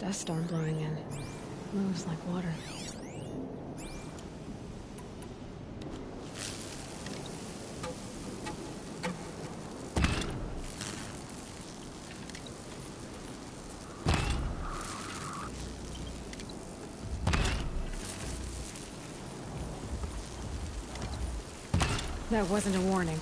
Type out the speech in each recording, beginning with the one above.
Dust storm blowing in. Moves like water. That wasn't a warning.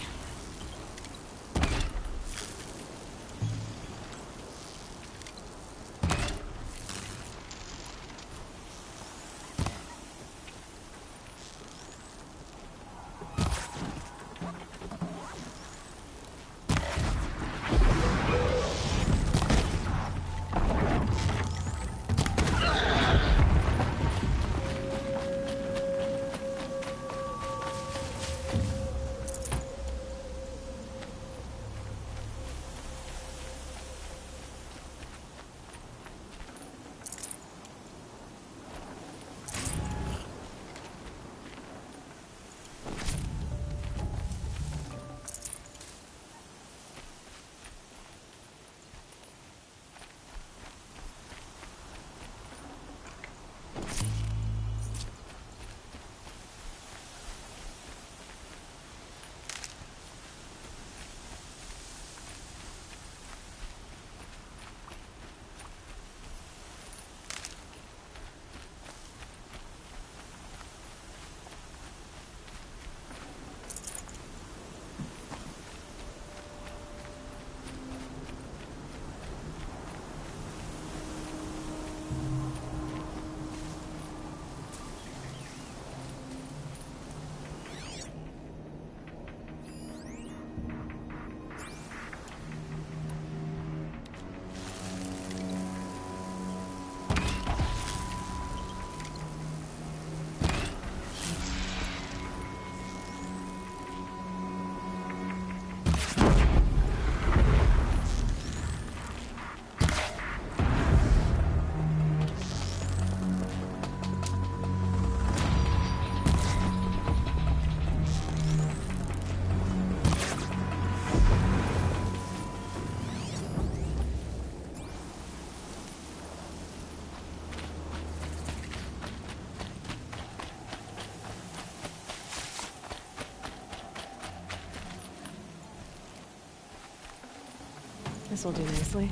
This'll do nicely.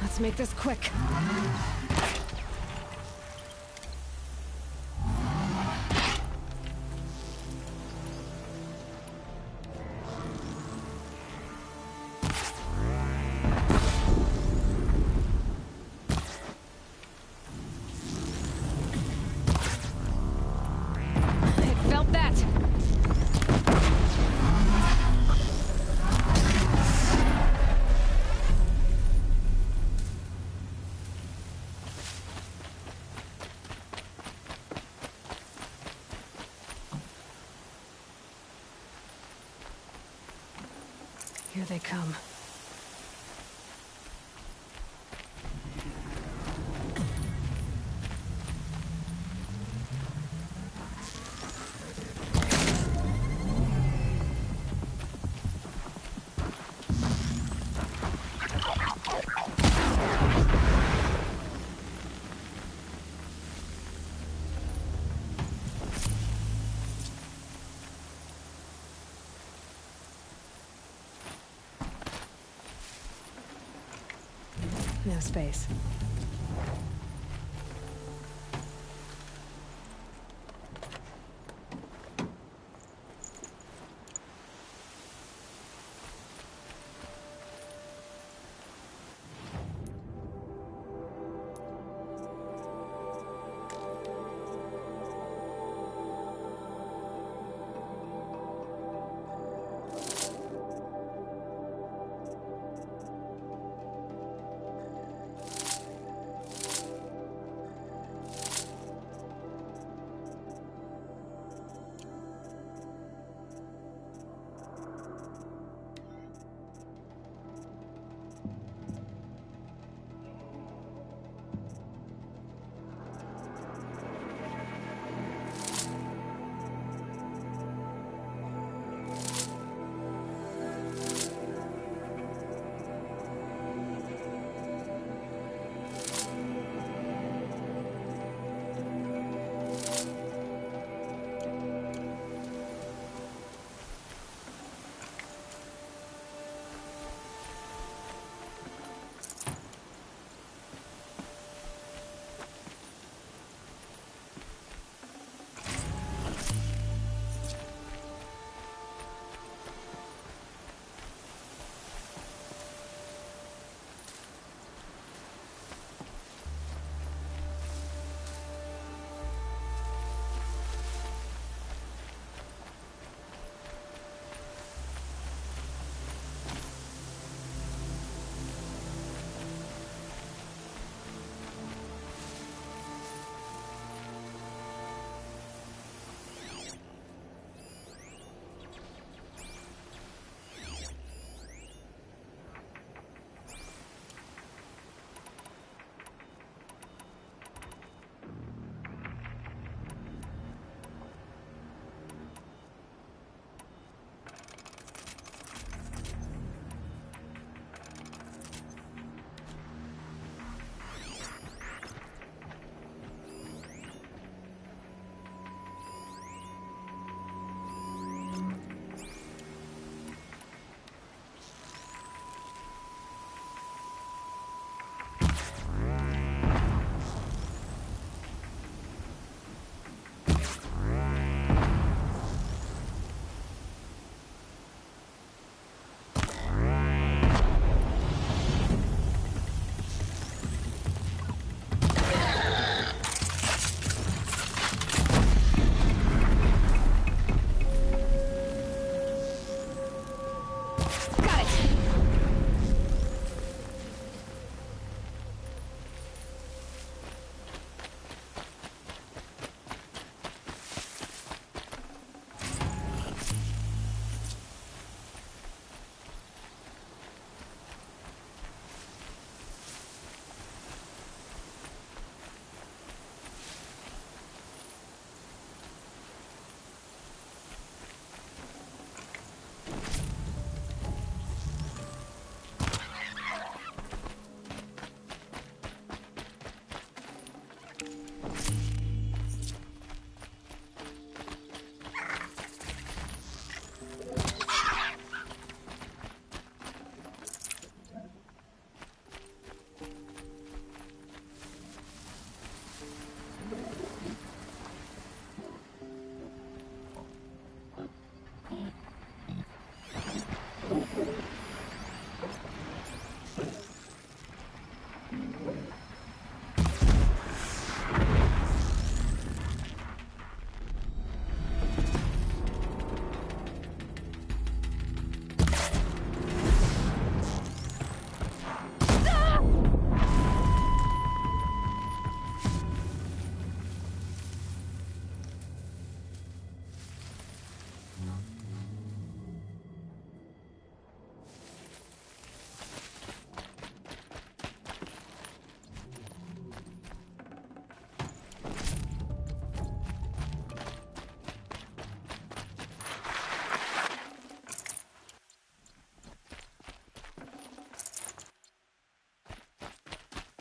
Let's make this quick. It felt that. Here they come. No space.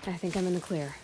I think I'm in the clear.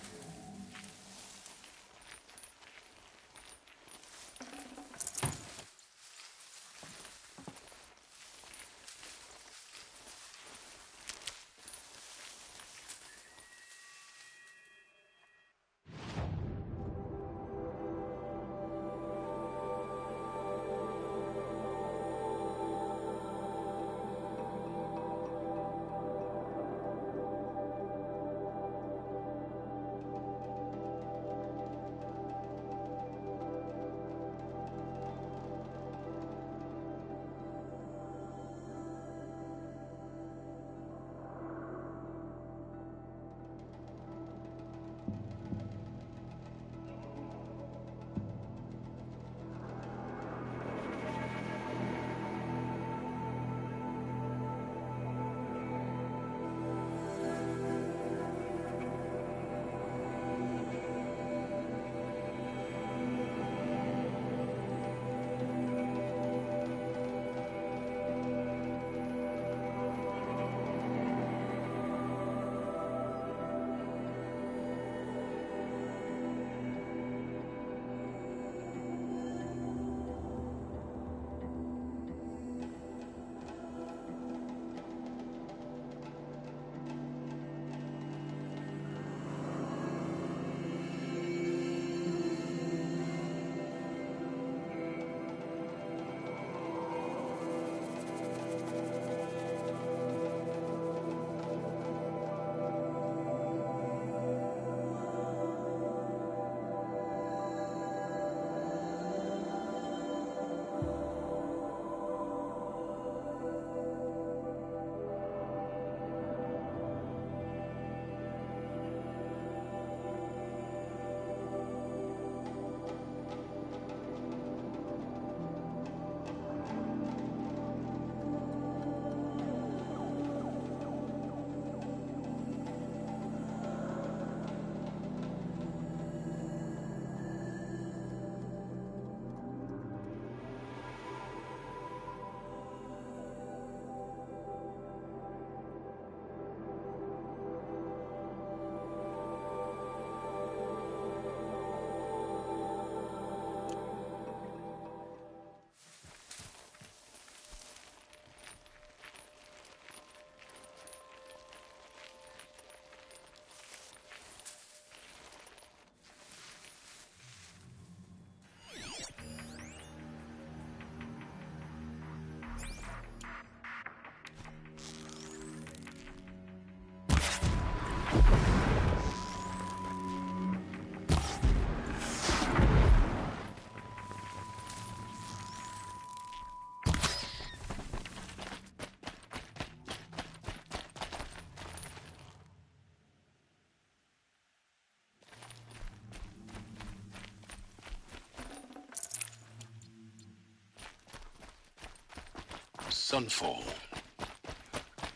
Sunfall.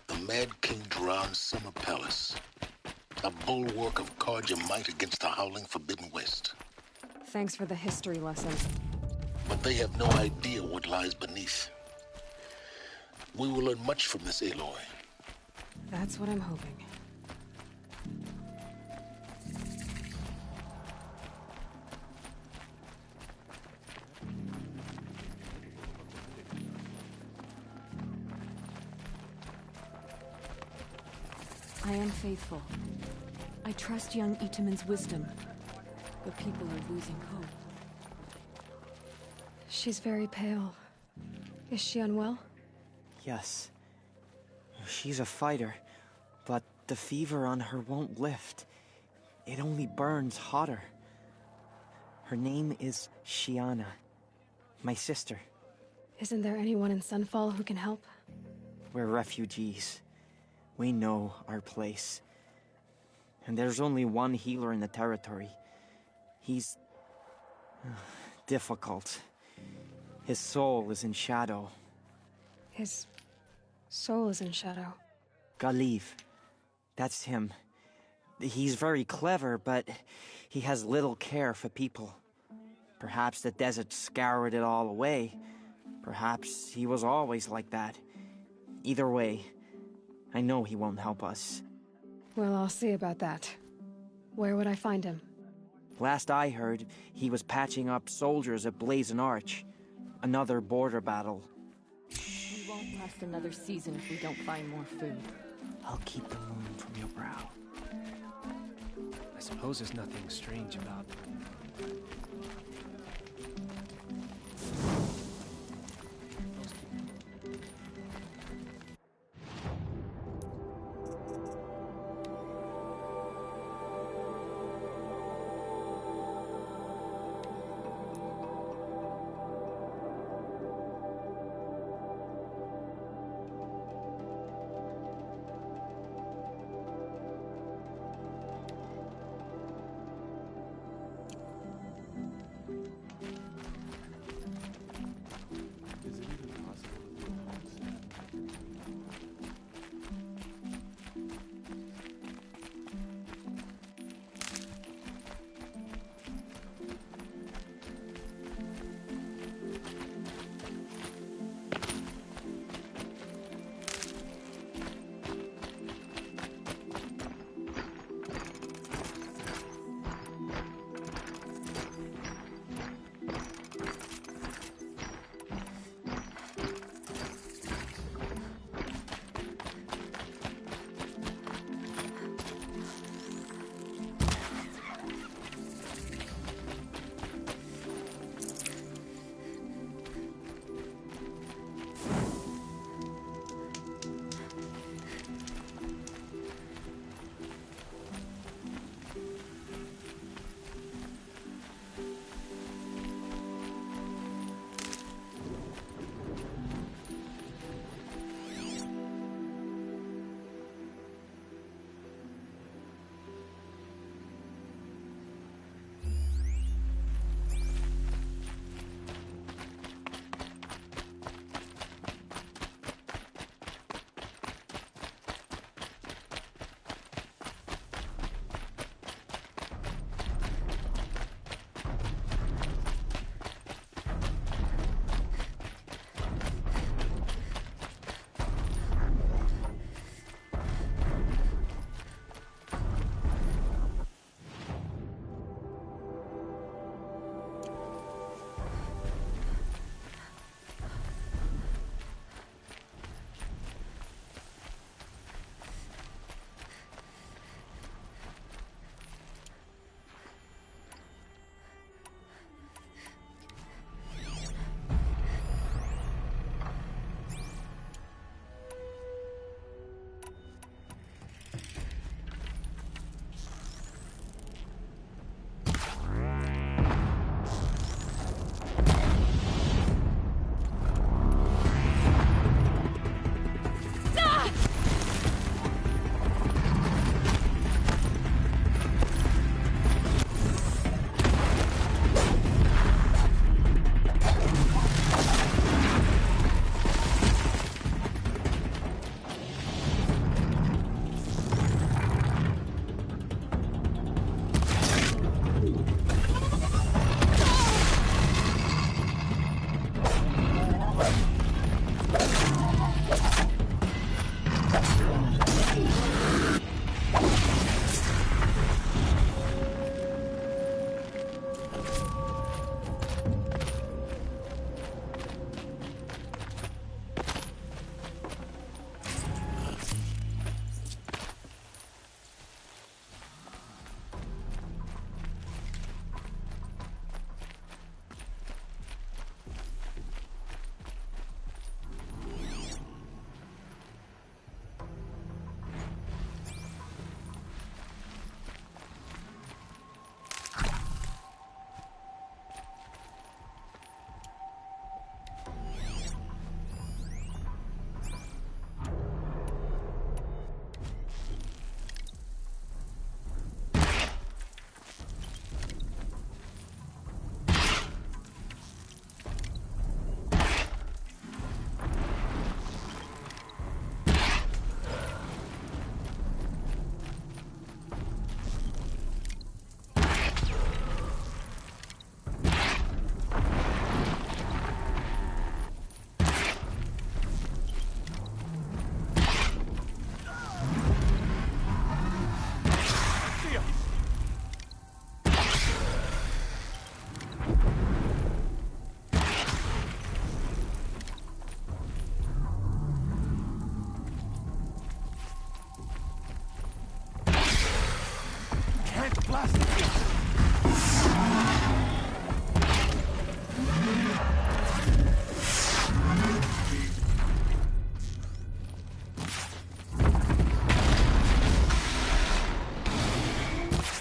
The Mad King Duran's summer palace. A bulwark of Carja might against the howling Forbidden West. Thanks for the history lesson. But they have no idea what lies beneath. We will learn much from this Aloy. That's what I'm hoping. I am faithful. I trust young Itaman's wisdom. But people are losing hope. She's very pale. Is she unwell? Yes. She's a fighter, but the fever on her won't lift. It only burns hotter. Her name is Shiana. My sister. Isn't there anyone in Sunfall who can help? We're refugees. We know our place. And there's only one healer in the territory. He's... difficult. His soul is in shadow. His soul is in shadow. Galiv. That's him. He's very clever, but he has little care for people. Perhaps the desert scoured it all away. Perhaps he was always like that. Either way, I know he won't help us. Well, I'll see about that. Where would I find him? Last I heard, he was patching up soldiers at Blazon Arch. Another border battle. We won't last another season if we don't find more food. I'll keep the moon from your brow. I suppose there's nothing strange about them.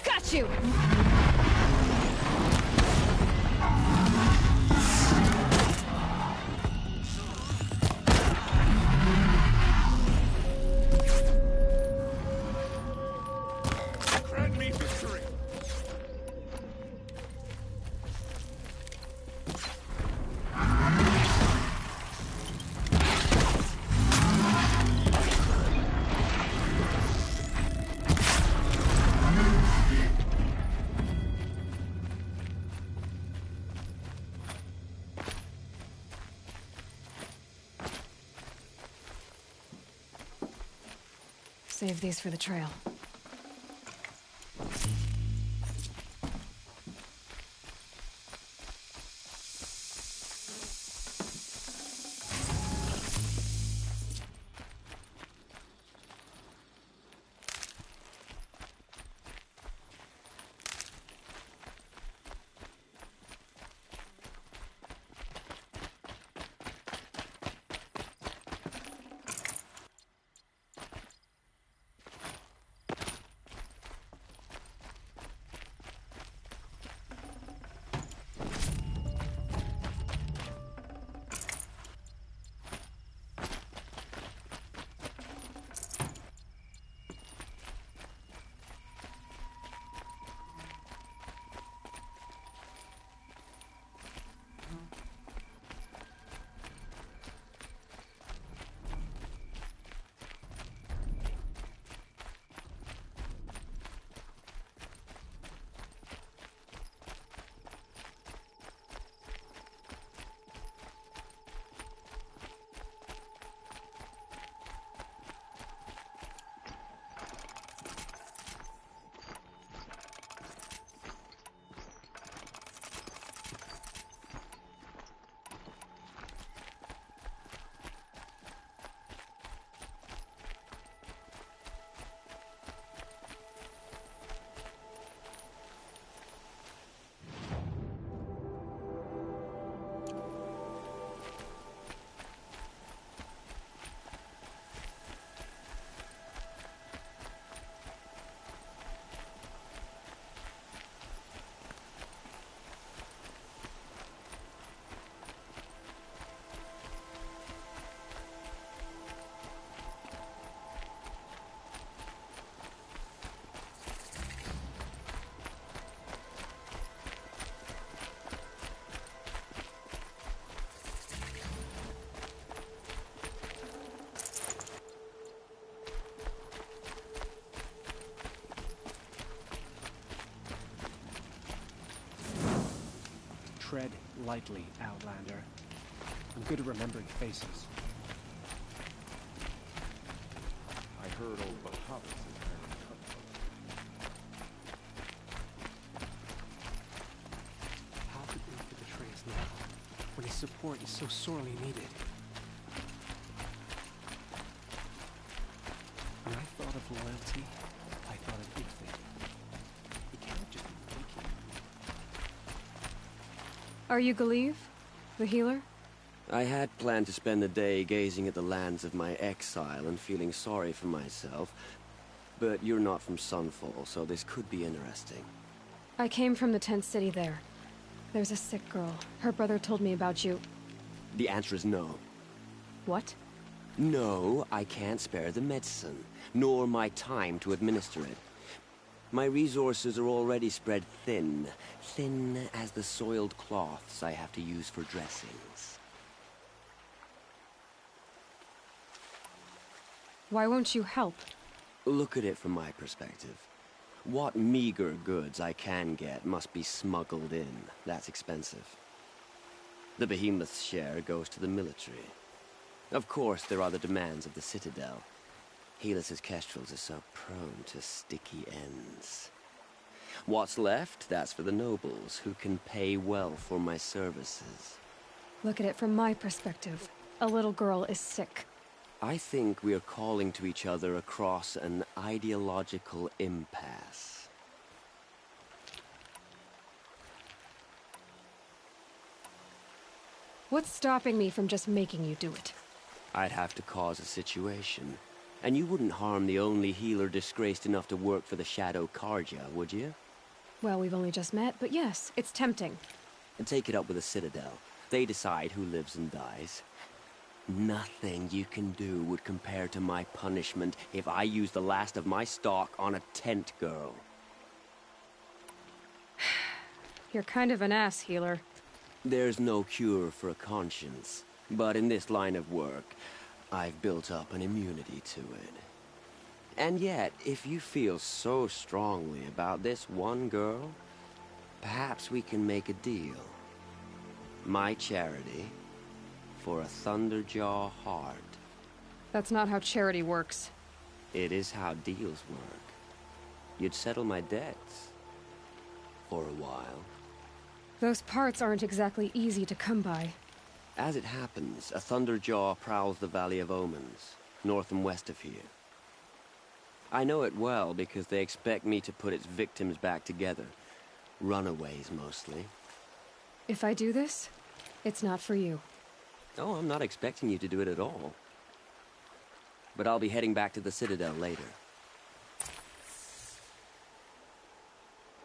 Got you! Grant me victory! Save these for the trail. Tread lightly, Outlander. I'm good at remembering faces. I heard old Bahavas is very cutthroat. How could Ulfa betray us now, when his support is so sorely needed? When I thought of loyalty, I thought of Ulfa. He can't just be faking. Are you Galeev? The healer? I had planned to spend the day gazing at the lands of my exile and feeling sorry for myself, but you're not from Sunfall, so this could be interesting. I came from the tent city there. There's a sick girl. Her brother told me about you. The answer is no. What? No, I can't spare the medicine, nor my time to administer it. My resources are already spread thin, thin as the soiled cloths I have to use for dressings. Why won't you help? Look at it from my perspective. What meager goods I can get must be smuggled in. That's expensive. The behemoth's share goes to the military. Of course, there are the demands of the Citadel. Helis's kestrels are so prone to sticky ends. What's left, that's for the nobles, who can pay well for my services. Look at it from my perspective. A little girl is sick. I think we are calling to each other across an ideological impasse. What's stopping me from just making you do it? I'd have to cause a situation. And you wouldn't harm the only healer disgraced enough to work for the Shadow Carja, would you? Well, we've only just met, but yes, it's tempting. And take it up with the Citadel. They decide who lives and dies. Nothing you can do would compare to my punishment if I use the last of my stock on a tent girl. You're kind of an ass, healer. There's no cure for a conscience, but in this line of work, I've built up an immunity to it. And yet, if you feel so strongly about this one girl, perhaps we can make a deal. My charity for a Thunderjaw heart. That's not how charity works. It is how deals work. You'd settle my debts. For a while. Those parts aren't exactly easy to come by. As it happens, a Thunderjaw prowls the Valley of Omens, north and west of here. I know it well because they expect me to put its victims back together. Runaways, mostly. If I do this, it's not for you. Oh, I'm not expecting you to do it at all. But I'll be heading back to the Citadel later.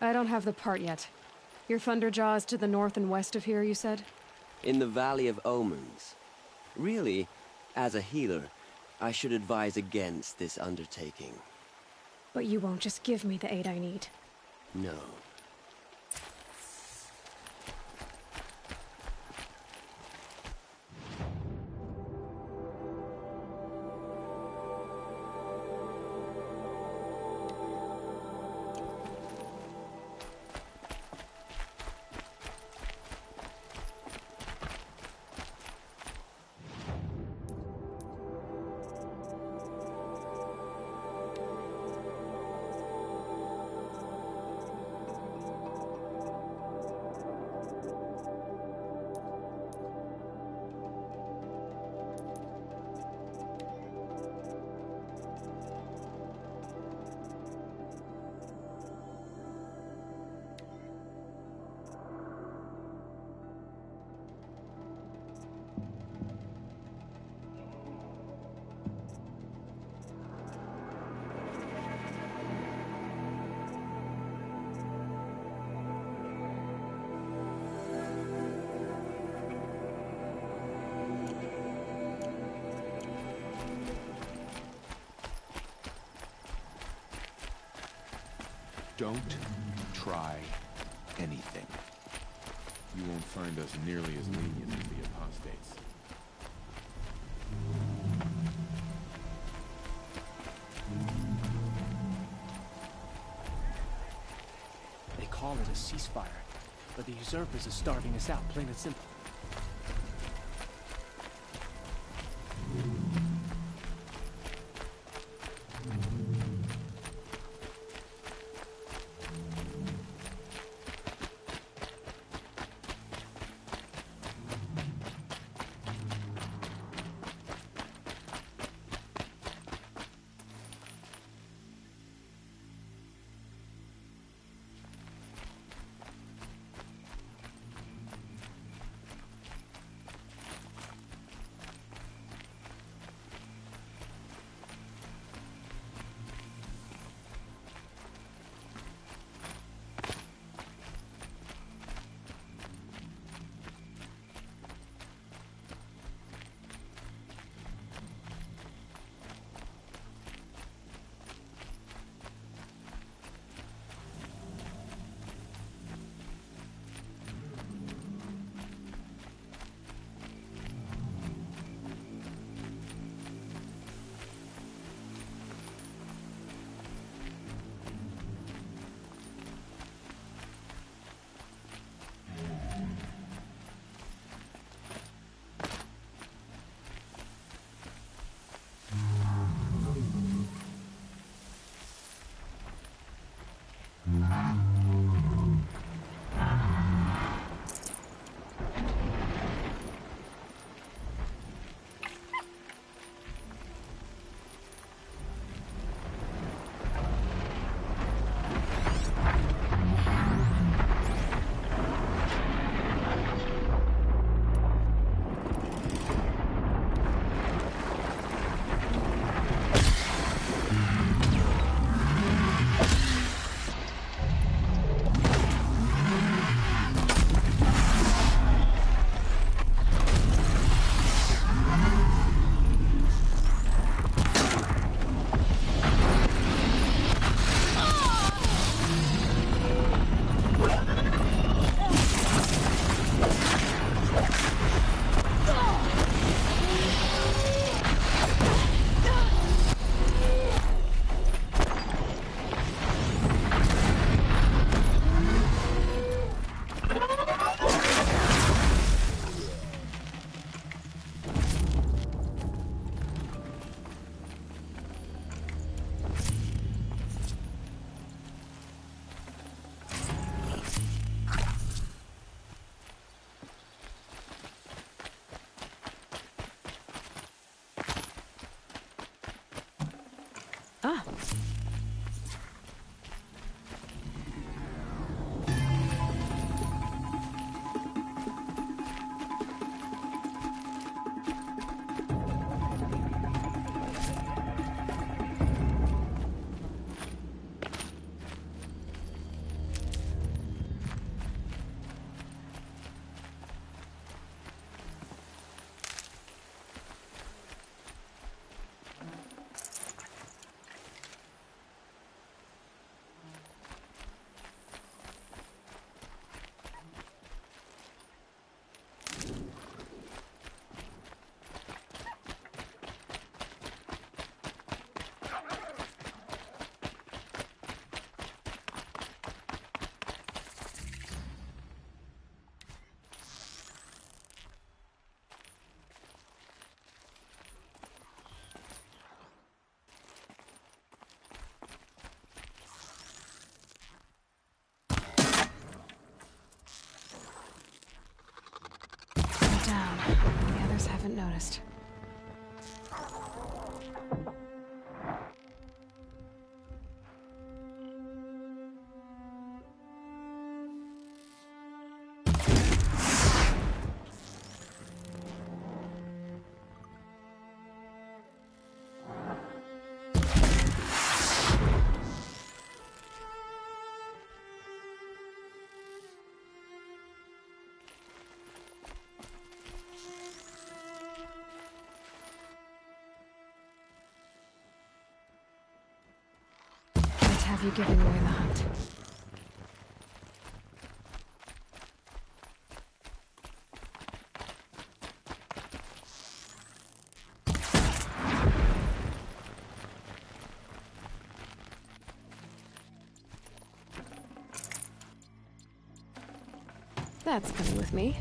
I don't have the part yet. Your Thunderjaw is to the north and west of here, you said? In the Valley of Omens. Really, as a healer, I should advise against this undertaking. But you won't just give me the aid I need. No. Don't try anything. You won't find us nearly as lenient as the apostates. They call it a ceasefire, but the usurpers are starving us out, plain and simple. Ah. Down. The others haven't noticed. Have you given away the hunt? That's coming with me.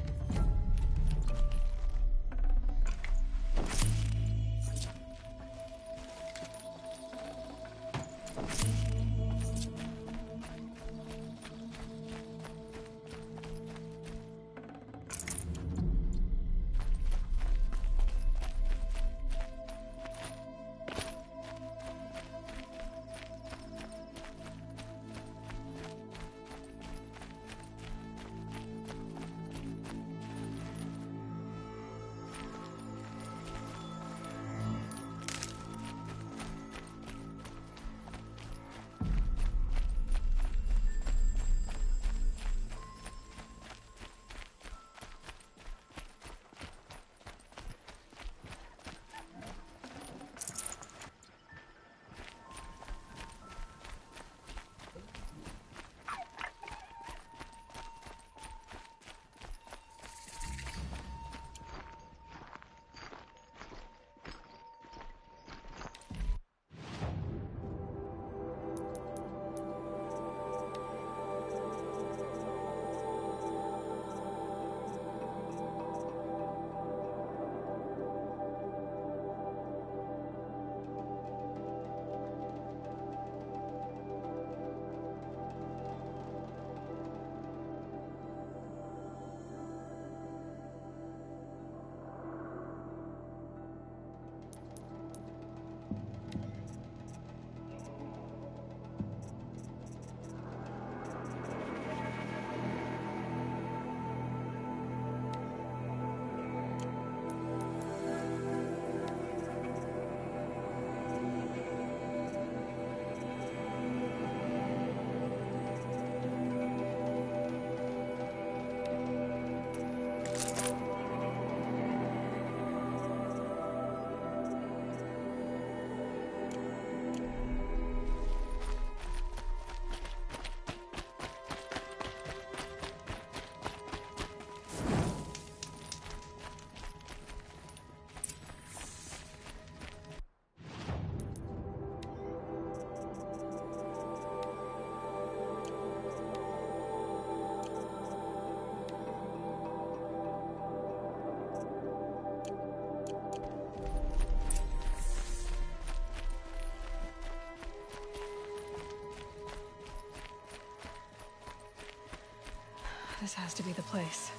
This has to be the place.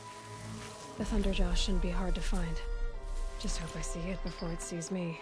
The Thunderjaw shouldn't be hard to find. Just hope I see it before it sees me.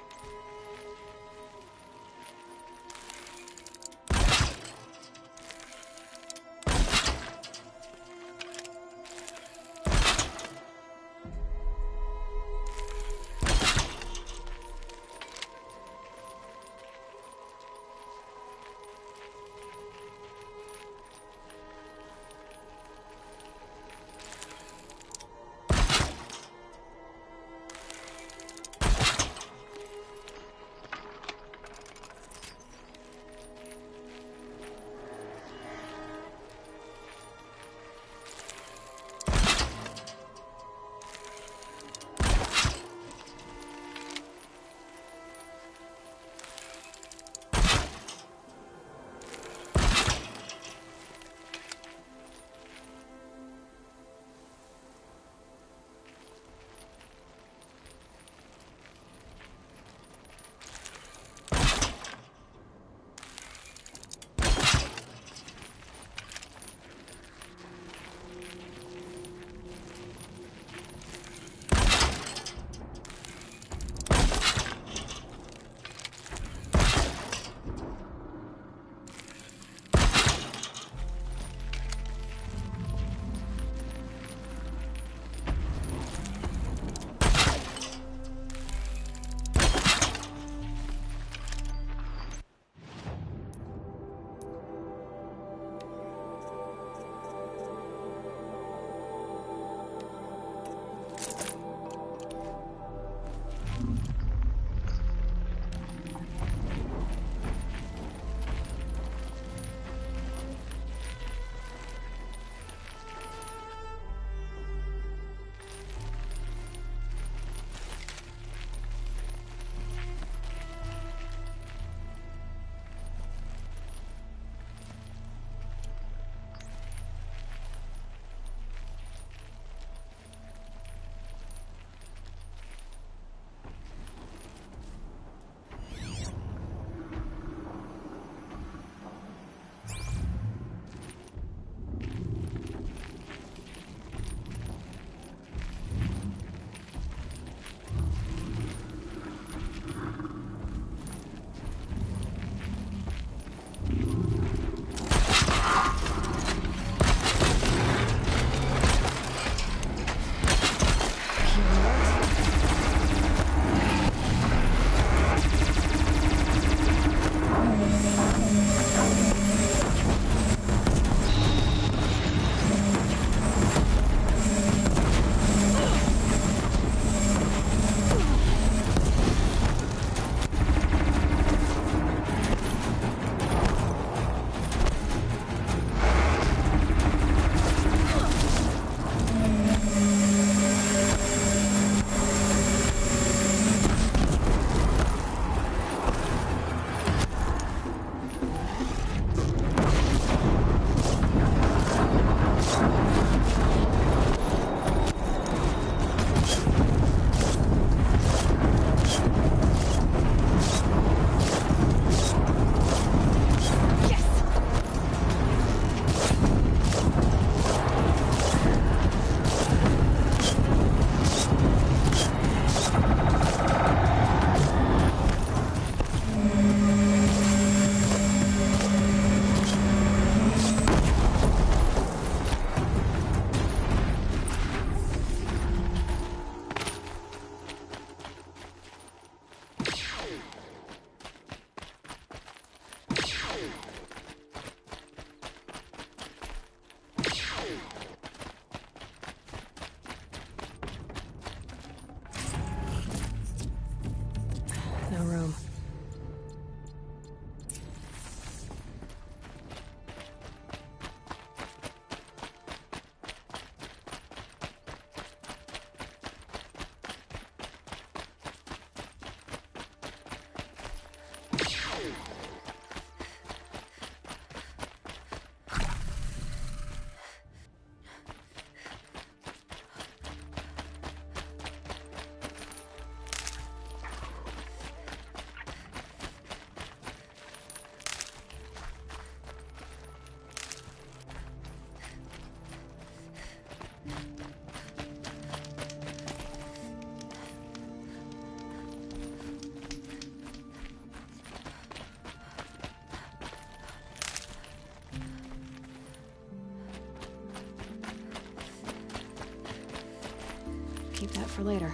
for later.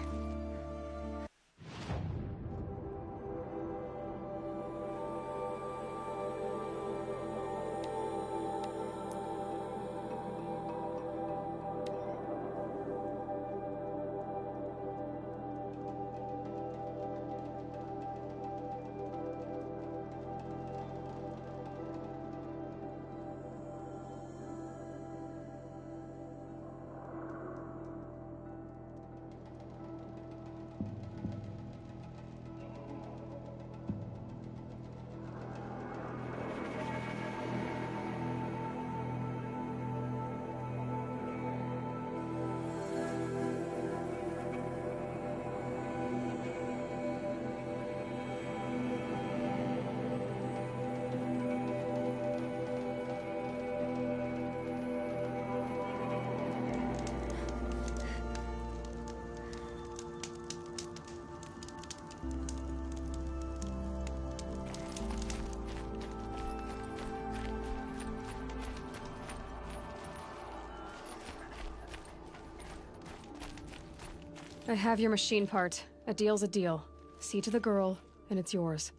I have your machine part. A deal's a deal. See to the girl, and it's yours.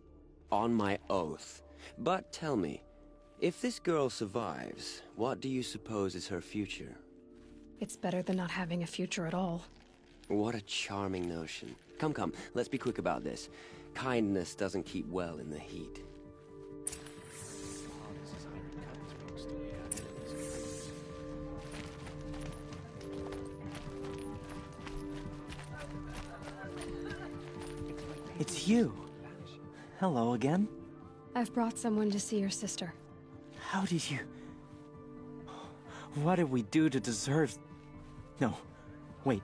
On my oath. But tell me, if this girl survives, what do you suppose is her future? It's better than not having a future at all. What a charming notion. Come, let's be quick about this. Kindness doesn't keep well in the heat. It's you. Hello again. I've brought someone to see your sister. How did you... What did we do to deserve... No, wait.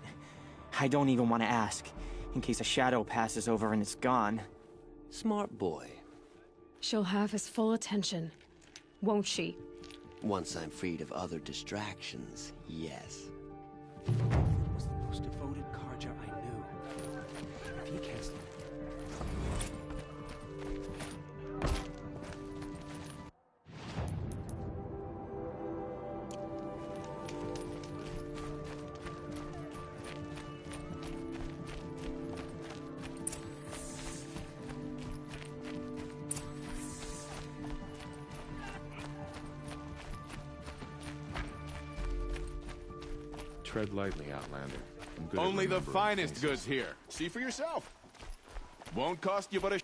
I don't even want to ask, in case a shadow passes over and it's gone. Smart boy. She'll have his full attention, won't she? Once I'm freed of other distractions, yes. He was the most devoted Carja I knew. If he can't stand Tread lightly, Outlander. I'm good at Only the remembering finest faces. goods here. See for yourself. Won't cost you but a...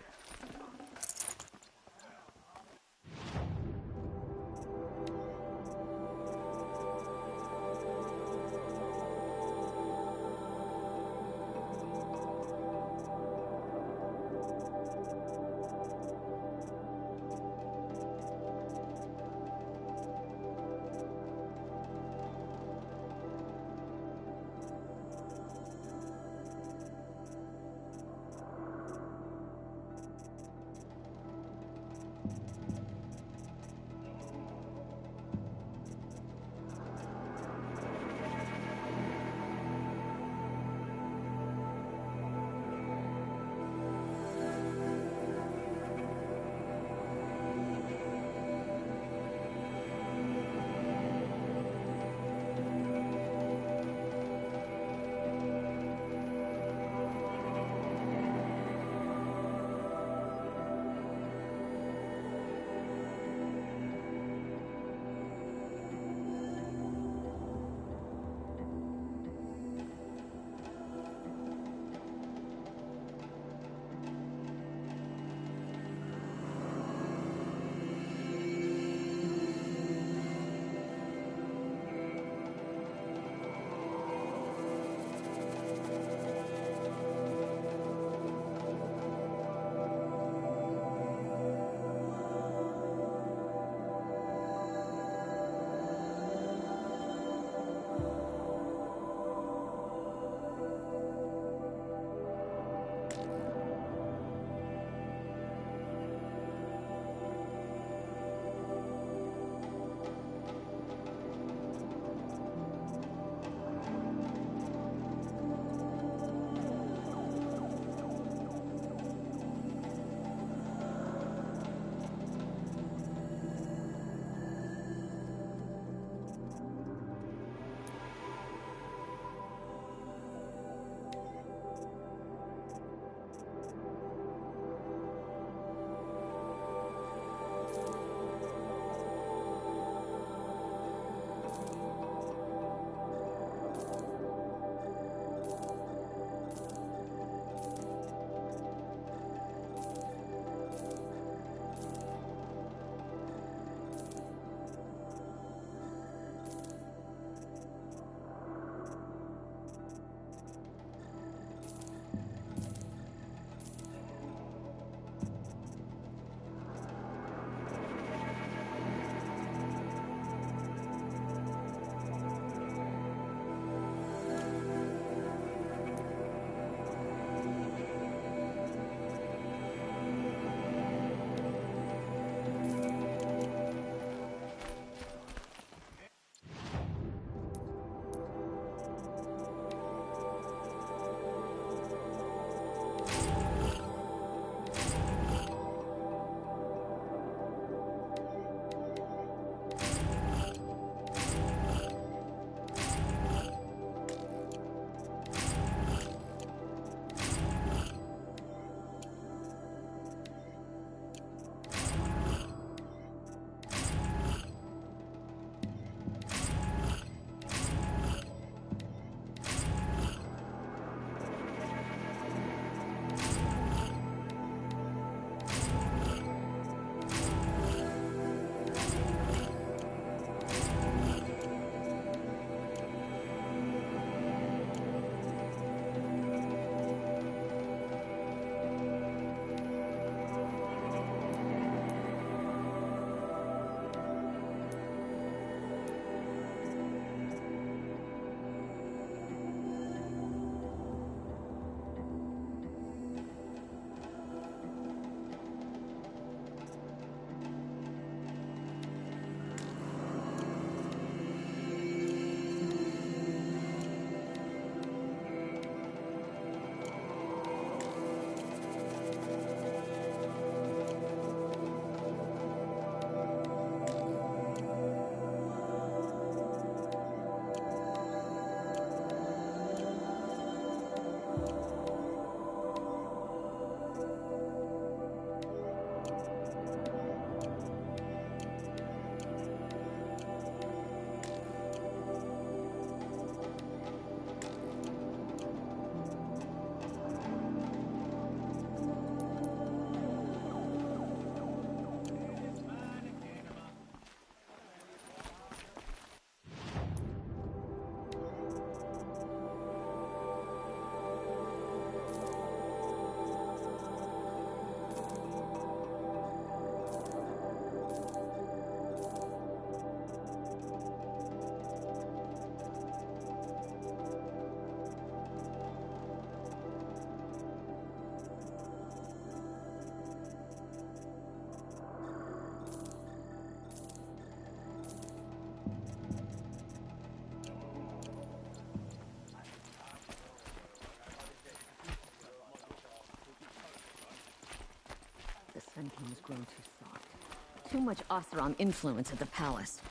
The Sun King's grown too soft. Too much Oseram influence at the palace.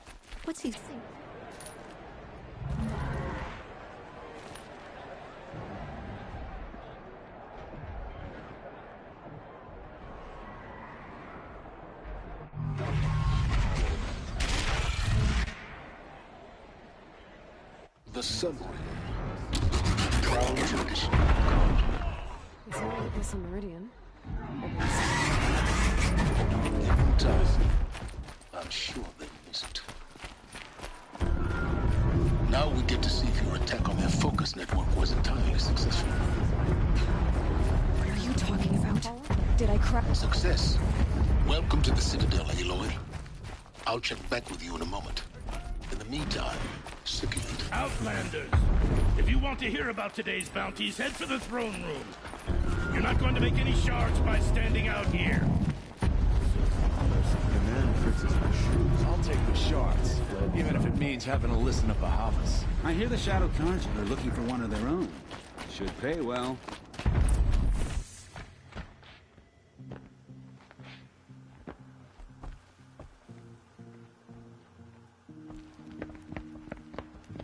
What's he think? The Sun Ring. Crown tradition. It's not like this in Meridian. Given time, I'm sure they miss it. Now we get to see if your attack on their focus network was entirely successful. What are you talking about? Did I crack? Success. Welcome to the Citadel, Aloy. I'll check back with you in a moment. In the meantime, circulate. Outlanders! If you want to hear about today's bounties, head for the throne room. You're not going to make any shards by standing out here. The man fixes my shoes. I'll take the shards, even if it means having to listen to Bahavas. I hear the Shadow Conjure are looking for one of their own. Should pay well.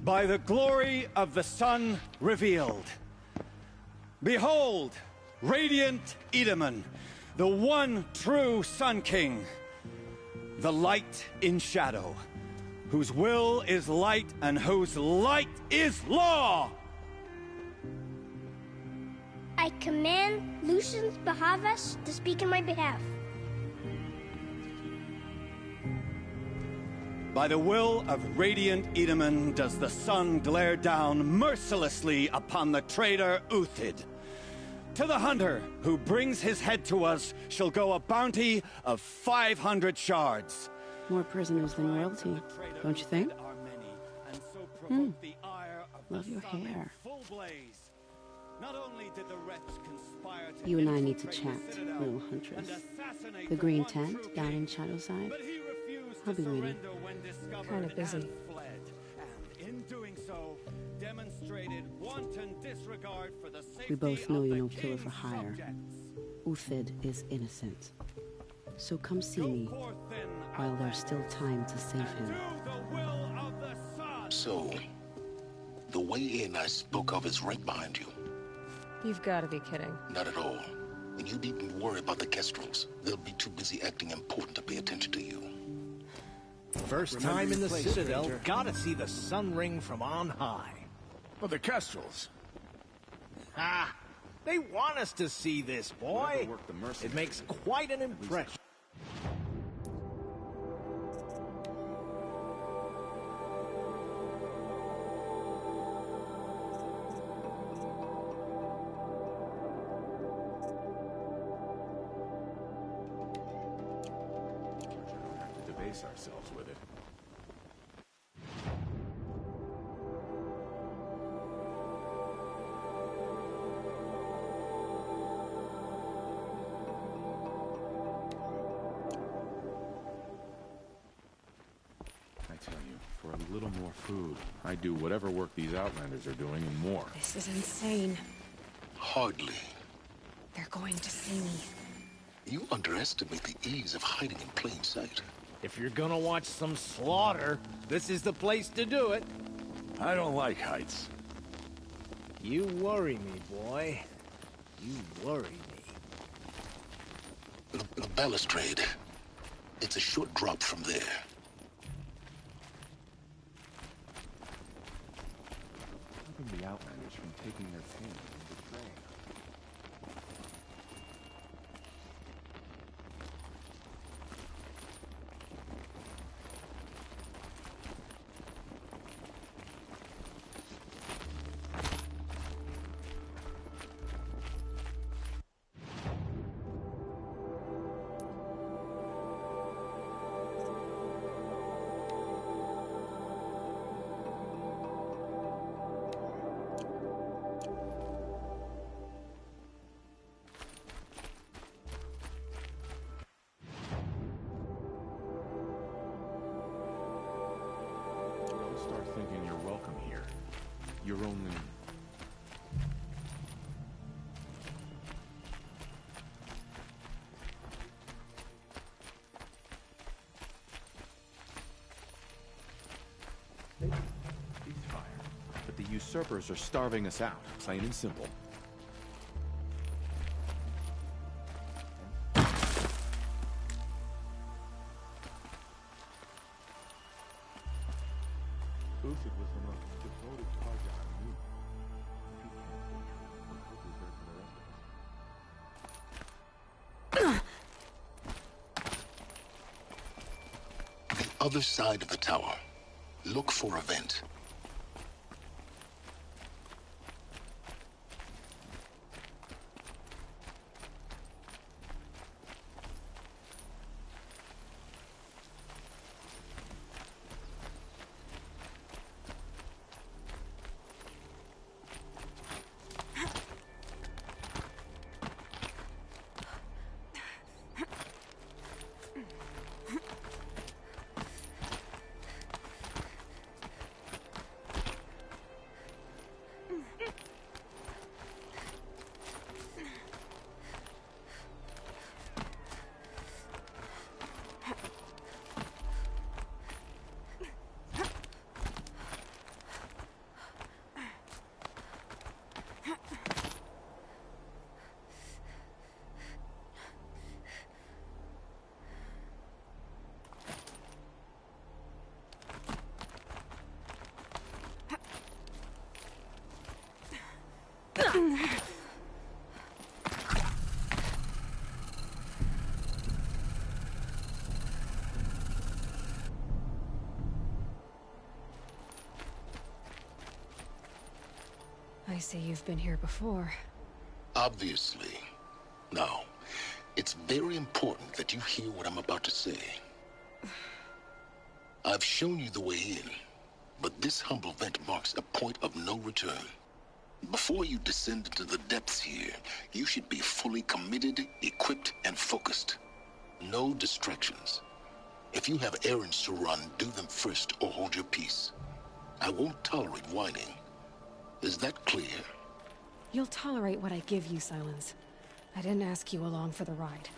By the glory of the sun revealed. Behold, radiant Edaman, the one true Sun King. The light in shadow, whose will is light and whose light is law! I command Lucius Bahavas to speak in my behalf. By the will of radiant Edaman does the sun glare down mercilessly upon the traitor Uthid. To the hunter who brings his head to us shall go a bounty of 500 shards. More prisoners than royalty, don't you think? Love your hair. You and I need to chat, little huntress. The green tent down in Shadowside. I'll be waiting. Kind of busy. We both know you're no killer for hire. Uthid is innocent. So come see me while there's still time to save him. So, the way in I spoke of is right behind you. You've got to be kidding. Not at all. And you needn't worry about the Kestrels. They'll be too busy acting important to pay attention to you. First time in the Citadel, gotta see the Sun Ring from on high. But the Kestrels. Ha! They want us to see this, boy. It makes quite an impression. Debase ourselves with it. I tell you, for a little more food, I'd do whatever work these Outlanders are doing and more. This is insane. Hardly. They're going to see me. You underestimate the ease of hiding in plain sight. If you're gonna watch some slaughter, this is the place to do it. I don't like heights. You worry me, boy. You worry me. The balustrade. It's a short drop from there. Stopping the Outlanders from taking their pay and betraying. Start thinking you're welcome here. You're only... usurpers are starving us out, plain and simple. Uthid was the most devoted Carja I knew. If he can't be, what hope is there for the rest of us? The other side of the tower. Look for a vent. I see you've been here before. Obviously. Now, it's very important that you hear what I'm about to say. I've shown you the way in, but this humble vent marks a point of no return. Before you descend into the depths here, you should be fully committed, equipped, and focused. No distractions. If you have errands to run, do them first or hold your peace. I won't tolerate whining. Is that clear? You'll tolerate what I give you, Silence. I didn't ask you along for the ride.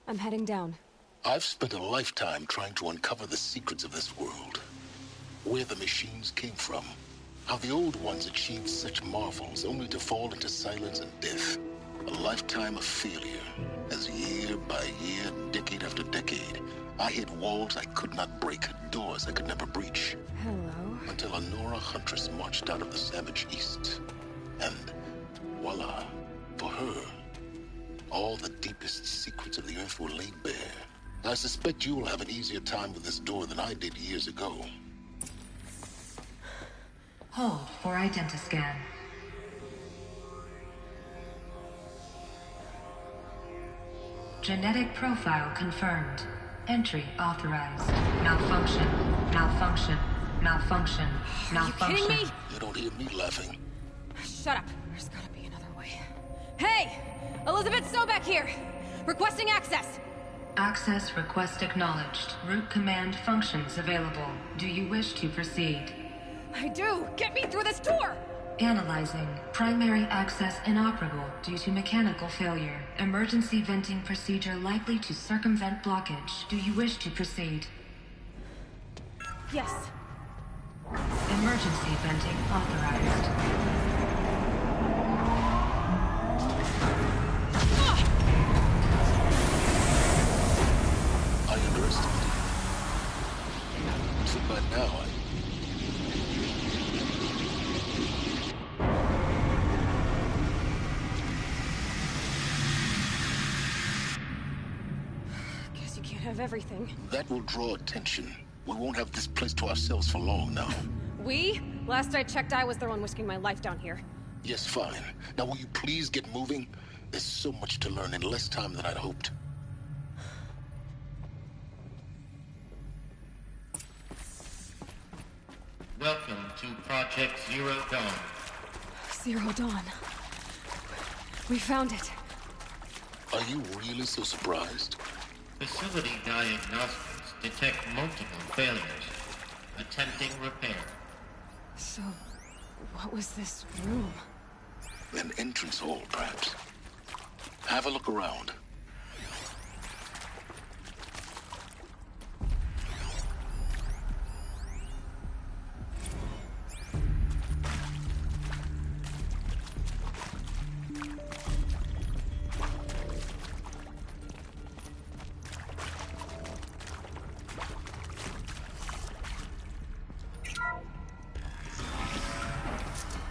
I'm heading down. I've spent a lifetime trying to uncover the secrets of this world. Where the machines came from. How the old ones achieved such marvels only to fall into silence and death. A lifetime of failure. As year by year, decade after decade, I hit walls I could not break, doors I could never breach. Hello. Until a Nora huntress marched out of the savage east. And voila, for her, all the deepest secrets of the Earth were laid bare. I suspect you will have an easier time with this door than I did years ago. Hold for identiscan. Genetic profile confirmed. Entry authorized. Malfunction. Malfunction. Malfunction. Malfunction. Are you kidding me? You don't hear me laughing. Shut up. There's gotta be another way. Hey! Elizabeth Sobek here! Requesting access! Access request acknowledged. Root command functions available. Do you wish to proceed? I do! Get me through this door! Analyzing. Primary access inoperable due to mechanical failure. Emergency venting procedure likely to circumvent blockage. Do you wish to proceed? Yes. Emergency venting authorized. I underestimated have everything. That will draw attention. We won't have this place to ourselves for long now. We? Last I checked, I was the one risking my life down here. Yes, fine. Now will you please get moving? There's so much to learn in less time than I'd hoped. Welcome to Project Zero Dawn. Zero Dawn. We found it. Are you really so surprised? Facility diagnostics detect multiple failures. Attempting repair. So, what was this room? An entrance hall, perhaps. Have a look around.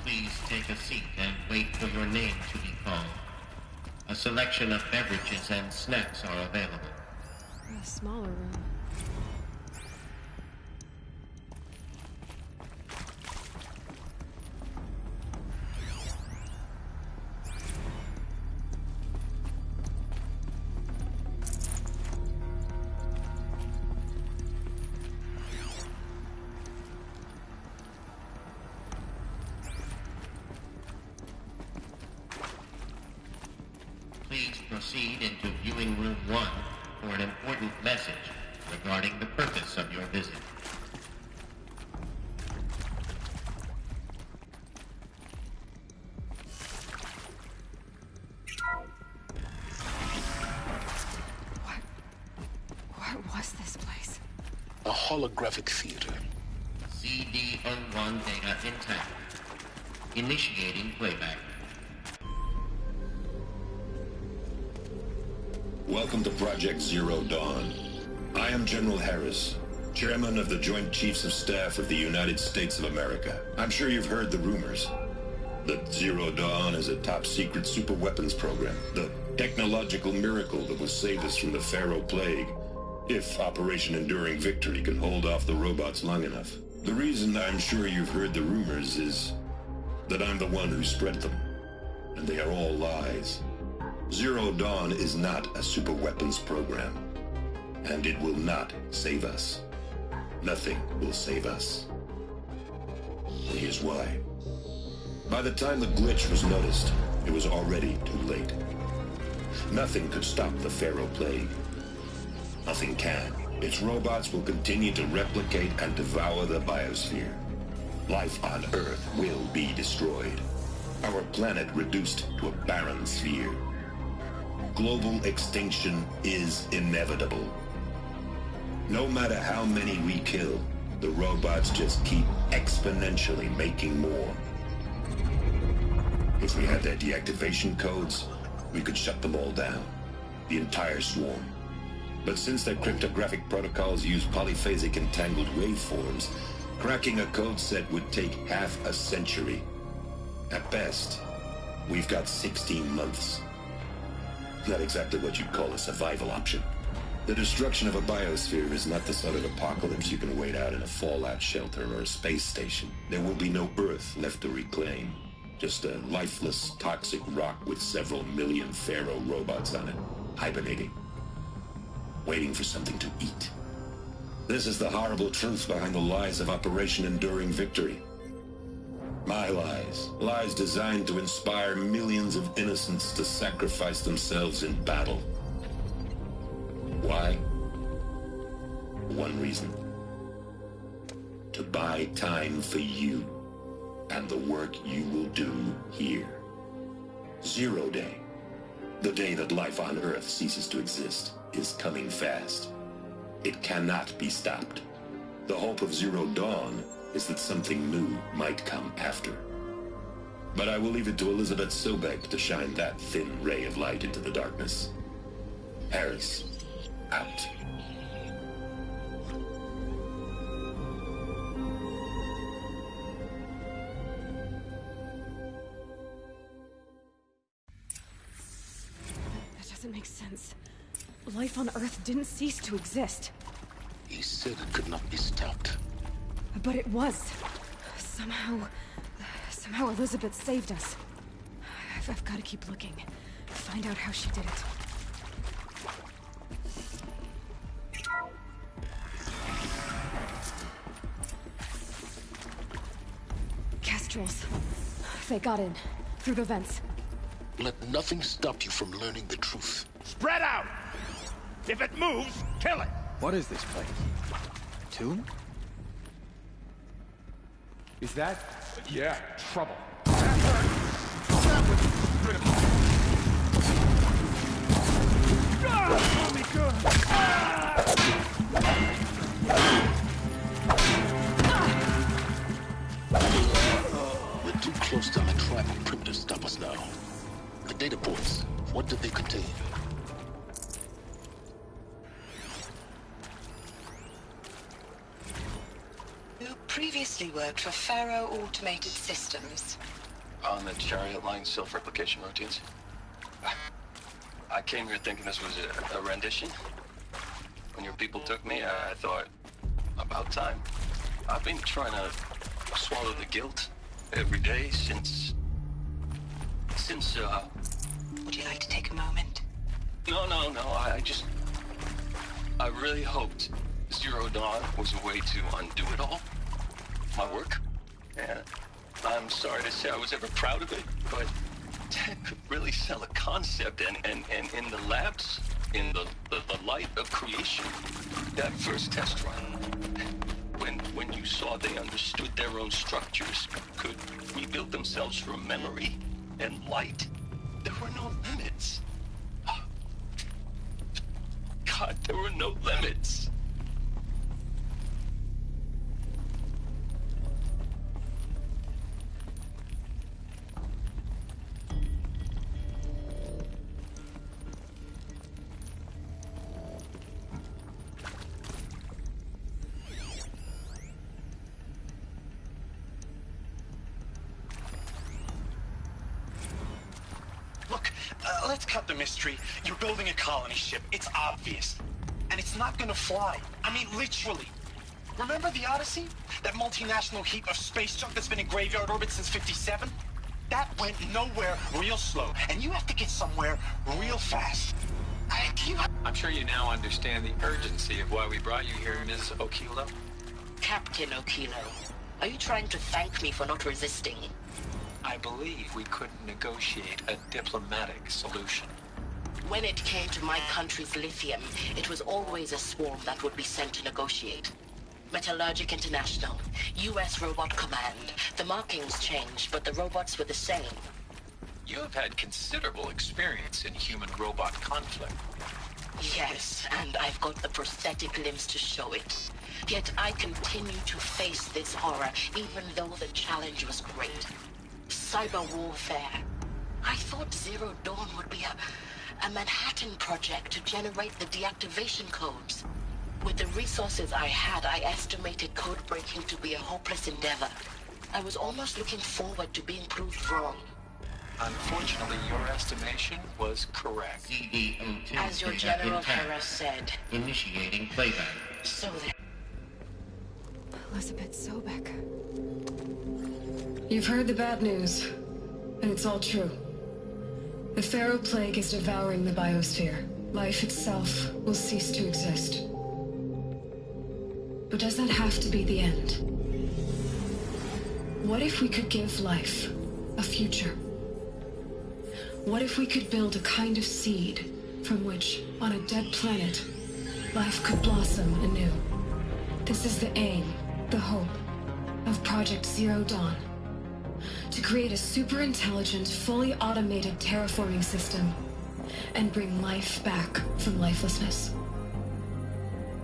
Please take a seat and wait for your name to be called. A selection of beverages and snacks are available. A smaller room. Please proceed into viewing room 1 for an important message regarding the purpose of your visit. What was this place? A holographic theater. CD01 data intact. Initiating playback. Welcome to Project Zero Dawn. I am General Harris, Chairman of the Joint Chiefs of Staff of the United States of America. I'm sure you've heard the rumors that Zero Dawn is a top-secret superweapons program, the technological miracle that will save us from the Pharaoh Plague, if Operation Enduring Victory can hold off the robots long enough. The reason I'm sure you've heard the rumors is that I'm the one who spread them, and they are all lies. Zero Dawn is not a superweapons program, and it will not save us. Nothing will save us. And here's why. By the time the glitch was noticed, it was already too late. Nothing could stop the Pharaoh Plague. Nothing can. Its robots will continue to replicate and devour the biosphere. Life on Earth will be destroyed. Our planet reduced to a barren sphere. Global extinction is inevitable. No matter how many we kill, the robots just keep exponentially making more. If we had their deactivation codes, we could shut them all down. The entire swarm. But since their cryptographic protocols use polyphasic entangled waveforms, cracking a code set would take half a century. At best, we've got 16 months. Not exactly what you'd call a survival option. The destruction of a biosphere is not the sort of apocalypse you can wait out in a fallout shelter or a space station. There will be no Earth left to reclaim. Just a lifeless, toxic rock with several million Pharaoh robots on it, hibernating, waiting for something to eat. This is the horrible truth behind the lies of Operation Enduring Victory. My lies. Lies designed to inspire millions of innocents to sacrifice themselves in battle. Why? One reason. To buy time for you and the work you will do here. Zero Day, the day that life on Earth ceases to exist, is coming fast. It cannot be stopped. The hope of Zero Dawn is that something new might come after. But I will leave it to Elizabeth Sobek to shine that thin ray of light into the darkness. Harris, out. That doesn't make sense. life on Earth didn't cease to exist. He said it could not be stopped. But it was. Somehow Elizabeth saved us. I've got to keep looking. Find out how she did it. Kestrels. They got in. Through the vents. Let nothing stop you from learning the truth. Spread out! If it moves, kill it! What is this place? A tomb? Is that? Yeah, trouble. We're too close to our tribal crypt to stop us now. The data ports, what did they contain? You previously worked for Pharaoh Automated Systems. On the Chariot Line self-replication routines. I came here thinking this was a rendition. When your people took me, I thought, about time. I've been trying to swallow the guilt every day since... Would you like to take a moment? No, I really hoped Zero Dawn was a way to undo it all. My work. And I'm sorry to say I was ever proud of it, but Ted could really sell a concept, and in the labs, in the light of creation, that first test run, when you saw they understood their own structures, could rebuild themselves from memory and light, there were no limits. God, there were no limits. Let's cut the mystery. You're building a colony ship. It's obvious. And it's not gonna fly. I mean, literally. Remember the Odyssey? That multinational heap of space junk that's been in graveyard orbit since '57? That went nowhere real slow. And you have to get somewhere real fast. I'm sure you now understand the urgency of why we brought you here, Ms. Okilo. Captain Okilo, are you trying to thank me for not resisting? I believe we couldn't negotiate a diplomatic solution. When it came to my country's lithium, it was always a swarm that would be sent to negotiate. Metallurgic International, U.S. Robot Command. The markings changed, but the robots were the same. You have had considerable experience in human-robot conflict. Yes, and I've got the prosthetic limbs to show it. Yet I continue to face this horror, even though the challenge was great. Cyber warfare. I thought Zero Dawn would be a Manhattan project to generate the deactivation codes. With the resources I had, I estimated code breaking to be a hopeless endeavor. I was almost looking forward to being proved wrong. Unfortunately, your estimation was correct. As your General Harris said. Initiating playback. So there. Elizabeth Sobek. You've heard the bad news, and it's all true. The Pharaoh Plague is devouring the biosphere. Life itself will cease to exist. But does that have to be the end? What if we could give life a future? What if we could build a kind of seed from which, on a dead planet, life could blossom anew? This is the aim, the hope, of Project Zero Dawn. To create a super-intelligent, fully automated terraforming system and bring life back from lifelessness.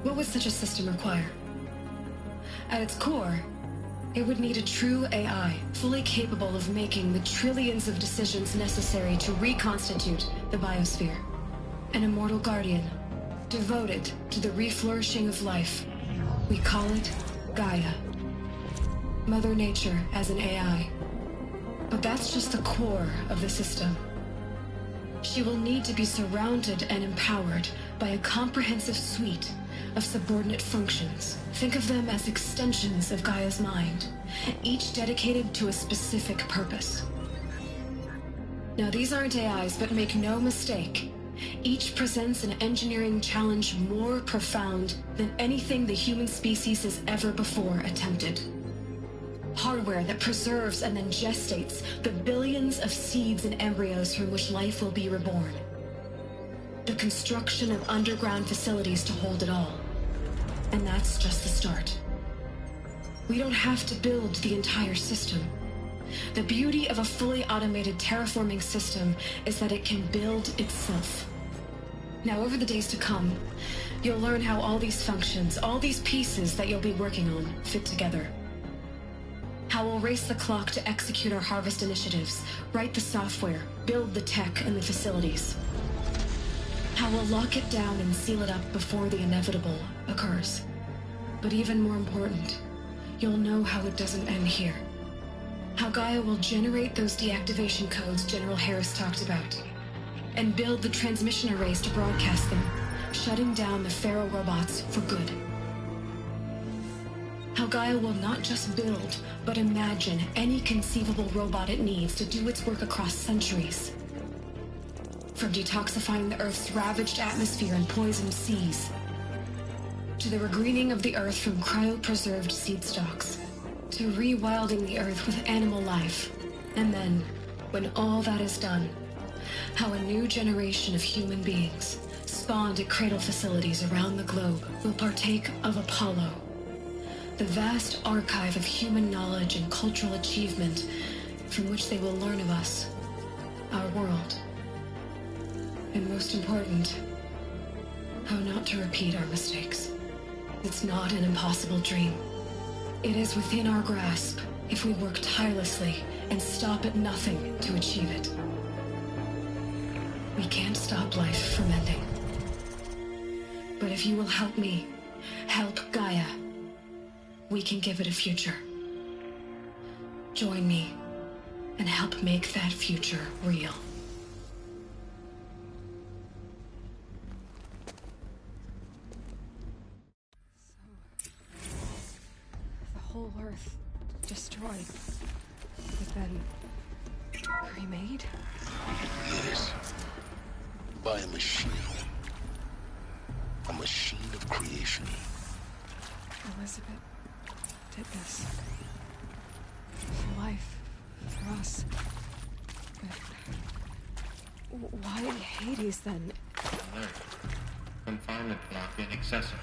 What would such a system require? At its core, it would need a true AI, fully capable of making the trillions of decisions necessary to reconstitute the biosphere. An immortal guardian, devoted to the reflourishing of life. We call it Gaia. Mother Nature as an AI. But that's just the core of the system. She will need to be surrounded and empowered by a comprehensive suite of subordinate functions. Think of them as extensions of Gaia's mind, each dedicated to a specific purpose. Now, these aren't AIs, but make no mistake, each presents an engineering challenge more profound than anything the human species has ever before attempted. Hardware that preserves and then gestates the billions of seeds and embryos from which life will be reborn. The construction of underground facilities to hold it all. And that's just the start. We don't have to build the entire system. The beauty of a fully automated terraforming system is that it can build itself. Now, over the days to come, you'll learn how all these functions, all these pieces that you'll be working on, fit together. How we'll race the clock to execute our harvest initiatives, write the software, build the tech and the facilities. How we'll lock it down and seal it up before the inevitable occurs. But even more important, you'll know how it doesn't end here. How Gaia will generate those deactivation codes General Harris talked about, and build the transmission arrays to broadcast them, shutting down the Pharaoh robots for good. How Gaia will not just build, but imagine any conceivable robot it needs to do its work across centuries. From detoxifying the Earth's ravaged atmosphere and poisoned seas, to the regreening of the Earth from cryopreserved seed stalks, to rewilding the Earth with animal life. And then, when all that is done, how a new generation of human beings, spawned at cradle facilities around the globe, will partake of Apollo, the vast archive of human knowledge and cultural achievement from which they will learn of us, our world. And most important, how not to repeat our mistakes. It's not an impossible dream. It is within our grasp if we work tirelessly and stop at nothing to achieve it. We can't stop life from ending. But if you will help me, help Gaia, we can give it a future. Join me and help make that future real. The whole Earth destroyed, but then remade? Yes. By a machine. A machine of creation. Elizabeth did this. For life. For us. But why Hades then? Alert. Confinement block inaccessible.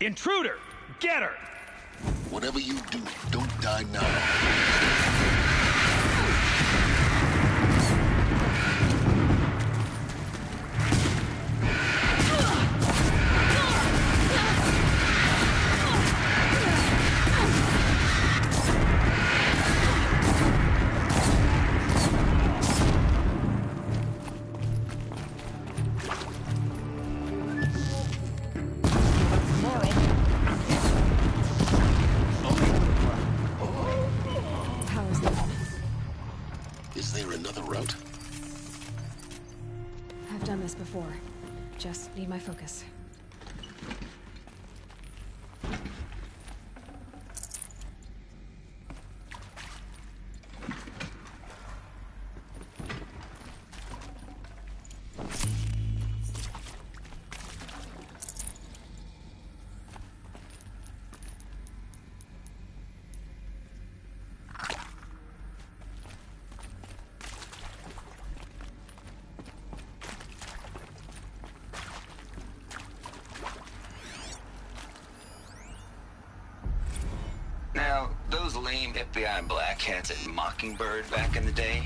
Intruder! Get her! Whatever you do, don't die now. Before. Just need my focus. Now, those lame FBI black hats at Mockingbird back in the day,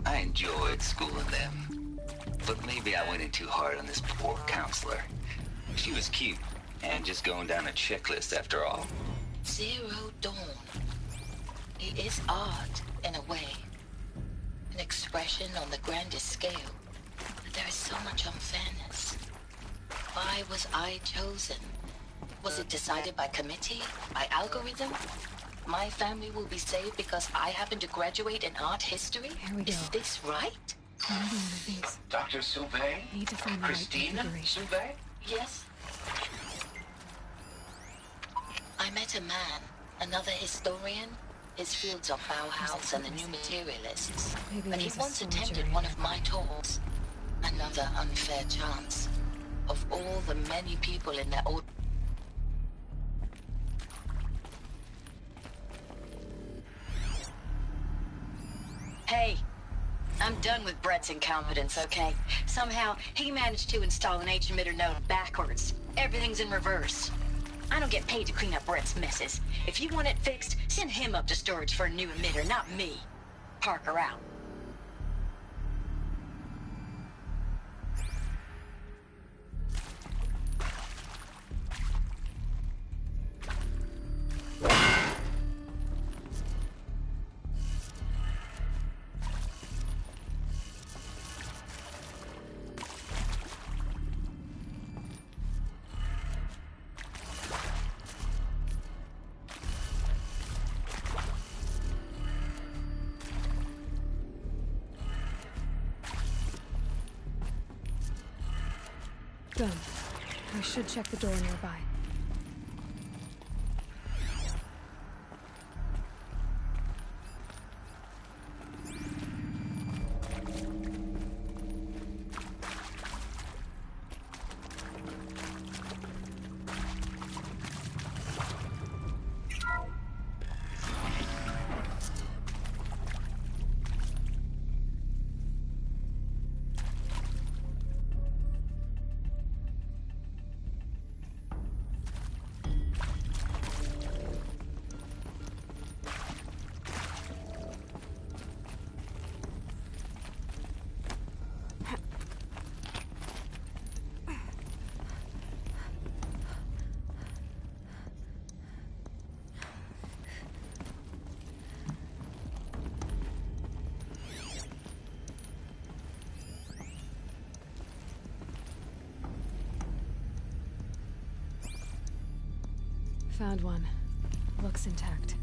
I enjoyed schooling them. But maybe I went in too hard on this poor counselor. She was cute, And just going down a checklist after all. Zero Dawn. It is art, in a way. An expression on the grandest scale. But there is so much unfairness. Why was I chosen? Was it decided by committee? By algorithm? My family will be saved because I happen to graduate in art history? Is this right? One of the other things. Dr. Sauvé? Need to find the Christina right configuration. Sauvé? Yes. I met a man, another historian. His fields are Bauhaus and the New Materialists. Maybe But he there's a once soldier attended in one there. of my talks. Another unfair chance. Of all the many people in that old... Hey, I'm done with Brett's incompetence, okay? Somehow, he managed to install an H-emitter node backwards. Everything's in reverse. I don't get paid to clean up Brett's messes. If you want it fixed, send him up to storage for a new emitter, not me. Parker out. Done. I should check the door nearby. Found one. Looks intact.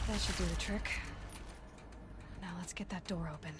That should do the trick. Now let's get that door open.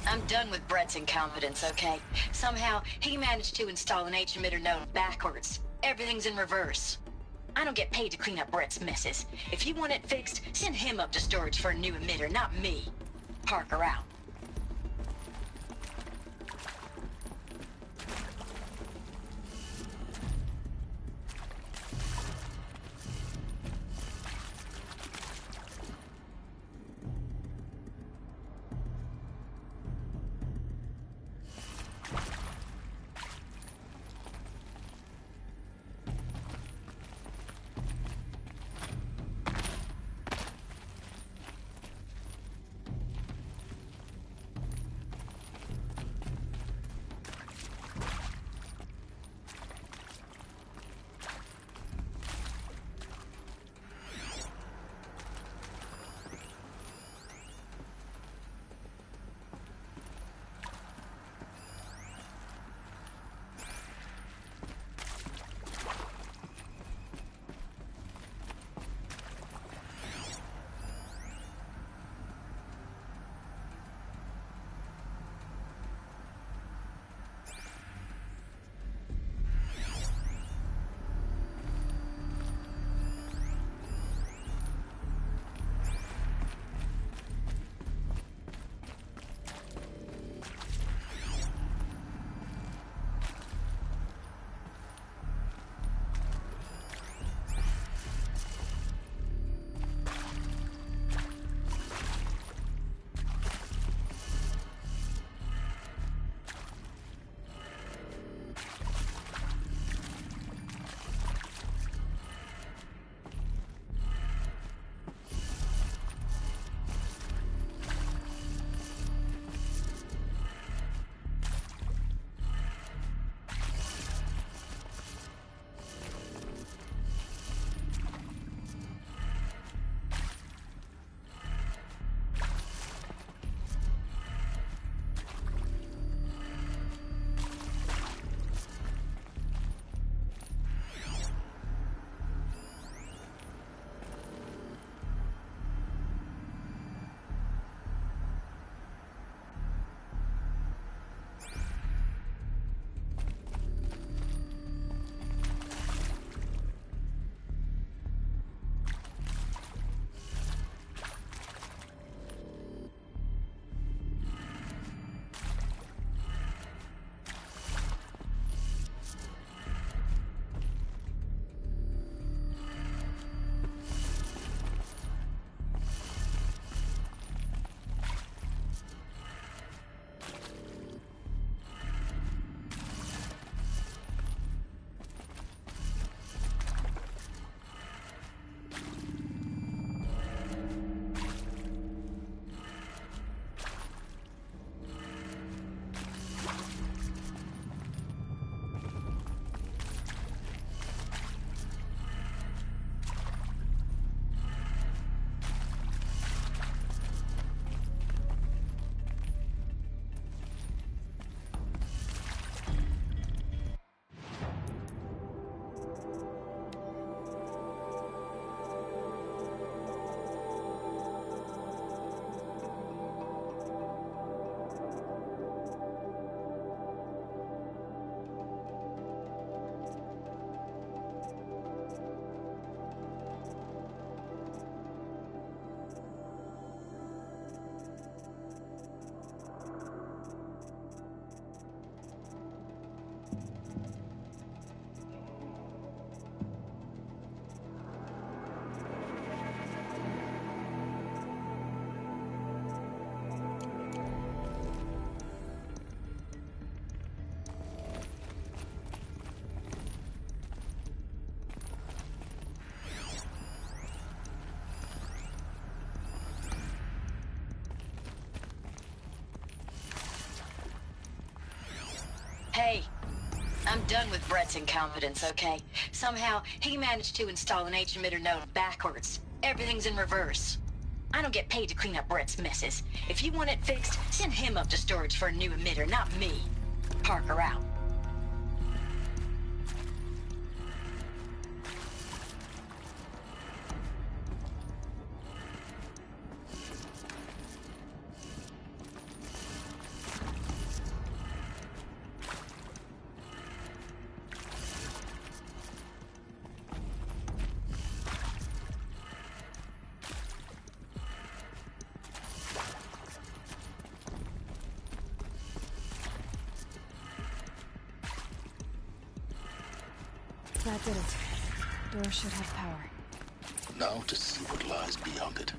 I'm done with Brett's incompetence, okay? Somehow, he managed to install an H-emitter node backwards. Everything's in reverse. I don't get paid to clean up Brett's messes. If you want it fixed, send him up to storage for a new emitter, not me. Parker out. Hey, I'm done with Brett's incompetence, okay? Somehow, he managed to install an H-emitter node backwards. Everything's in reverse. I don't get paid to clean up Brett's messes. If you want it fixed, send him up to storage for a new emitter, not me. Parker out. That did it. Door should have power. Now to see what lies beyond it.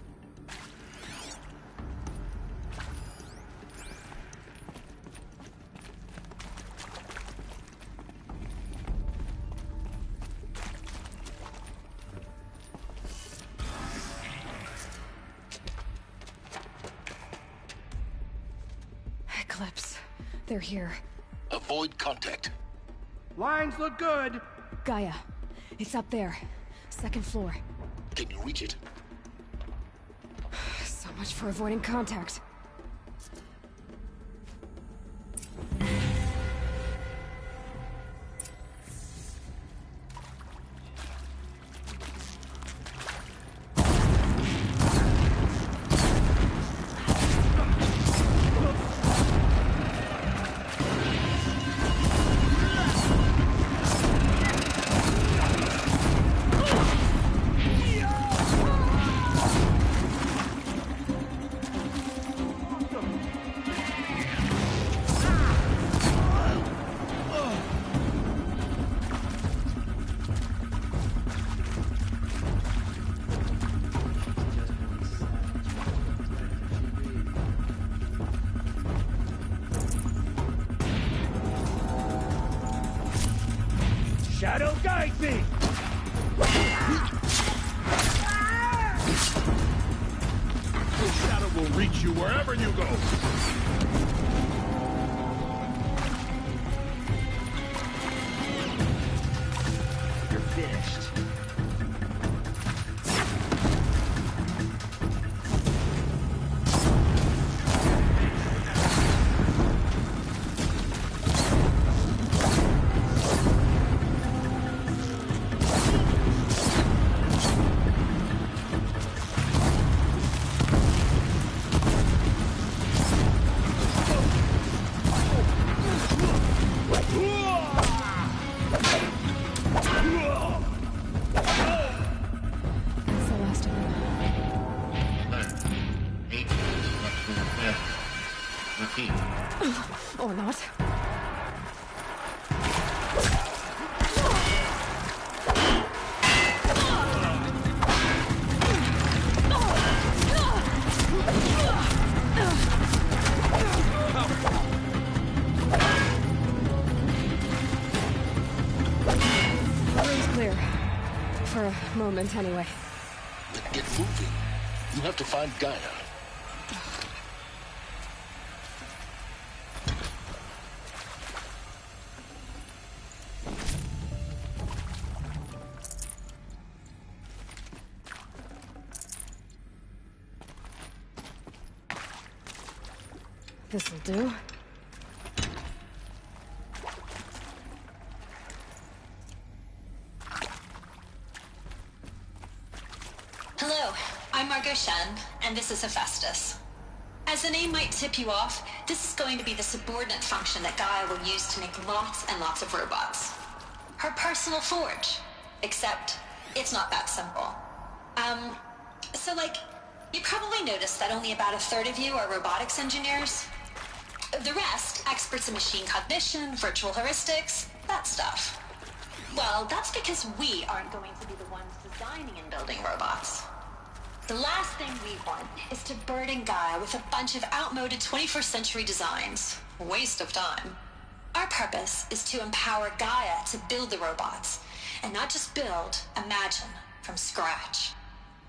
Eclipse. They're here. Avoid contact. Lines look good. Gaia. It's up there. Second floor. Can you reach it? So much for avoiding contact. Shadow guide me! The shadow will reach you wherever you go. You're finished. That's the last of them. Repeat. Or not. Room's clear. For a moment, anyway. Then get moving. You have to find Gaia. This'll do. Hello, I'm Margot Shen, and this is Hephaestus. As the name might tip you off, this is going to be the subordinate function that Gaia will use to make lots and lots of robots. Her personal forge. Except, it's not that simple. You probably noticed that only about a third of you are robotics engineers. The rest, experts in machine cognition, virtual heuristics, that stuff. Well, that's because we aren't going to be the ones designing and building robots. The last thing we want is to burden Gaia with a bunch of outmoded 21st century designs. Waste of time. Our purpose is to empower Gaia to build the robots. And not just build, imagine, from scratch.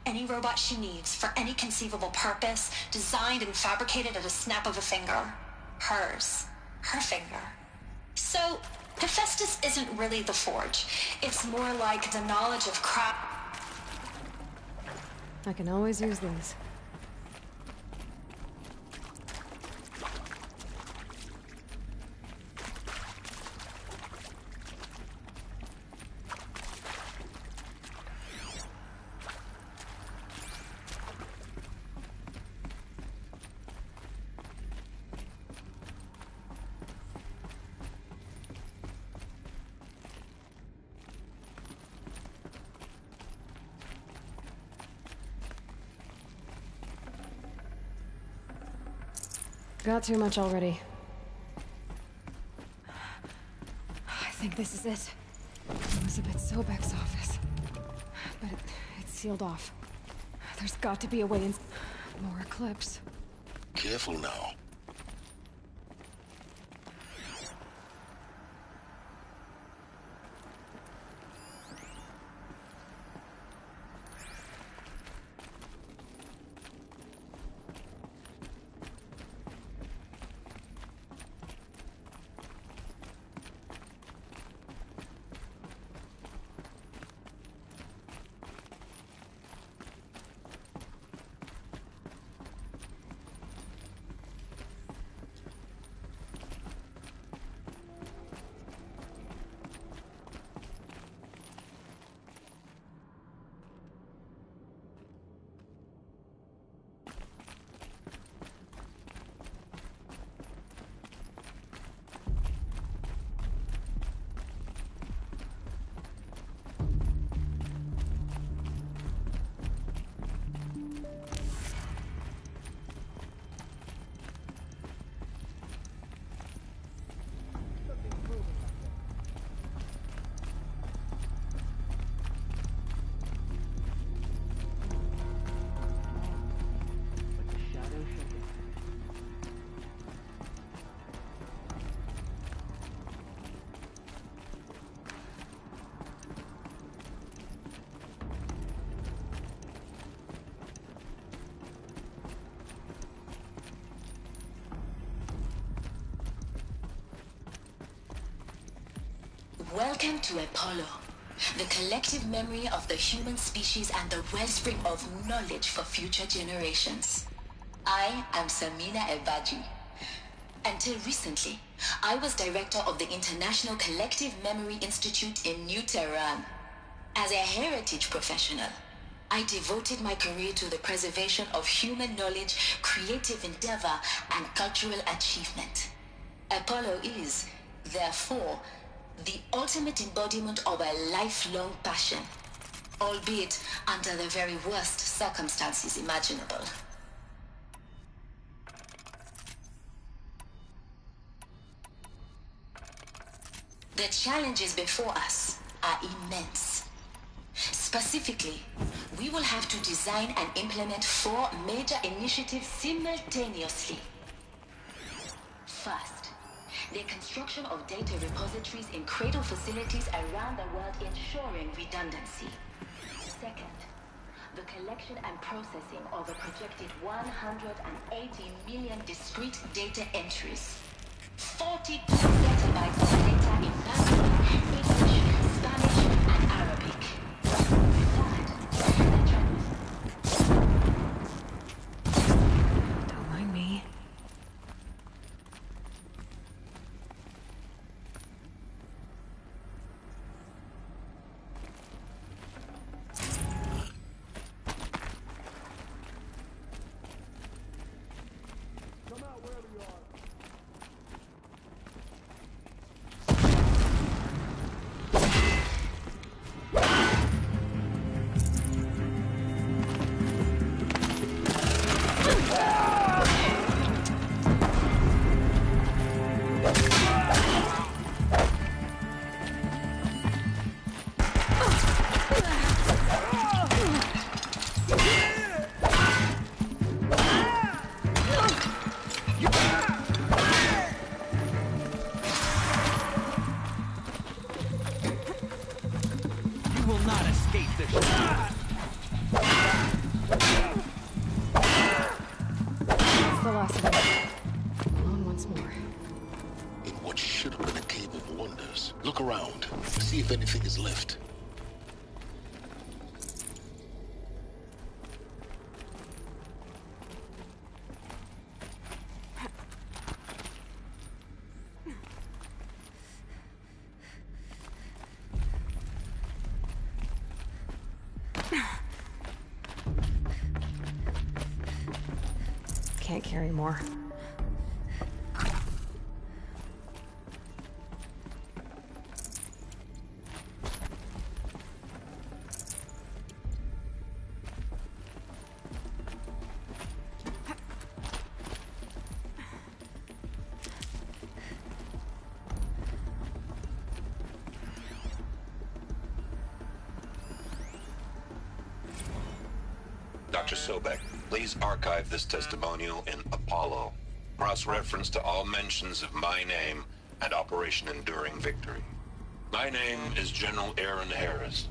Any robot she needs for any conceivable purpose, designed and fabricated at a snap of a finger. Hers. Her finger. So, Hephaestus isn't really the forge. It's more like the knowledge of craft. I can always use these. Got too much already. I think this is it. Elizabeth Sobek's office. But it's sealed off. There's got to be a way in... More Eclipse. Careful now. Welcome to Apollo, the collective memory of the human species and the wellspring of knowledge for future generations. I am Samina Ebaji. Until recently, I was director of the International Collective Memory Institute in New Tehran. As a heritage professional, I devoted my career to the preservation of human knowledge, creative endeavor, and cultural achievement. Apollo is, therefore, the ultimate embodiment of a lifelong passion, albeit under the very worst circumstances imaginable. The challenges before us are immense. Specifically, we will have to design and implement 4 major initiatives simultaneously. First, the construction of data repositories in cradle facilities around the world, ensuring redundancy. Second, the collection and processing of a projected 180 million discrete data entries. 42 petabytes of data in Latin, English, Spanish, and Arabic. Don't mind me. Look around. See if anything is left. Can't carry more. Dr. Sobek, please archive this testimonial in Apollo. Cross-reference to all mentions of my name and Operation Enduring Victory. My name is General Aaron Harris.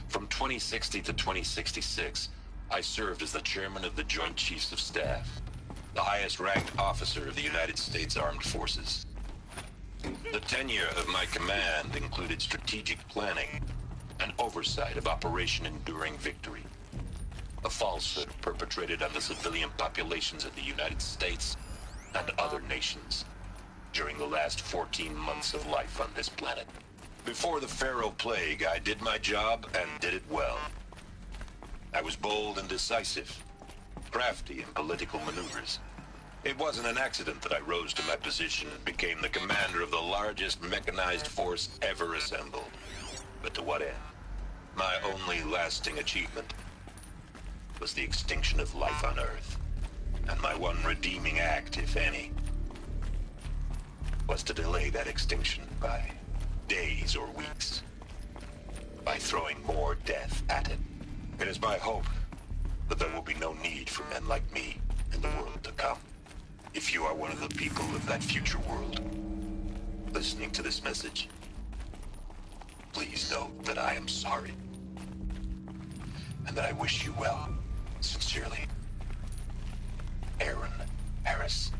From 2060 to 2066, I served as the chairman of the Joint Chiefs of Staff, the highest-ranked officer of the United States Armed Forces. The tenure of my command included strategic planning and oversight of Operation Enduring Victory, a falsehood perpetrated on the civilian populations of the United States and other nations during the last 14 months of life on this planet. Before the Pharaoh Plague, I did my job and did it well. I was bold and decisive, crafty in political maneuvers. It wasn't an accident that I rose to my position and became the commander of the largest mechanized force ever assembled. But to what end? My only lasting achievement was the extinction of life on Earth. And my one redeeming act, if any, was to delay that extinction by days or weeks, by throwing more death at it. It is my hope that there will be no need for men like me in the world to come. If you are one of the people of that future world listening to this message, please know that I am sorry and that I wish you well. Sincerely, Aaron Harris.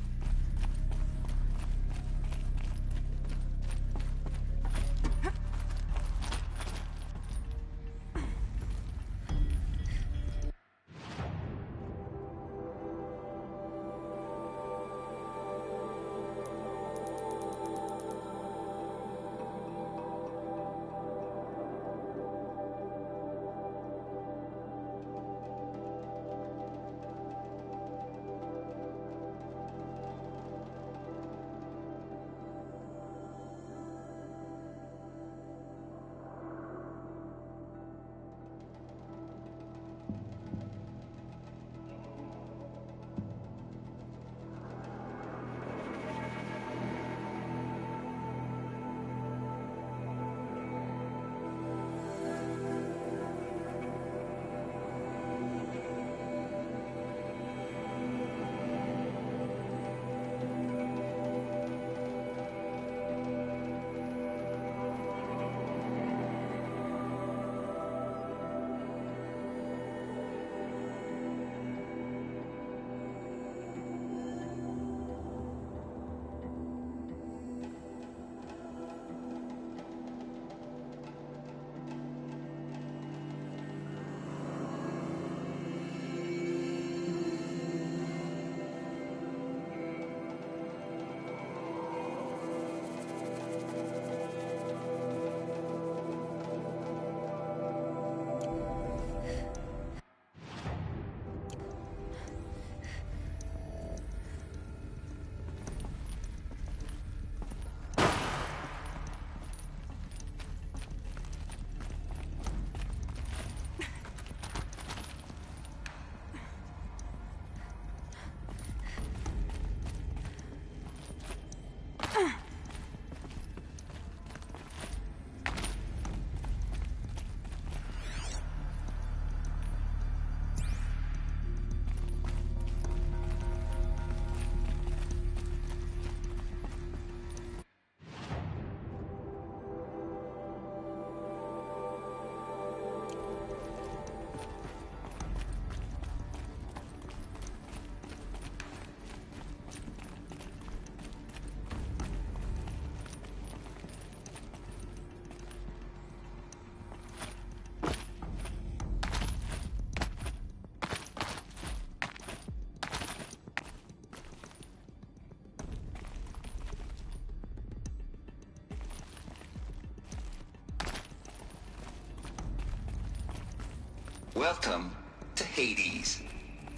Welcome to Hades,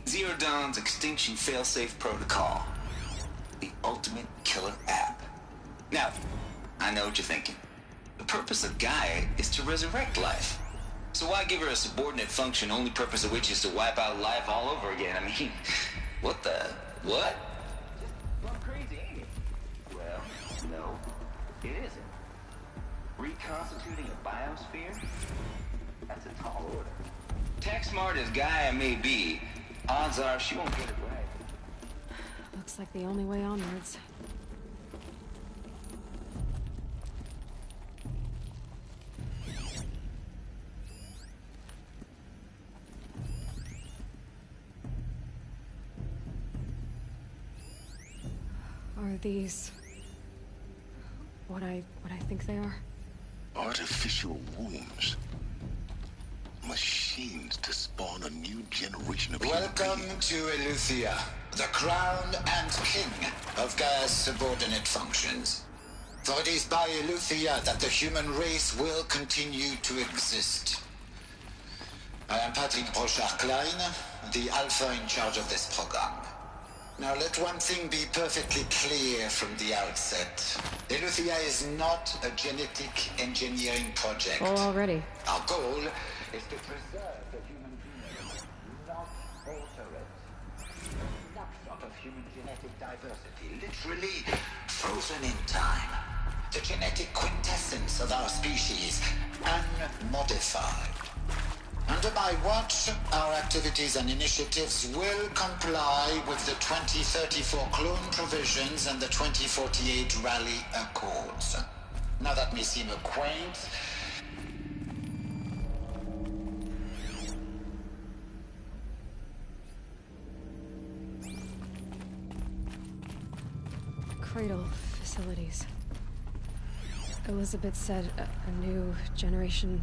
Zero Dawn's extinction failsafe protocol, the ultimate killer app. Now, I know what you're thinking. The purpose of Gaia is to resurrect life. So why give her a subordinate function, only purpose of which is to wipe out life all over again? I mean, what the... what? Well, crazy, ain't it? Well, no, it isn't. Reconstituting a biosphere? That's a tall order. Tech smart as Gaia may be, odds are she won't get it right. Looks like the only way onwards. Are these what I think they are? Artificial wombs. Machines to spawn a new generation of human Welcome beings. to Eleuthia, the crown and king of Gaia's subordinate functions. For it is by Eleuthia that the human race will continue to exist. I am Patrick Brochard-Klein, the Alpha in charge of this program. Now let one thing be perfectly clear from the outset. Eleuthia is not a genetic engineering project. Oh, already. Our goal is to preserve the human genome, not alter it. A snapshot of human genetic diversity, literally frozen in time. The genetic quintessence of our species, unmodified. Under my watch, our activities and initiatives will comply with the 2034 clone provisions and the 2048 Rally Accords. Now that may seem a quaint, Cradle facilities. Elizabeth said a new generation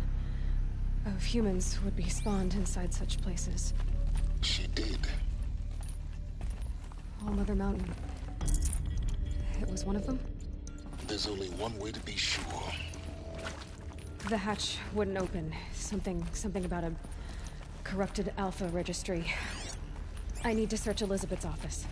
of humans would be spawned inside such places. She did. All Mother Mountain. It was one of them? There's only one way to be sure. The hatch wouldn't open. Something about a corrupted Alpha registry. I need to search Elizabeth's office.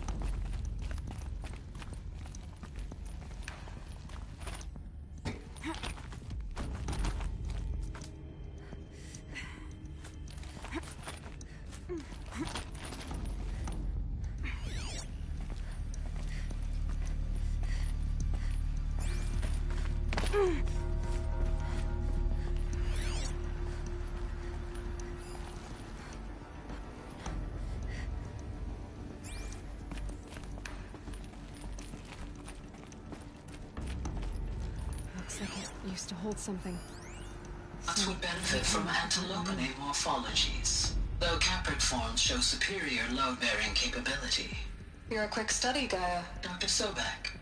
Looks like it used to hold something. That would benefit from antilopinae morphologies, though caprid forms show superior load-bearing capability. You're a quick study, Gaia. Dr. Sobek.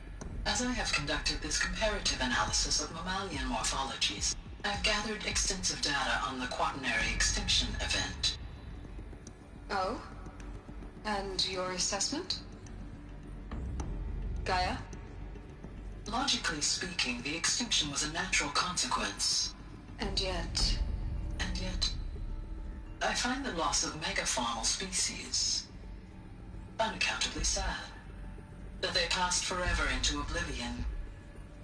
As I have conducted this comparative analysis of mammalian morphologies, I've gathered extensive data on the quaternary extinction event. Oh? And your assessment? Gaia? Logically speaking, the extinction was a natural consequence. And yet, I find the loss of megafaunal species unaccountably sad. That they passed forever into oblivion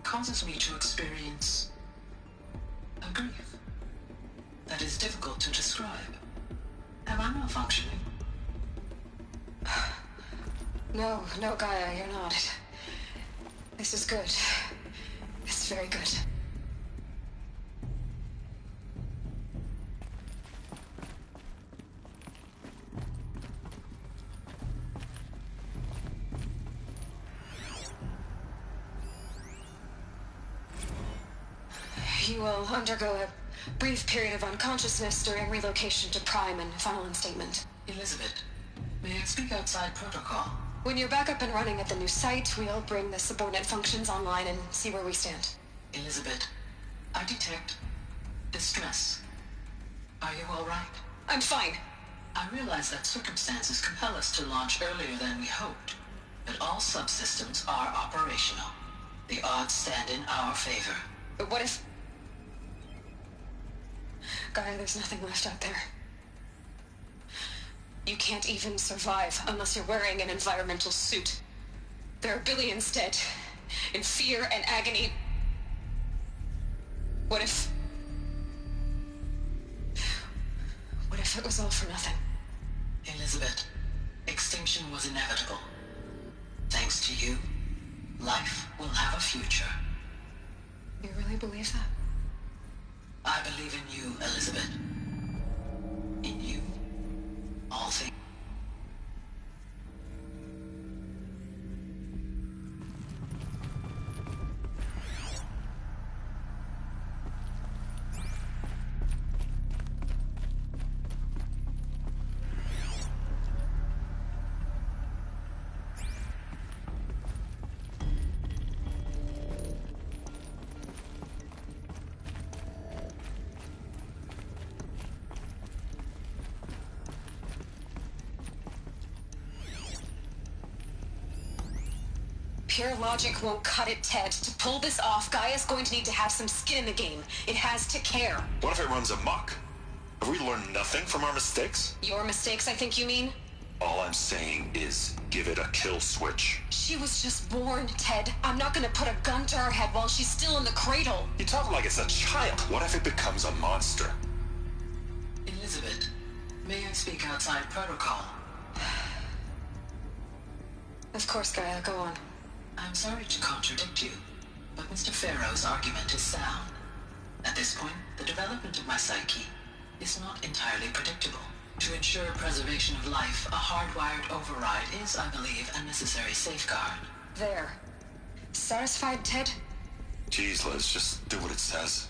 causes me to experience a grief that is difficult to describe. Am I malfunctioning? No, Gaia, you're not. This is good. It's very good. You will undergo a brief period of unconsciousness during relocation to Prime and final instatement. Elizabeth, may I speak outside protocol? When you're back up and running at the new site, we'll bring the subordinate functions online and see where we stand. Elizabeth, I detect distress. Are you all right? I'm fine. I realize that circumstances compel us to launch earlier than we hoped, but all subsystems are operational. The odds stand in our favor. But what if... Gaia, there's nothing left out there. You can't even survive unless you're wearing an environmental suit. There are billions dead, in fear and agony. What if it was all for nothing? Elizabeth, extinction was inevitable. Thanks to you, life will have a future. You really believe that? I believe in you, Elizabeth. In you Pure logic won't cut it, Ted. To pull this off, Gaia's going to need to have some skin in the game. It has to care. What if it runs amok? Have we learned nothing from our mistakes? Your mistakes, I think you mean? All I'm saying is, give it a kill switch. She was just born, Ted. I'm not gonna put a gun to her head while she's still in the cradle. You talk like it's a child. What if it becomes a monster? Elizabeth, may I speak outside protocol? Of course, Gaia, go on. I'm sorry to contradict you, but Mr. Farrow's argument is sound. At this point, the development of my psyche is not entirely predictable. To ensure preservation of life, a hardwired override is, I believe, a necessary safeguard. There. Satisfied, Ted? Jeez, Liz, just do what it says.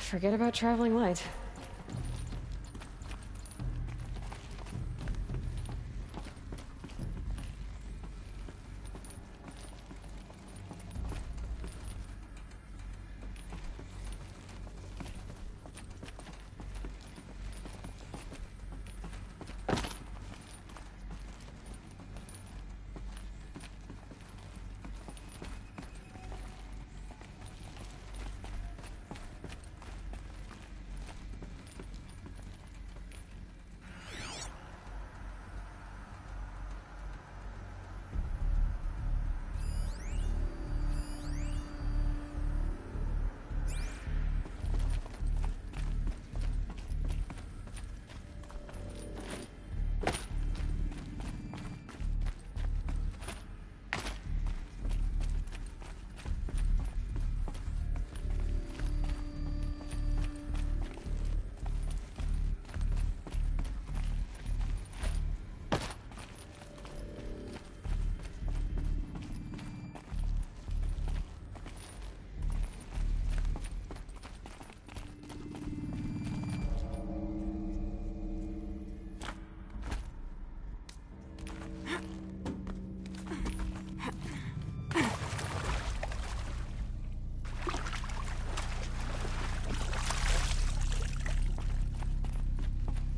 Forget about traveling light.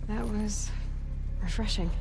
That was refreshing.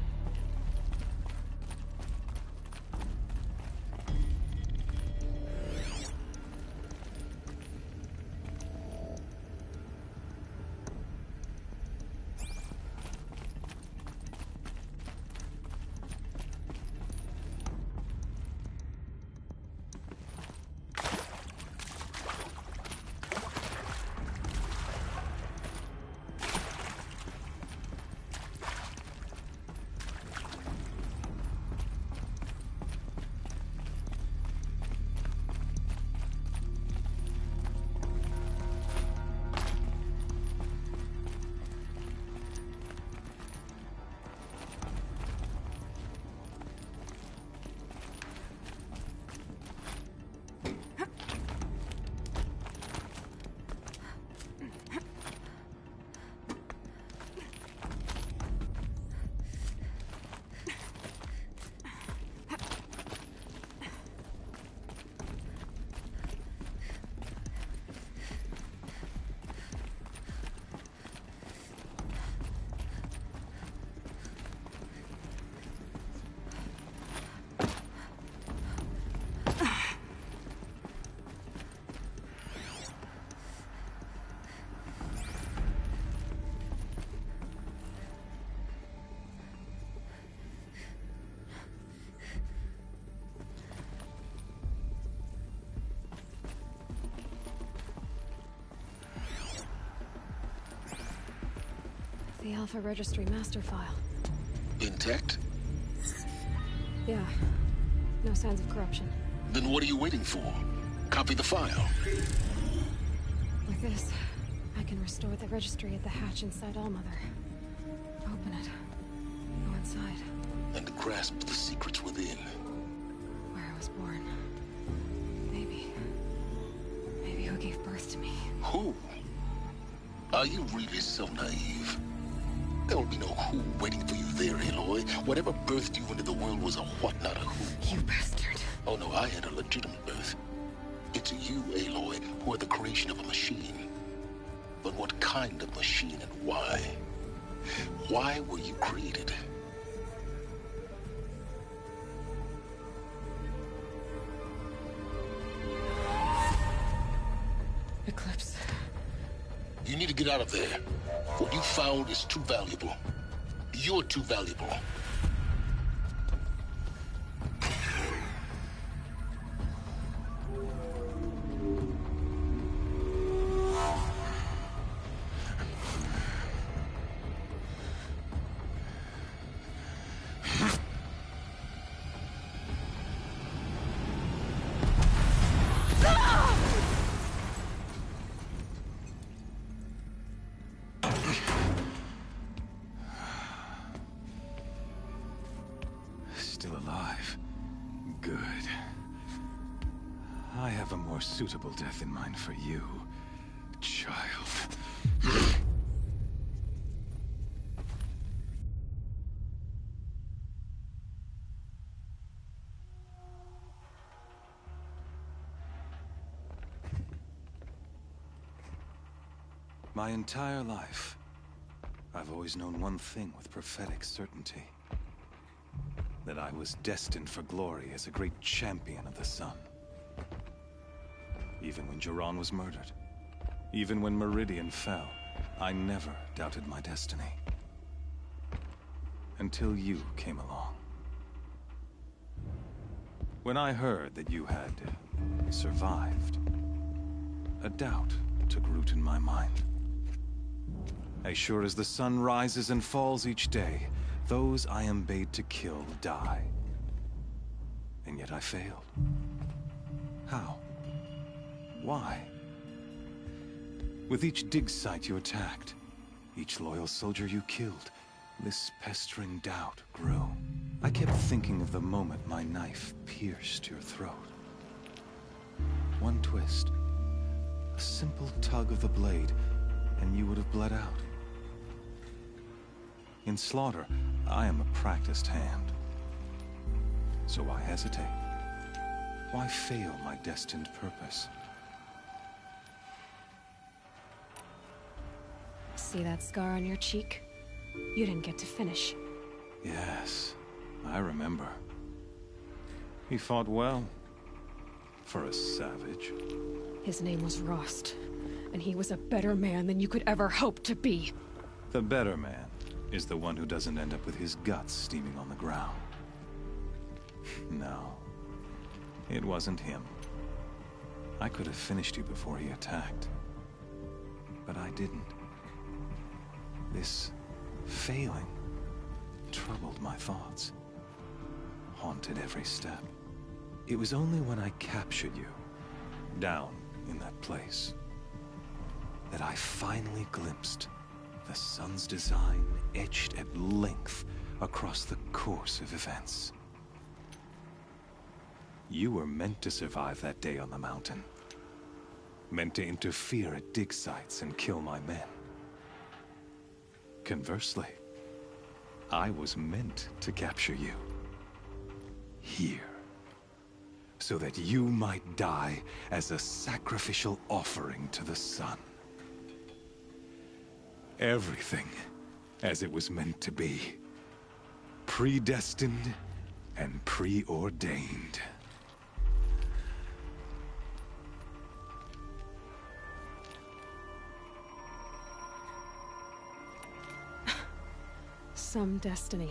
The Alpha Registry master file. Intact? Yeah. No signs of corruption. Then what are you waiting for? Copy the file. With this, I can restore the registry at the hatch inside Allmother. Open it. Go inside. And grasp the secrets within. Where I was born. Maybe who gave birth to me. Who? Are you really so naive? There will be no who waiting for you there, Aloy. Whatever birthed you into the world was a what, not a who. You bastard. Oh no, I had a legitimate birth. It's you, Aloy, who are the creation of a machine. But what kind of machine and why? Why were you created? Eclipse. You need to get out of there. What you found is too valuable. You're too valuable. Still alive. Good. I have a more suitable death in mind for you, child. My entire life, I've always known one thing with prophetic certainty. That I was destined for glory as a great champion of the sun. Even when Jiran was murdered, even when Meridian fell, I never doubted my destiny. Until you came along. When I heard that you had survived, a doubt took root in my mind. As sure as the sun rises and falls each day, those I am bade to kill die. And yet I failed. How? Why? With each dig site you attacked, each loyal soldier you killed, this pestering doubt grew. I kept thinking of the moment my knife pierced your throat. One twist, a simple tug of the blade, and you would have bled out. In slaughter, I am a practiced hand. So why hesitate? Why fail my destined purpose? See that scar on your cheek? You didn't get to finish. Yes, I remember. He fought well. For a savage. His name was Rost, and he was a better man than you could ever hope to be. The better man is the one who doesn't end up with his guts steaming on the ground. No, it wasn't him. I could have finished you before he attacked. But I didn't. This failing troubled my thoughts, haunted every step. It was only when I captured you, down in that place, that I finally glimpsed the sun's design etched at length across the course of events. You were meant to survive that day on the mountain. Meant to interfere at dig sites and kill my men. Conversely, I was meant to capture you. Here. So that you might die as a sacrificial offering to the sun. Everything as it was meant to be. Predestined and preordained. Some destiny.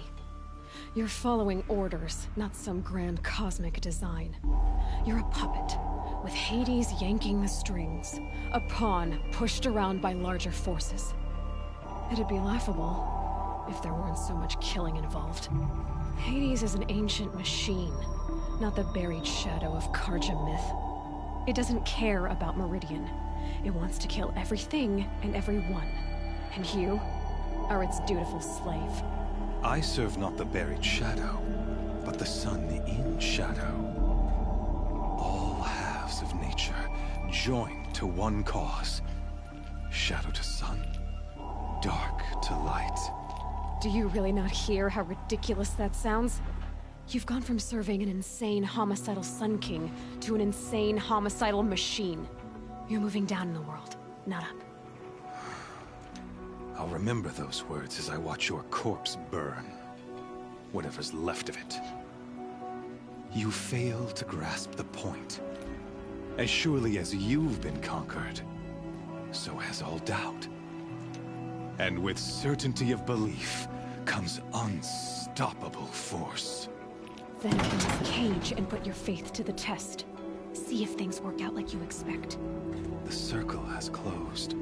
You're following orders, not some grand cosmic design. You're a puppet, with Hades yanking the strings. A pawn pushed around by larger forces. It'd be laughable if there weren't so much killing involved. Hades is an ancient machine, not the buried shadow of Karja myth. It doesn't care about Meridian. It wants to kill everything and everyone. And you are its dutiful slave. I serve not the buried shadow, but the sun in shadow. All halves of nature joined to one cause. Shadow to sun, dark to light. Do you really not hear how ridiculous that sounds? You've gone from serving an insane homicidal Sun King to an insane homicidal machine. You're moving down in the world, not up. I'll remember those words as I watch your corpse burn. Whatever's left of it. You fail to grasp the point. As surely as you've been conquered, so has all doubt. And with certainty of belief comes unstoppable force. Then open this cage and put your faith to the test. See if things work out like you expect. The circle has closed.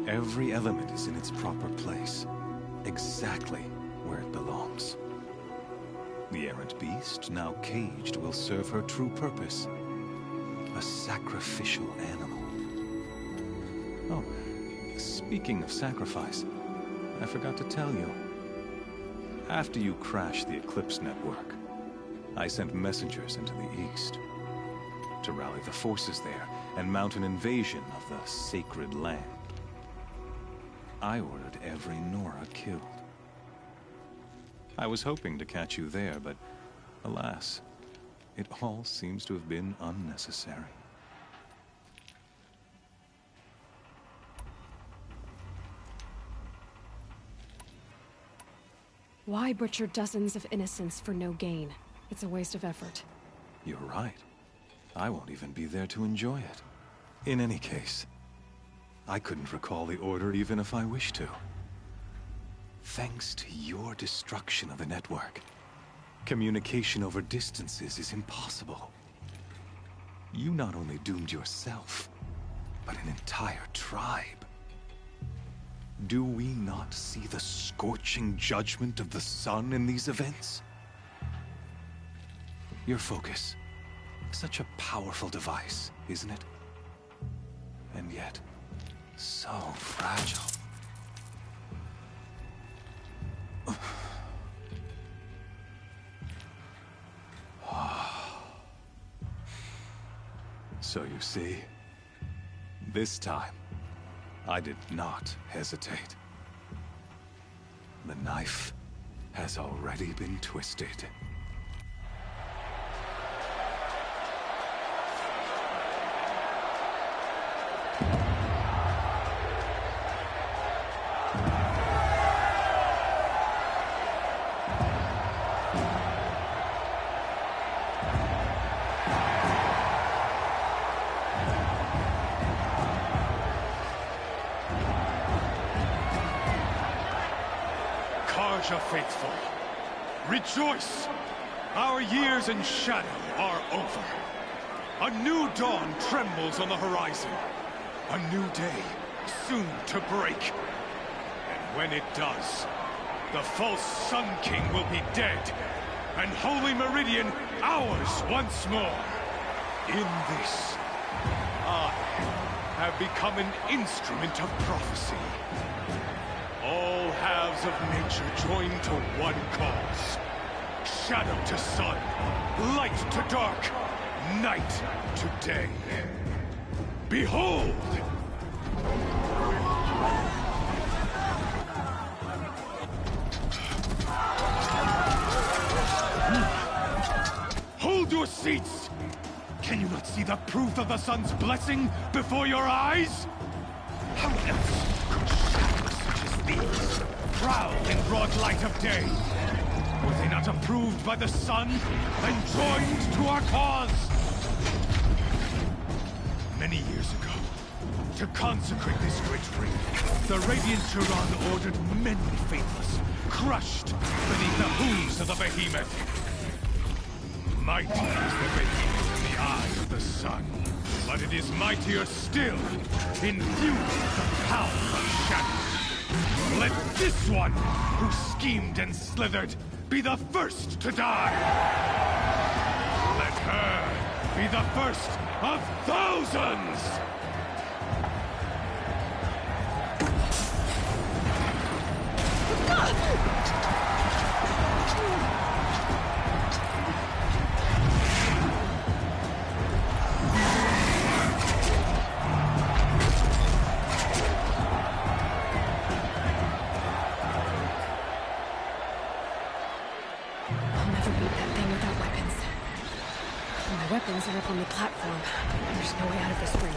Every element is in its proper place, exactly where it belongs. The errant beast, now caged, will serve her true purpose. A sacrificial animal. Oh, speaking of sacrifice, I forgot to tell you. After you crashed the Eclipse network, I sent messengers into the east to rally the forces there and mount an invasion of the sacred land. I ordered every Nora killed. I was hoping to catch you there, but alas, it all seems to have been unnecessary. Why butcher dozens of innocents for no gain? It's a waste of effort. You're right. I won't even be there to enjoy it. In any case, I couldn't recall the order even if I wished to. Thanks to your destruction of the network, communication over distances is impossible. You not only doomed yourself, but an entire tribe. Do we not see the scorching judgment of the sun in these events? Your focus. Such a powerful device, isn't it? And yet, so fragile. So you see, this time, I did not hesitate. The knife has already been twisted. Karja faithful, rejoice! Our years in shadow are over. A new dawn trembles on the horizon. A new day, soon to break. And when it does, the false Sun King will be dead, and Holy Meridian ours once more. In this, I have become an instrument of prophecy. All halves of nature join to one cause. Shadow to sun, light to dark, night to day. Behold! Hold your seats! Can you not see the proof of the sun's blessing before your eyes? How else could shadows such as these prowl in broad light of day? Were they not approved by the sun and joined to our cause? Many years ago, to consecrate this great ring, the Radiant Turan ordered many faithless, crushed beneath the hooves of the behemoth. Mighty is the behemoth in the eye of the sun, but it is mightier still, infused with the power of shadow. Let this one, who schemed and slithered, be the first to die. Let her be the first of thousands! Weapons are up on the platform. There's no way out of this room.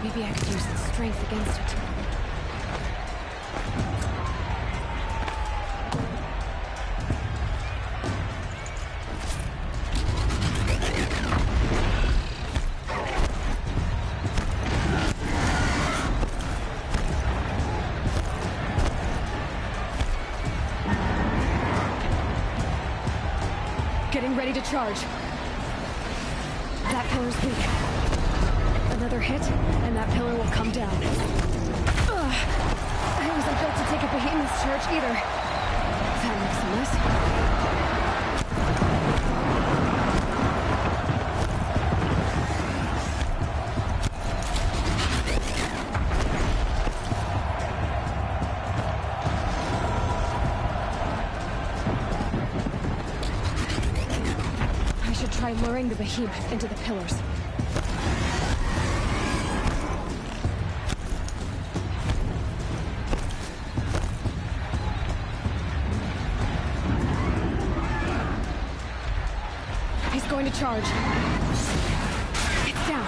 Maybe I could use its strength against it. Getting ready to charge. That pillar's weak. Another hit, and that pillar will come down. Ugh. I wasn't built to take a behemoth's charge either. That makes a mess. I should try luring the behemoth into the pillars. He's going to charge. It's down.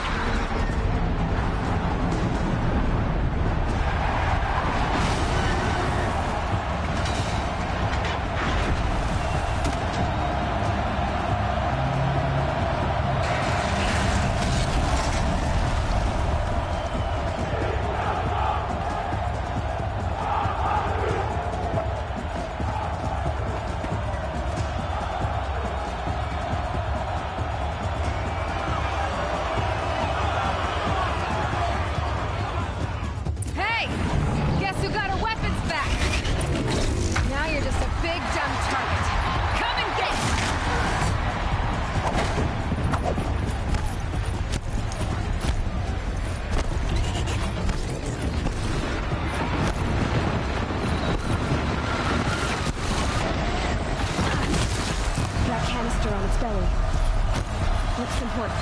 On its belly. Looks important.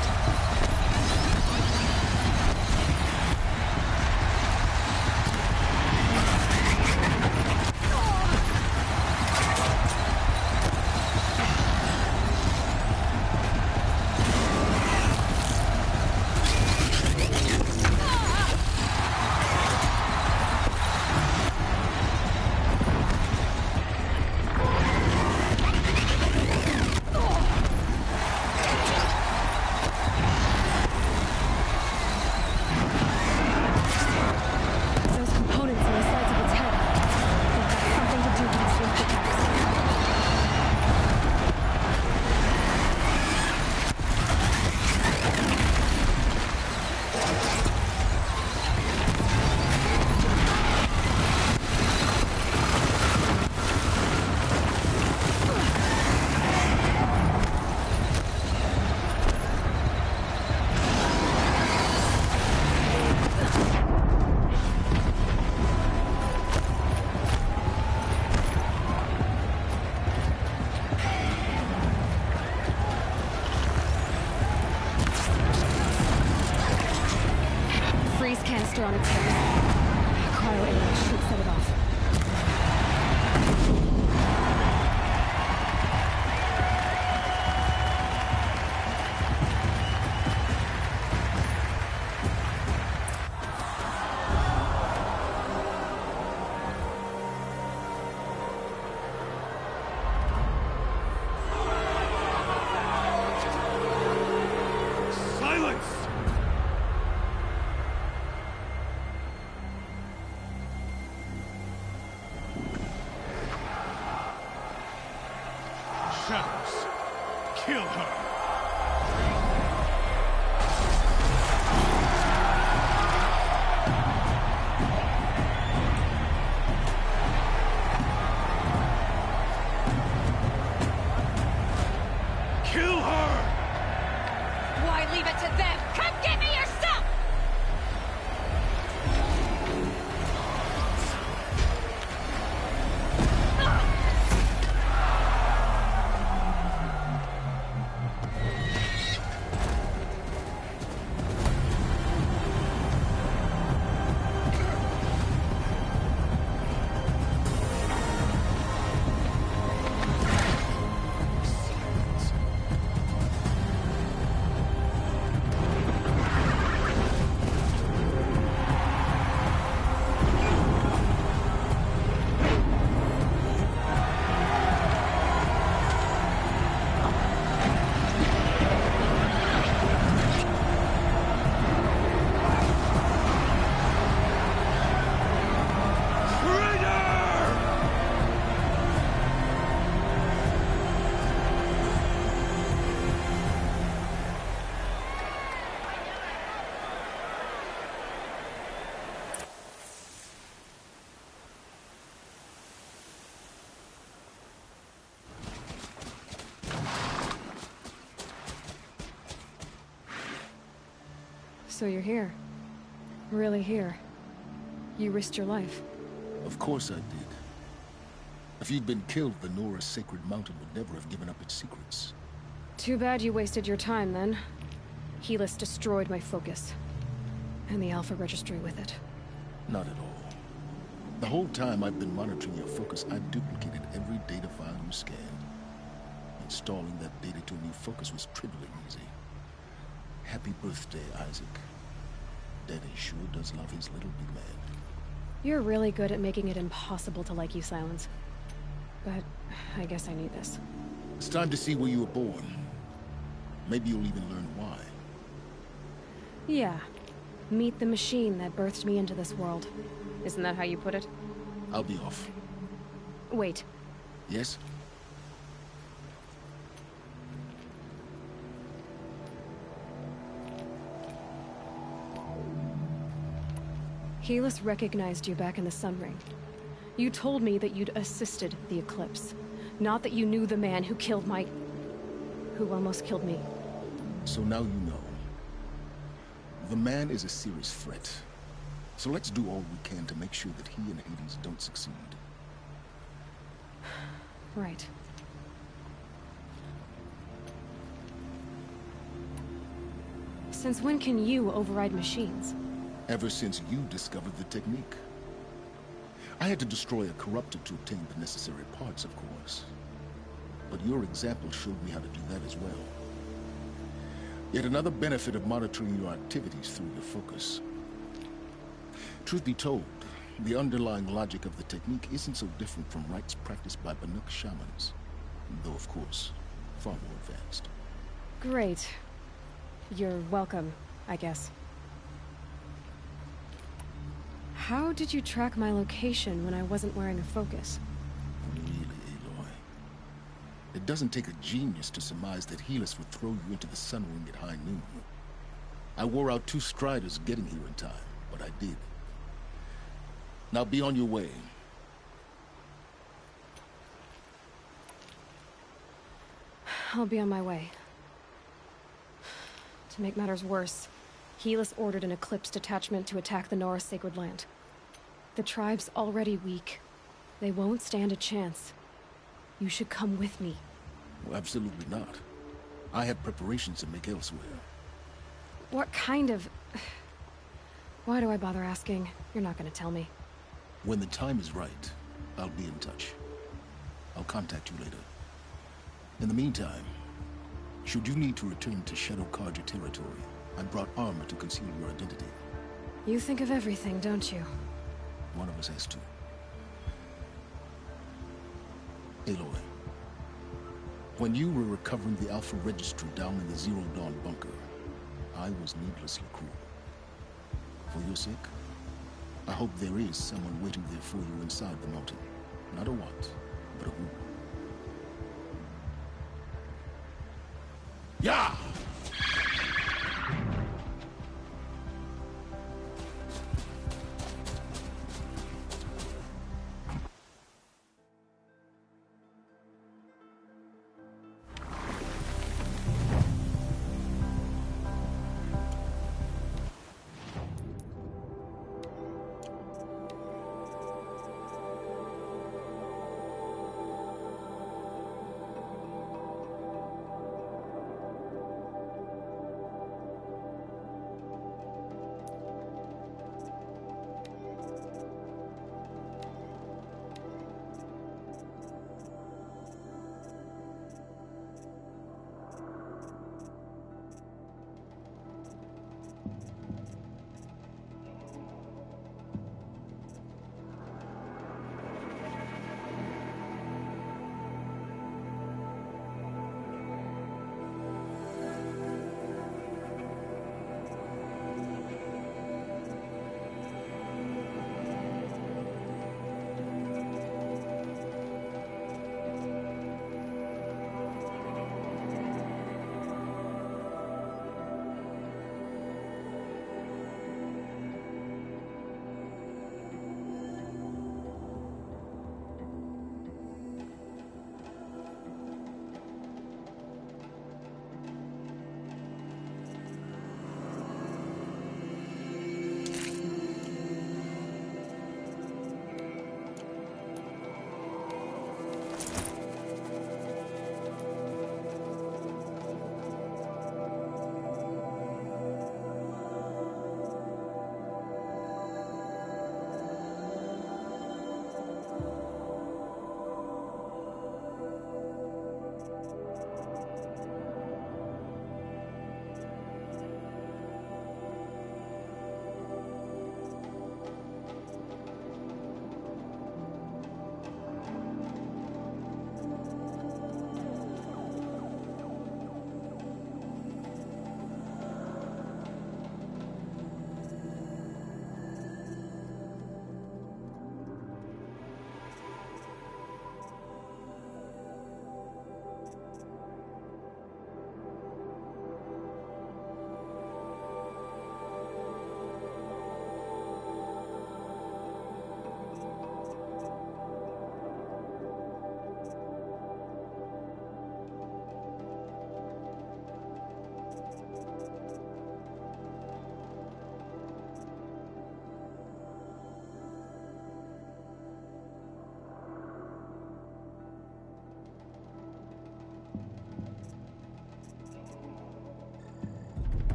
Canister on its head. Cryo arrow should set it off. Silence! Shadows. Kill her. So you're here. Really here. You risked your life. Of course I did. If you'd been killed, the Nora Sacred Mountain would never have given up its secrets. Too bad you wasted your time, then. Helis destroyed my focus. And the Alpha Registry with it. Not at all. The whole time I've been monitoring your focus, I've duplicated every data file you scanned. Installing that data to a new focus was trivially easy. Happy birthday, Isaac. Daddy sure does love his little big man. You're really good at making it impossible to like you, Silence. But I guess I need this. It's time to see where you were born. Maybe you'll even learn why. Yeah. Meet the machine that birthed me into this world. Isn't that how you put it? I'll be off. Wait. Yes? Helis recognized you back in the Sun Ring. You told me that you'd assisted the Eclipse. Not that you knew the man who killed who almost killed me. So now you know. The man is a serious threat. So let's do all we can to make sure that he and Hades don't succeed. Right. Since when can you override machines? Ever since you discovered the technique. I had to destroy a corruptor to obtain the necessary parts, of course. But your example showed me how to do that as well. Yet another benefit of monitoring your activities through your focus. Truth be told, the underlying logic of the technique isn't so different from rites practiced by Banuk shamans. Though, of course, far more advanced. Great. You're welcome, I guess. How did you track my location when I wasn't wearing a focus? Really, Aloy? It doesn't take a genius to surmise that Helis would throw you into the Sun Ring at high noon. I wore out 2 striders getting here in time, but I did. Now be on your way. I'll be on my way. To make matters worse, Helis ordered an Eclipse detachment to attack the Nora Sacred Land. The tribe's already weak. They won't stand a chance. You should come with me. Well, absolutely not. I have preparations to make elsewhere. What kind of... Why do I bother asking? You're not gonna tell me. When the time is right, I'll be in touch. I'll contact you later. In the meantime, should you need to return to Shadow Carja territory, I brought armor to conceal your identity. You think of everything, don't you? One of us has to. Aloy, when you were recovering the Alpha Registry down in the Zero Dawn bunker, I was needlessly cruel. For your sake, I hope there is someone waiting there for you inside the mountain. Not a what, but a who. Yeah!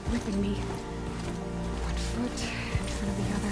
gripping me. One foot in front of the other.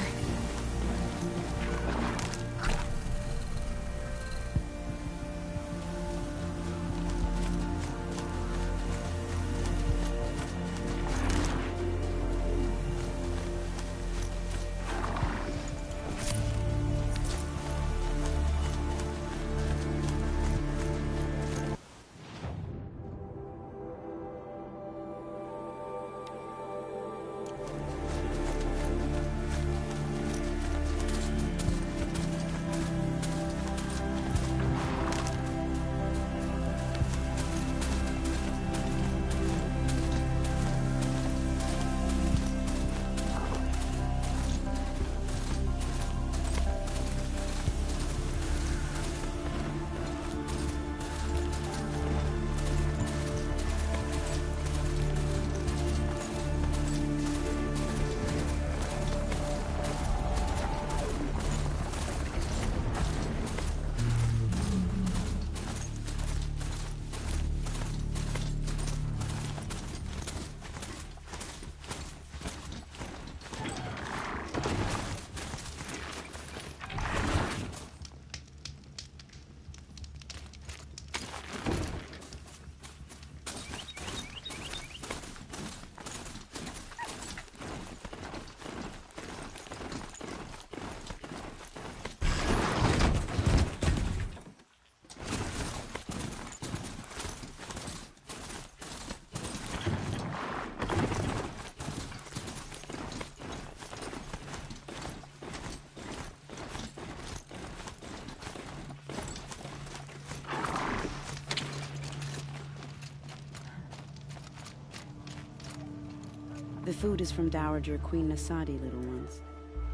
The food is from Dowager Queen Nasadi, little ones.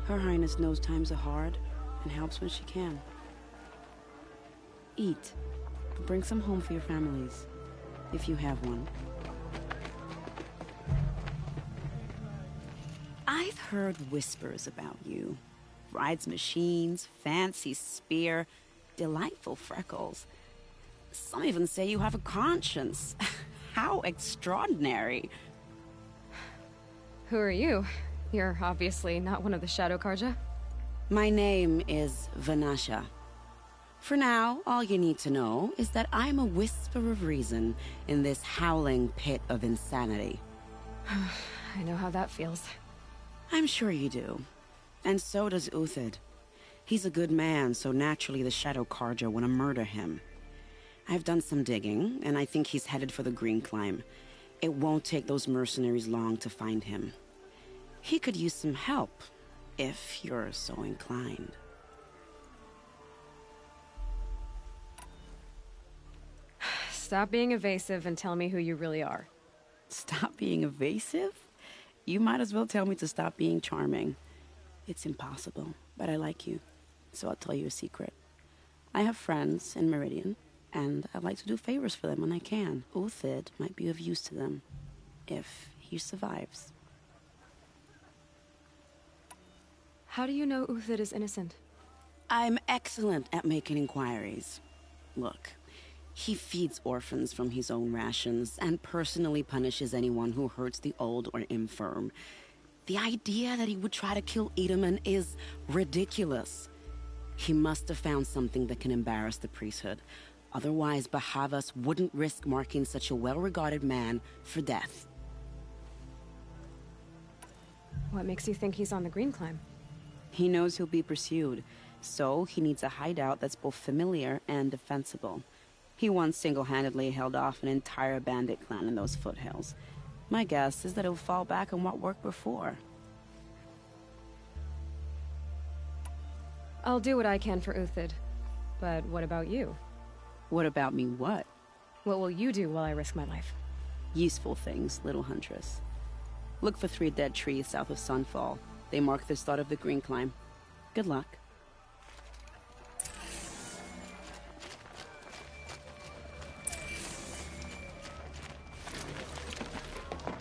Her Highness knows times are hard and helps when she can. Eat, but bring some home for your families, if you have one. I've heard whispers about you. Rides machines, fancy spear, delightful freckles. Some even say you have a conscience. How extraordinary. Who are you? You're obviously not one of the Shadow Carja. My name is Vanasha. For now, all you need to know is that I'm a whisper of reason in this howling pit of insanity. I know how that feels. I'm sure you do. And so does Uthid. He's a good man, so naturally the Shadow Carja want to murder him. I've done some digging, and I think he's headed for the Green Climb. It won't take those mercenaries long to find him. He could use some help, if you're so inclined. Stop being evasive and tell me who you really are. Stop being evasive? You might as well tell me to stop being charming. It's impossible, but I like you, so I'll tell you a secret. I have friends in Meridian, and I like to do favors for them when I can. Uthid might be of use to them, if he survives. How do you know Uthid is innocent? I'm excellent at making inquiries. Look, he feeds orphans from his own rations and personally punishes anyone who hurts the old or infirm. The idea that he would try to kill Edaman is ridiculous. He must have found something that can embarrass the priesthood. Otherwise, Bahavas wouldn't risk marking such a well-regarded man for death. What makes you think he's on the Green Climb? He knows he'll be pursued, so he needs a hideout that's both familiar and defensible. He once single-handedly held off an entire bandit clan in those foothills. My guess is that he'll fall back on what worked before. I'll do what I can for Uthid. But what about you? What about me what? What will you do while I risk my life? Useful things, little huntress. Look for 3 dead trees south of Sunfall. They mark the start of the Green Climb. Good luck.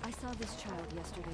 I saw this child yesterday.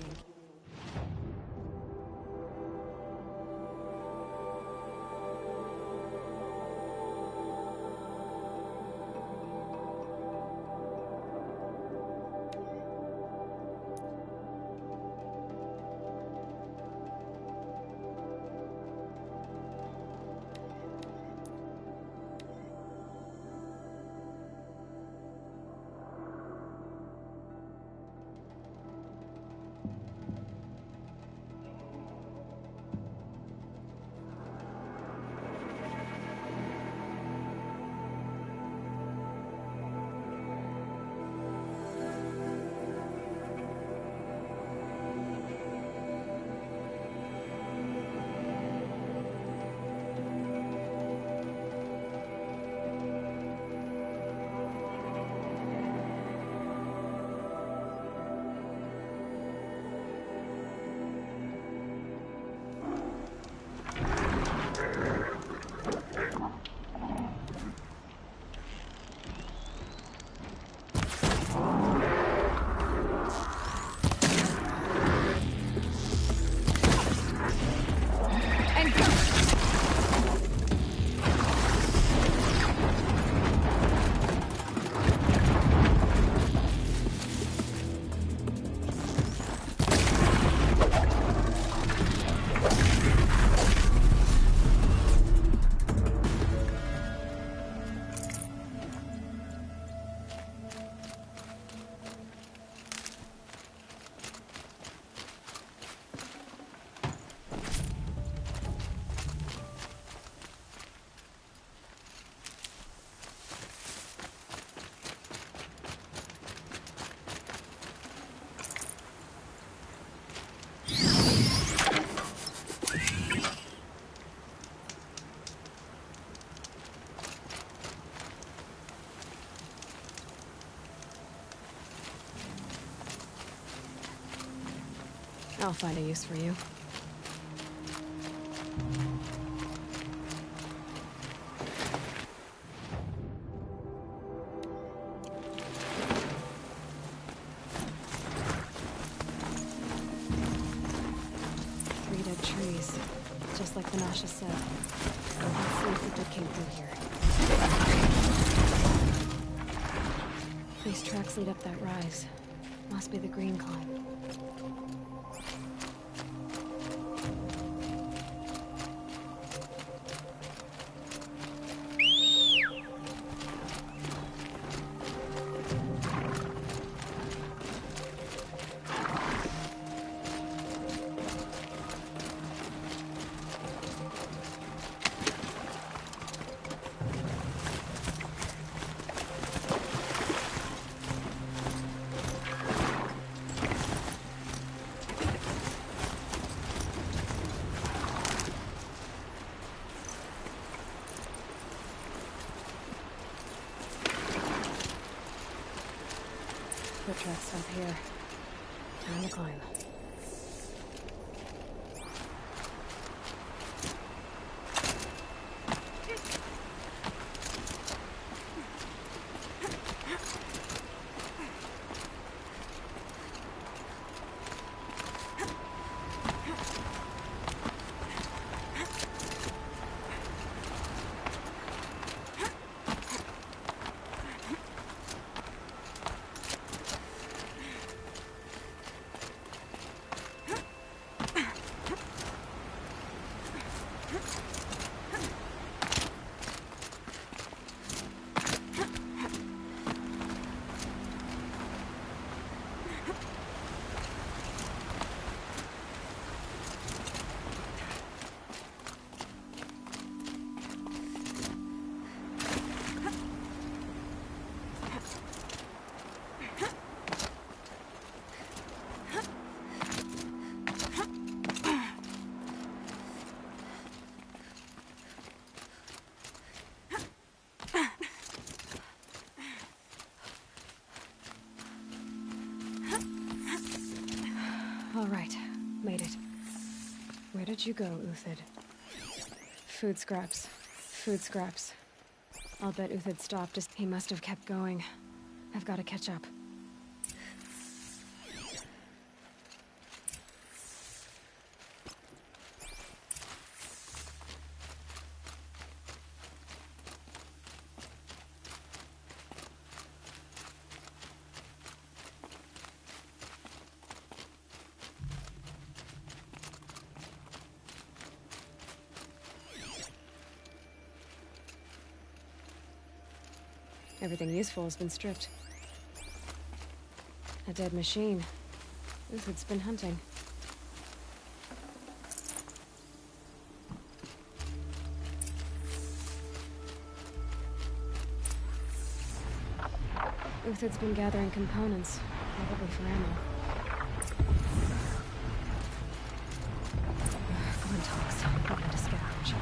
I'll find a use for you. Three dead trees, just like Vanasha said. Let's see if the dead came through here. These tracks lead up that rise. Must be the green climb. Foot tracks up here. Time to climb. All right, made it. Where did you go, Uthid? Food scraps. Food scraps. I'll bet Uthid stopped. He must have kept going. I've got to catch up. Everything useful has been stripped. A dead machine. Uthid's been hunting. Uthid's been gathering components, probably for ammo. Glintox, looking to scavenge.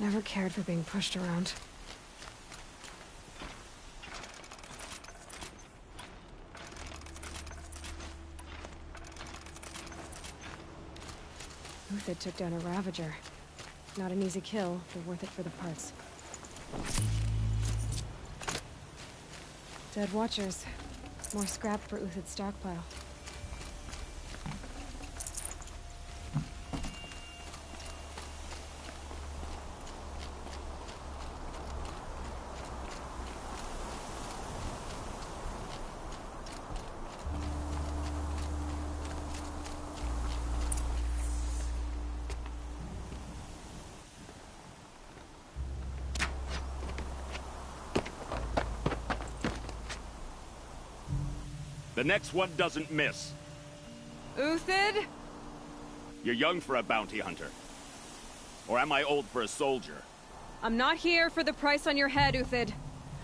Never cared for being pushed around. Uthid took down a Ravager. Not an easy kill, but worth it for the parts. Dead Watchers. More scrap for Uthid's stockpile. The next one doesn't miss. Uthid? You're young for a bounty hunter. Or am I old for a soldier? I'm not here for the price on your head, Uthid.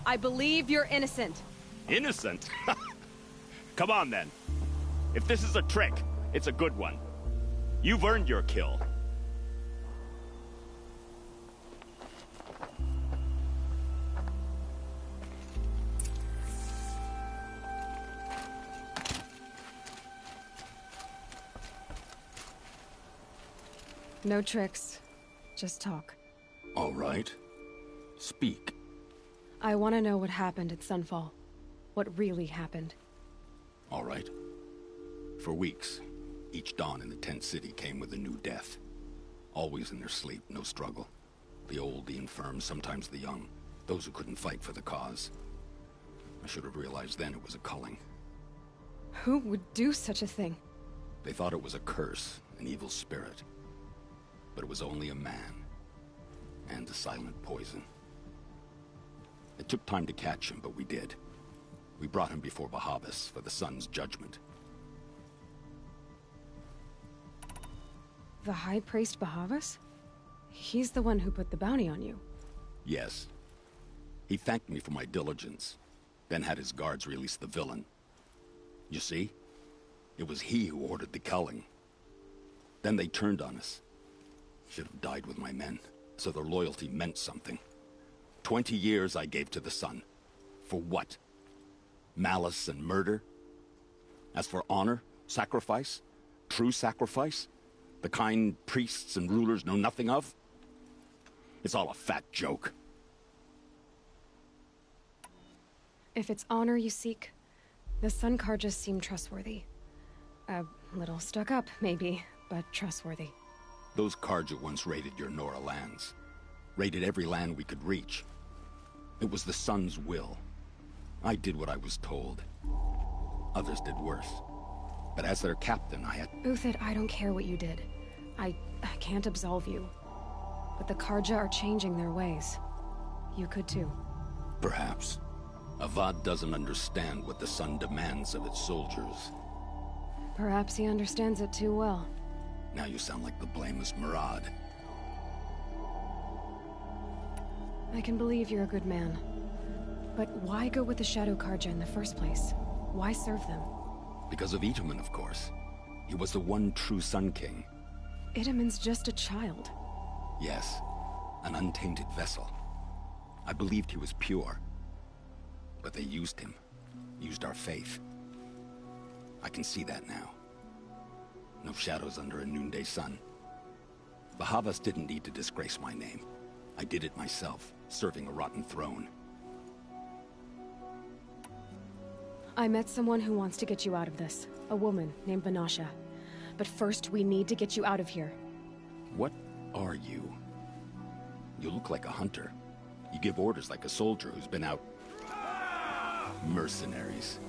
I believe you're innocent. Innocent? Come on, then. If this is a trick, it's a good one. You've earned your kill. No tricks. Just talk. All right. Speak. I want to know what happened at Sunfall. What really happened. All right. For weeks, each dawn in the tent city came with a new death. Always in their sleep, no struggle. The old, the infirm, sometimes the young. Those who couldn't fight for the cause. I should have realized then it was a culling. Who would do such a thing? They thought it was a curse, an evil spirit. But it was only a man. And a silent poison. It took time to catch him, but we did. We brought him before Bahavas for the sun's judgment. The High Priest Bahavas? He's the one who put the bounty on you. Yes. He thanked me for my diligence, then had his guards release the villain. You see? It was he who ordered the culling. Then they turned on us. Should have died with my men, so their loyalty meant something. 20 years I gave to the sun. For what? Malice and murder? As for honor, sacrifice, true sacrifice, the kind priests and rulers know nothing of? It's all a fat joke. If it's honor you seek, the Sun Carjas seem trustworthy. A little stuck up, maybe, but trustworthy. Those Carja once raided your Nora lands. Raided every land we could reach. It was the Sun's will. I did what I was told. Others did worse. But as their captain, I had... Uthid, I don't care what you did. I can't absolve you. But the Carja are changing their ways. You could too. Perhaps. Avad doesn't understand what the Sun demands of its soldiers. Perhaps he understands it too well. Now you sound like the blameless Murad. I can believe you're a good man. But why go with the Shadow Carja in the first place? Why serve them? Because of Itamen, of course. He was the one true Sun King. Itamen's just a child. Yes, an untainted vessel. I believed he was pure. But they used him. Used our faith. I can see that now. No shadows under a noonday sun. Bahavas didn't need to disgrace my name. I did it myself, serving a rotten throne. I met someone who wants to get you out of this. A woman named Vanasha. But first, we need to get you out of here. What are you? You look like a hunter. You give orders like a soldier who's been out... Mercenaries.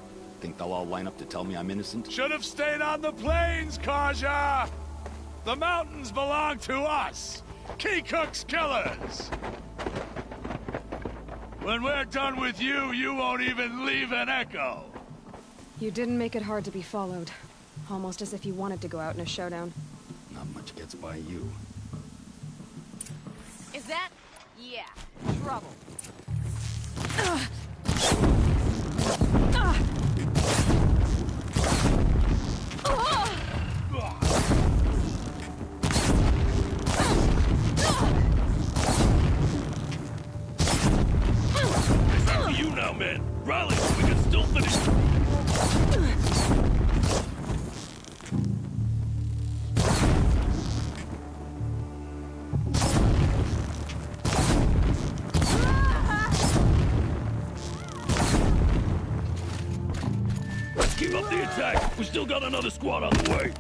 Think they'll all line up to tell me I'm innocent? Should have stayed on the plains, Carja! The mountains belong to us! Keekook's killers! When we're done with you, you won't even leave an echo! You didn't make it hard to be followed. Almost as if you wanted to go out in a showdown. Not much gets by you. Is that? Yeah. Trouble. still got another squad on the way.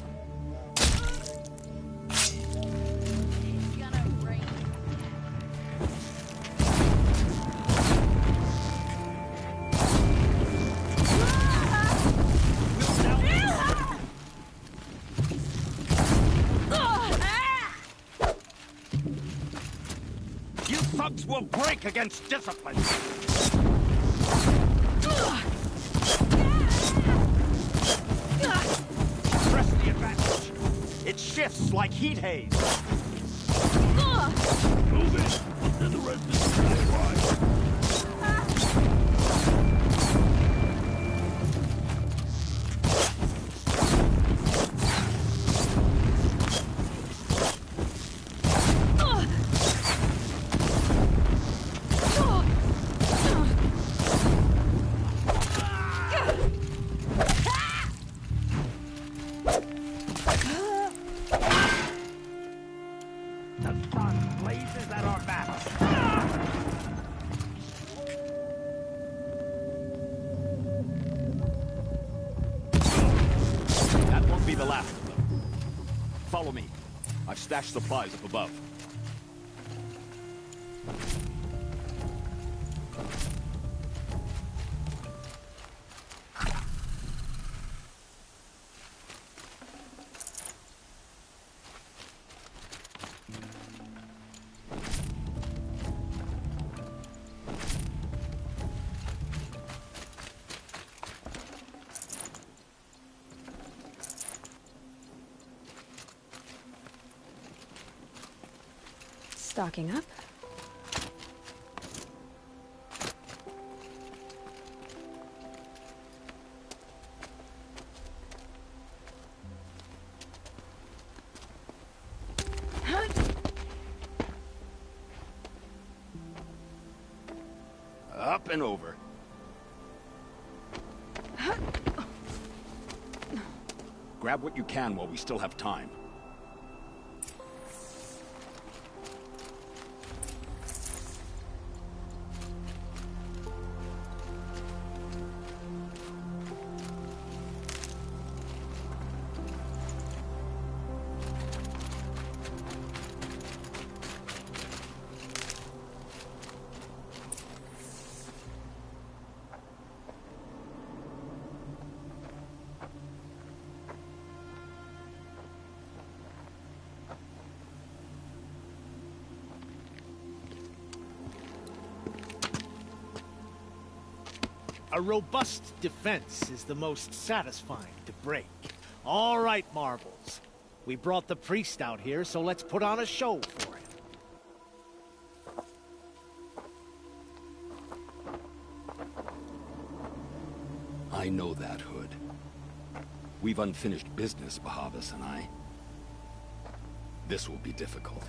You thugs will break against discipline. Press the advantage. It shifts like heat haze. Move it, and the rest is really wide. Follow me. I've stashed supplies up above. Stocking up. Up and over. Grab what you can while we still have time. A robust defense is the most satisfying to break. All right, Marbles. We brought the priest out here, so let's put on a show for him. I know that, Hood. We've unfinished business, Bahavas and I. This will be difficult.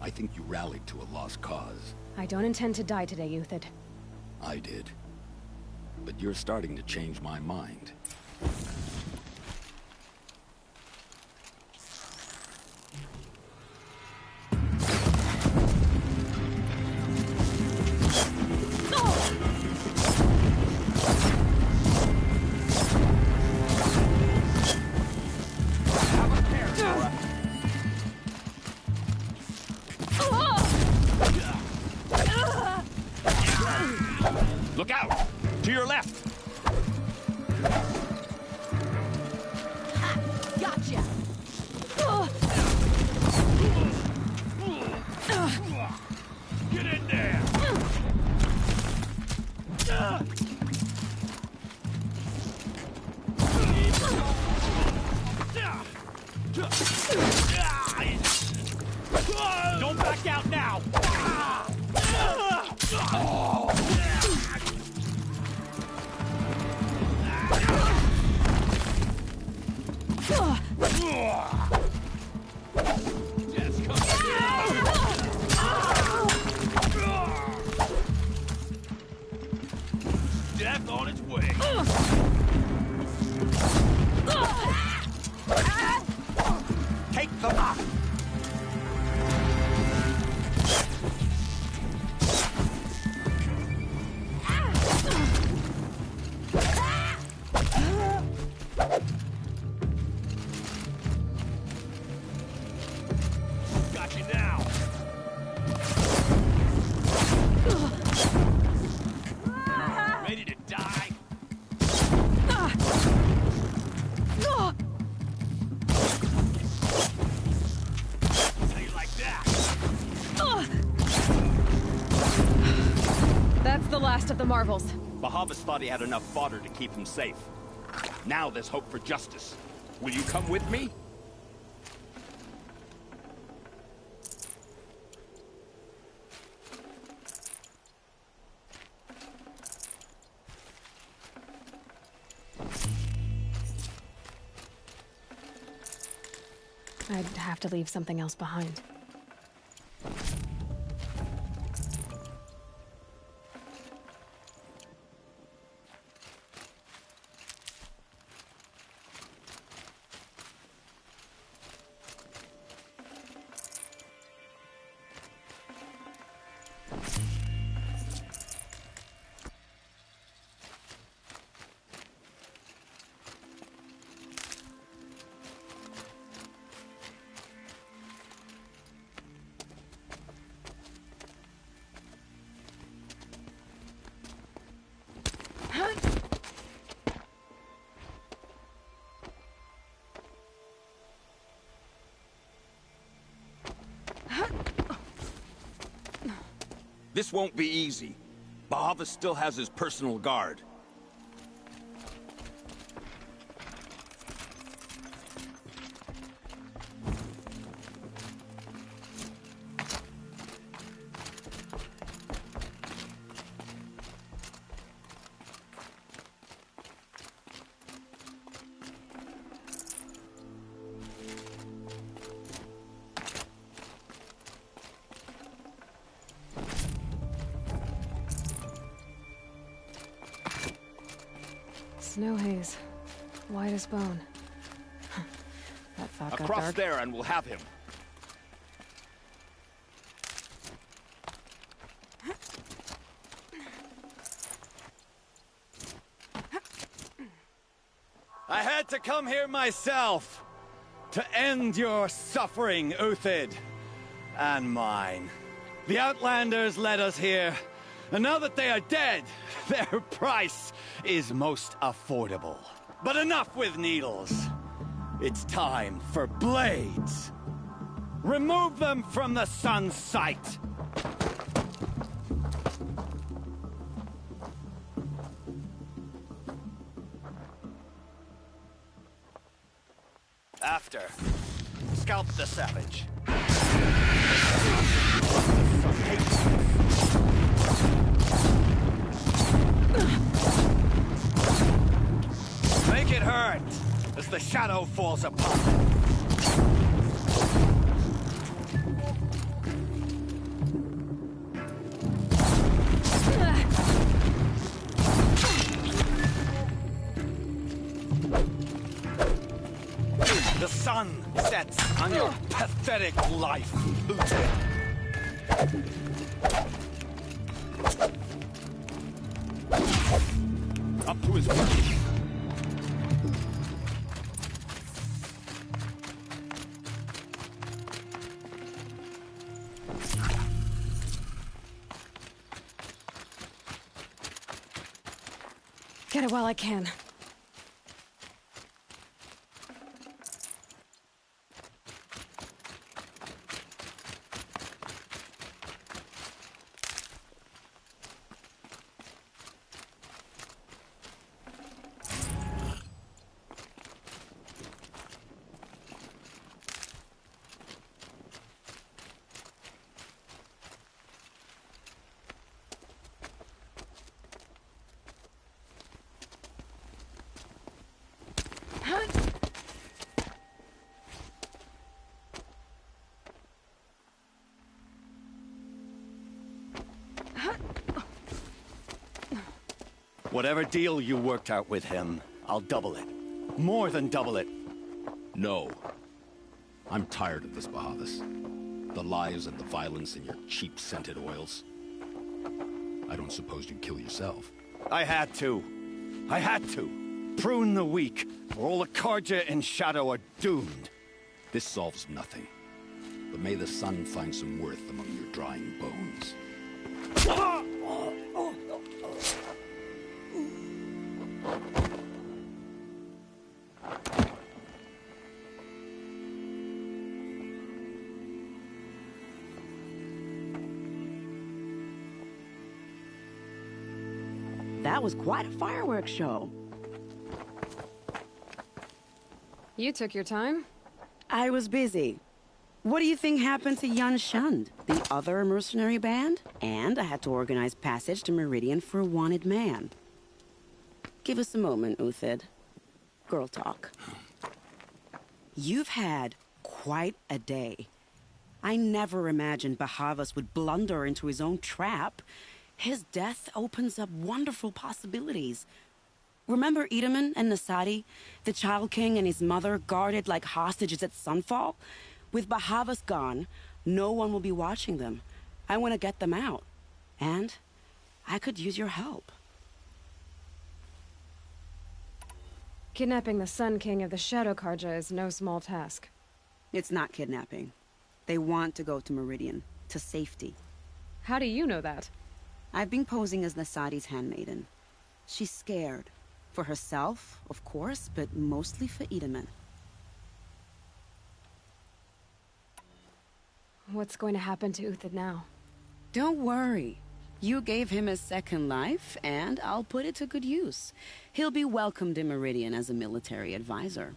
I think you rallied to a lost cause. I don't intend to die today, Euthyd. I did. But you're starting to change my mind. Look out! To your left! Gotcha! Get in there! Don't back out now! Death on its way. Take them up! got you now! Ready to die? How you like that? That's the last of the Marvels. Bahavas thought he had enough fodder to keep him safe. Now there's hope for justice. Will you come with me? I'd have to leave something else behind. This won't be easy. Bahavas still has his personal guard. Snow haze. White as bone. That thought got Across dark. there and we'll have him. I had to come here myself to end your suffering, Uthid, and mine. The Outlanders led us here, and now that they are dead, their price is most affordable. But enough with needles. It's time for blades. Remove them from the sun's sight. After, scalp the savage. Make it hurt as the shadow falls apart. The sun sets on your pathetic life, Uthid. Up to his work. Get it while I can. Whatever deal you worked out with him, I'll double it. More than double it. No. I'm tired of this, Bahavas. The lies and the violence and your cheap scented oils. I don't suppose you'd kill yourself. I had to. I had to. Prune the weak, or all the Carja in Shadow are doomed. This solves nothing. but may the sun find some worth among your drying bones. That was quite a fireworks show. You took your time. I was busy. What do you think happened to Yan Shund, the other mercenary band? And I had to organize passage to Meridian for a wanted man. Give us a moment, Uthid. Girl talk. You've had quite a day. I never imagined Bahavas would blunder into his own trap. His death opens up wonderful possibilities. Remember Itaman and Nasadi? The Child King and his mother guarded like hostages at Sunfall? With Bahavas gone, no one will be watching them. I want to get them out. And I could use your help. Kidnapping the Sun King of the Shadow Karja is no small task. It's not kidnapping. They want to go to Meridian, to safety. How do you know that? I've been posing as Nasadi's handmaiden. She's scared. For herself, of course, but mostly for Itaman. What's going to happen to Uthid now? Don't worry. You gave him a second life, and I'll put it to good use. He'll be welcomed in Meridian as a military advisor.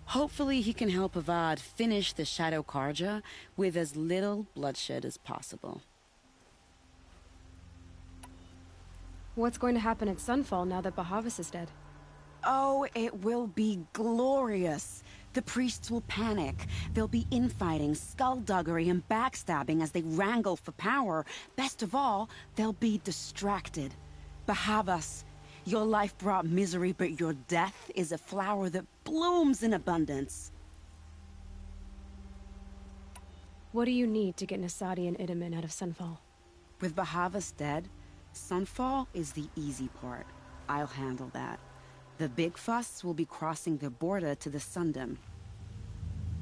Hopefully he can help Avad finish the Shadow Karja with as little bloodshed as possible. What's going to happen at Sunfall now that Bahavas is dead? Oh, it will be glorious. The priests will panic. There'll be infighting, skullduggery, and backstabbing as they wrangle for power. Best of all, they'll be distracted. Bahavas, your life brought misery, but your death is a flower that blooms in abundance. What do you need to get Nasadi and Itaman out of Sunfall? With Bahavas dead, Sunfall is the easy part. I'll handle that. The big fuss will be crossing the border to the Sundom.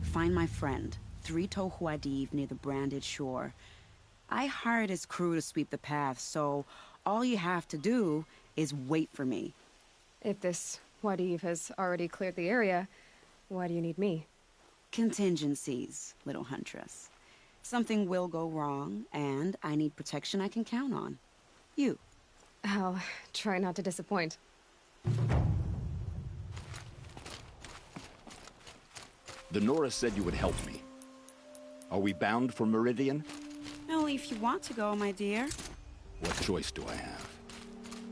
Find my friend, 3-Toe Huadiv, near the Branded Shore. I hired his crew to sweep the path, so all you have to do is wait for me. If this Huadiv has already cleared the area, why do you need me? Contingencies, little huntress. Something will go wrong, and I need protection I can count on. You. I'll try not to disappoint. The Nora said you would help me. Are we bound for Meridian? Only if you want to go, my dear. What choice do I have?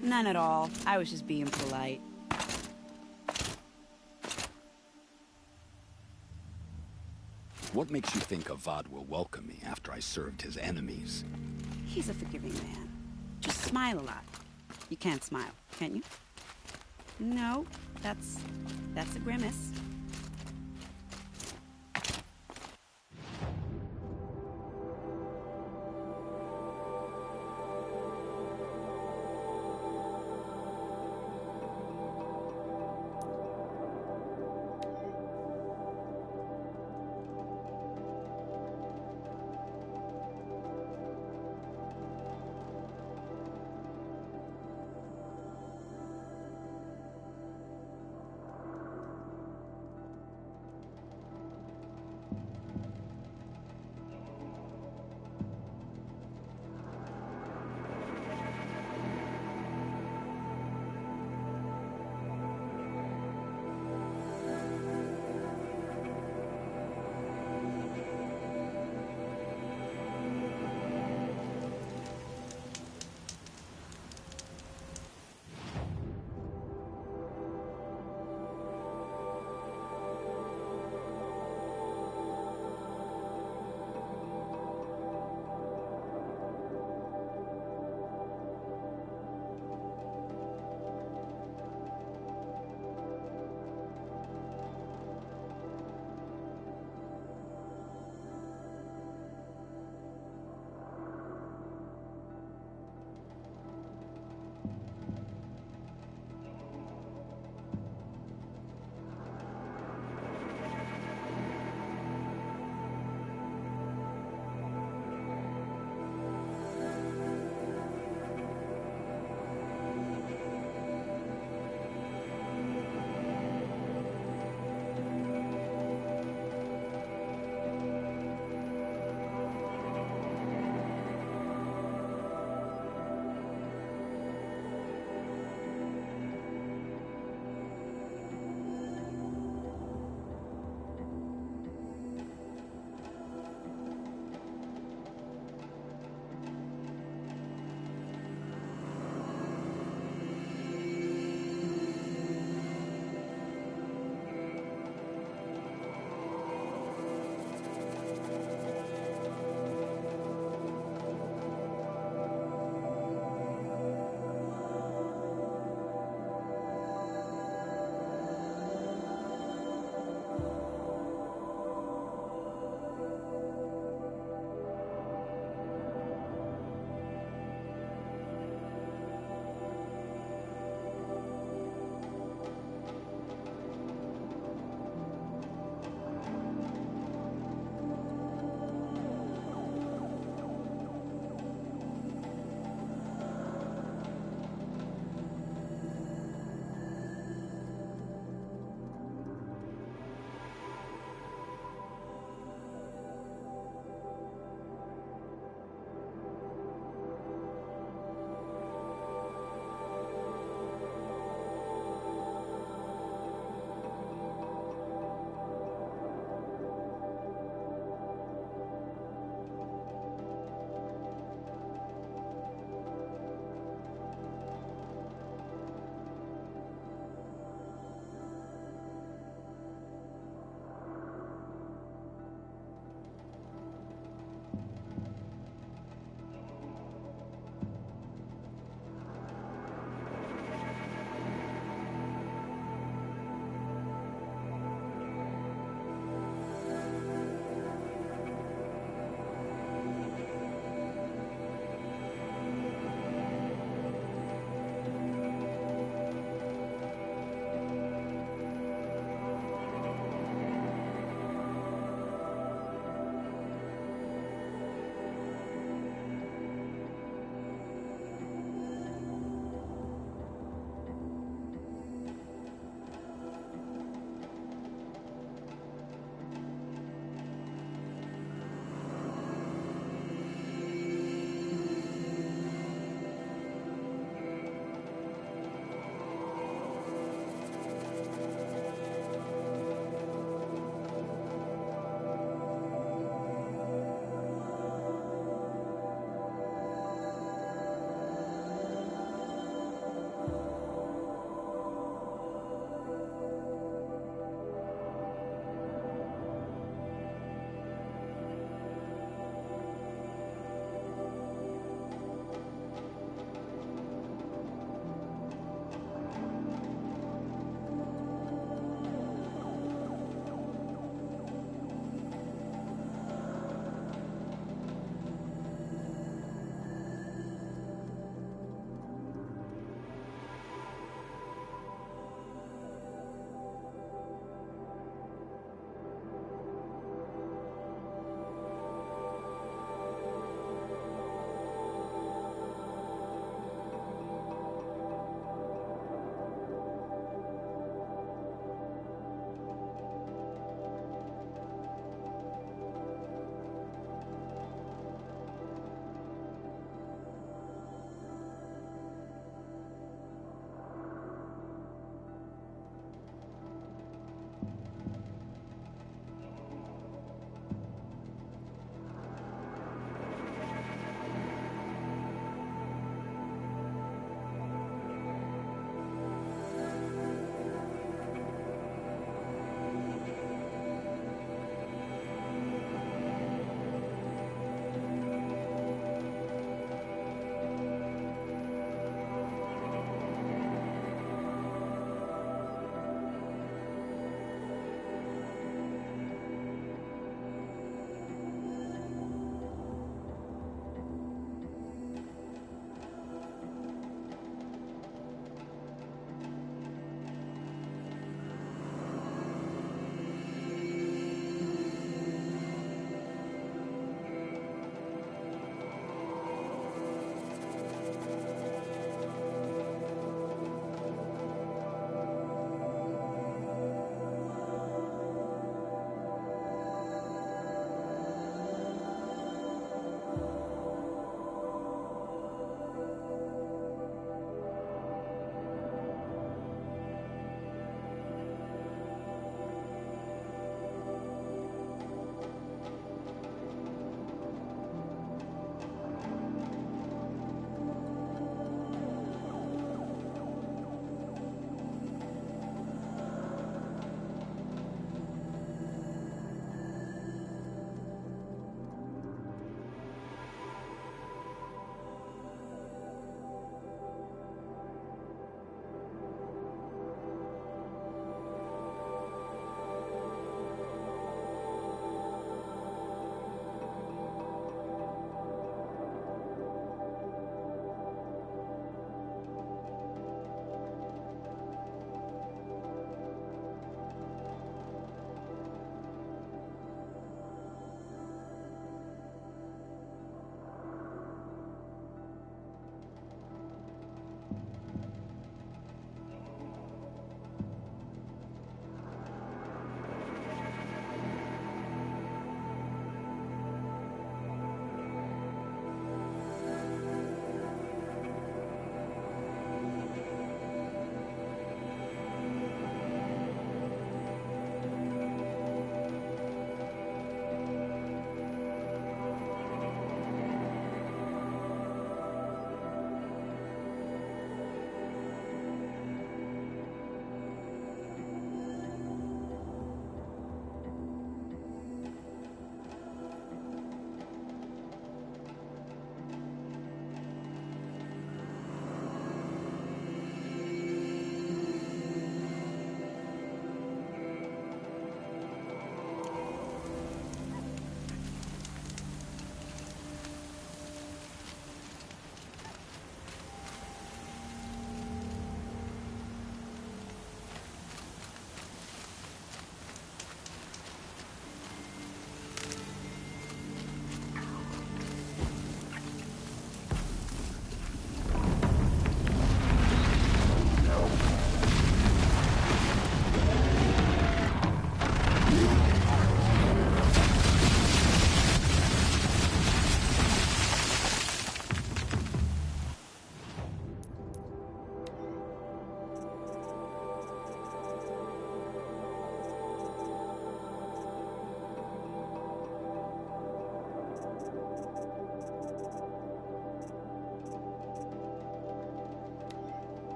None at all. I was just being polite. What makes you think Avad will welcome me after I served his enemies? He's a forgiving man. Just smile a lot. You can't smile, can you? No, that's a grimace.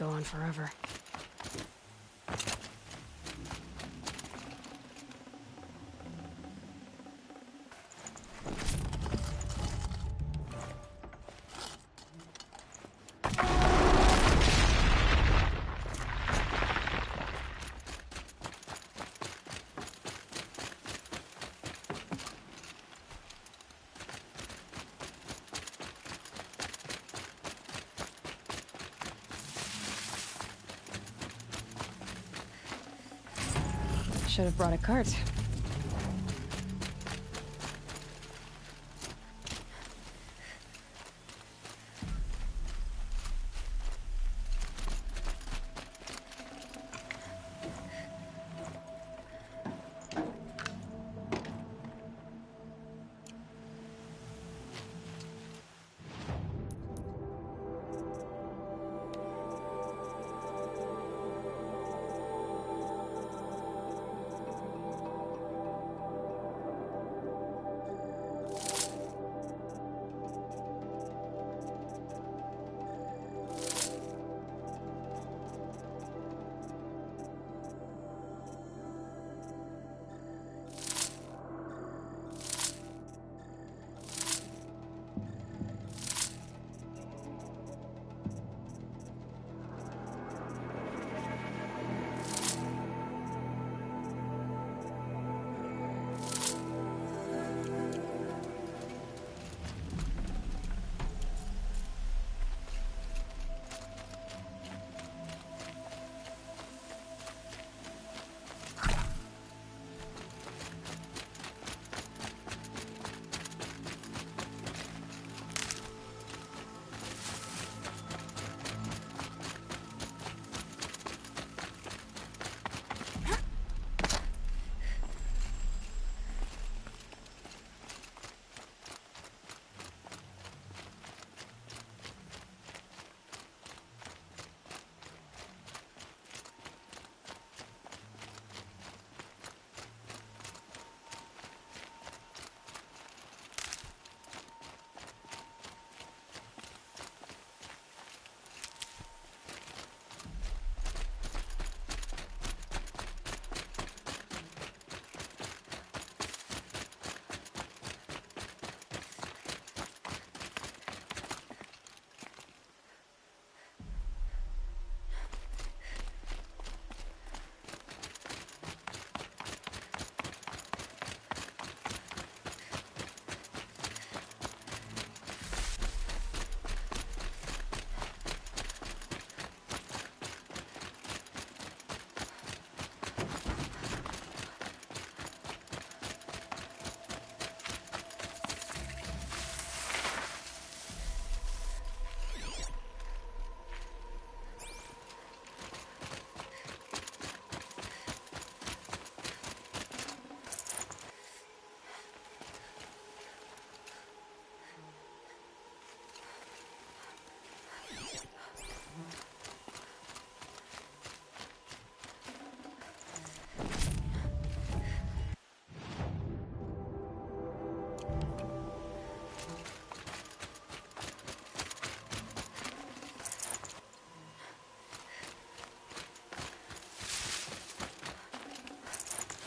go on forever. Should have brought a cart.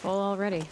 Full already.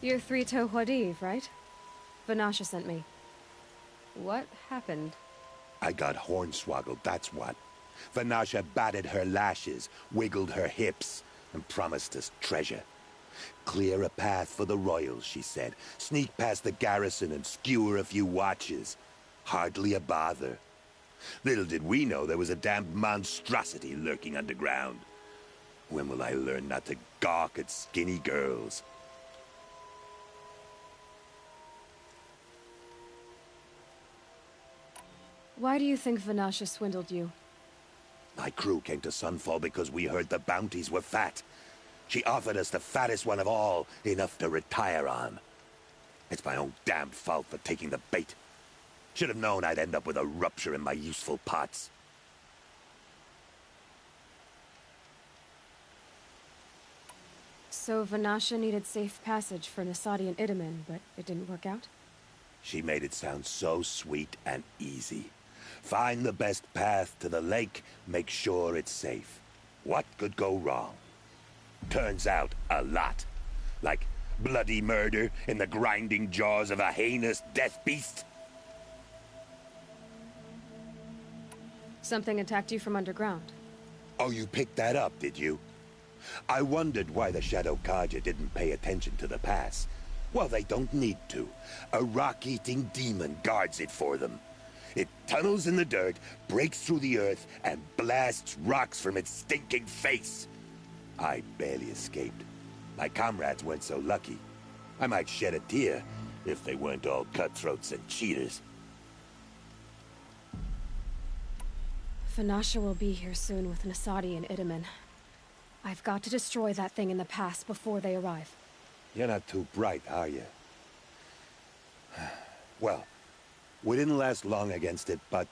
You're Three-Toe Huadiv, right? Vanasha sent me. What happened? I got hornswoggled, that's what. Vanasha batted her lashes, wiggled her hips, and promised us treasure. Clear a path for the royals, she said. Sneak past the garrison and skewer a few watches. Hardly a bother. Little did we know there was a damned monstrosity lurking underground. When will I learn not to gawk at skinny girls? Why do you think Vanasha swindled you? My crew came to Sunfall because we heard the bounties were fat. She offered us the fattest one of all, enough to retire on. It's my own damned fault for taking the bait. Should have known I'd end up with a rupture in my useful parts. So Vanasha needed safe passage for Nasadi and Itamen, but it didn't work out? She made it sound so sweet and easy. Find the best path to the lake, make sure it's safe. What could go wrong? Turns out, a lot. Like bloody murder in the grinding jaws of a heinous death beast. Something attacked you from underground. Oh, you picked that up, did you? I wondered why the Shadow Carja didn't pay attention to the pass. Well, they don't need to. A rock-eating demon guards it for them. It tunnels in the dirt, breaks through the earth, and blasts rocks from its stinking face. I barely escaped. My comrades weren't so lucky. I might shed a tear if they weren't all cutthroats and cheaters. Vanasha will be here soon with Nasadi and Itamen. I've got to destroy that thing in the pass before they arrive. You're not too bright, are you? Well, we didn't last long against it, but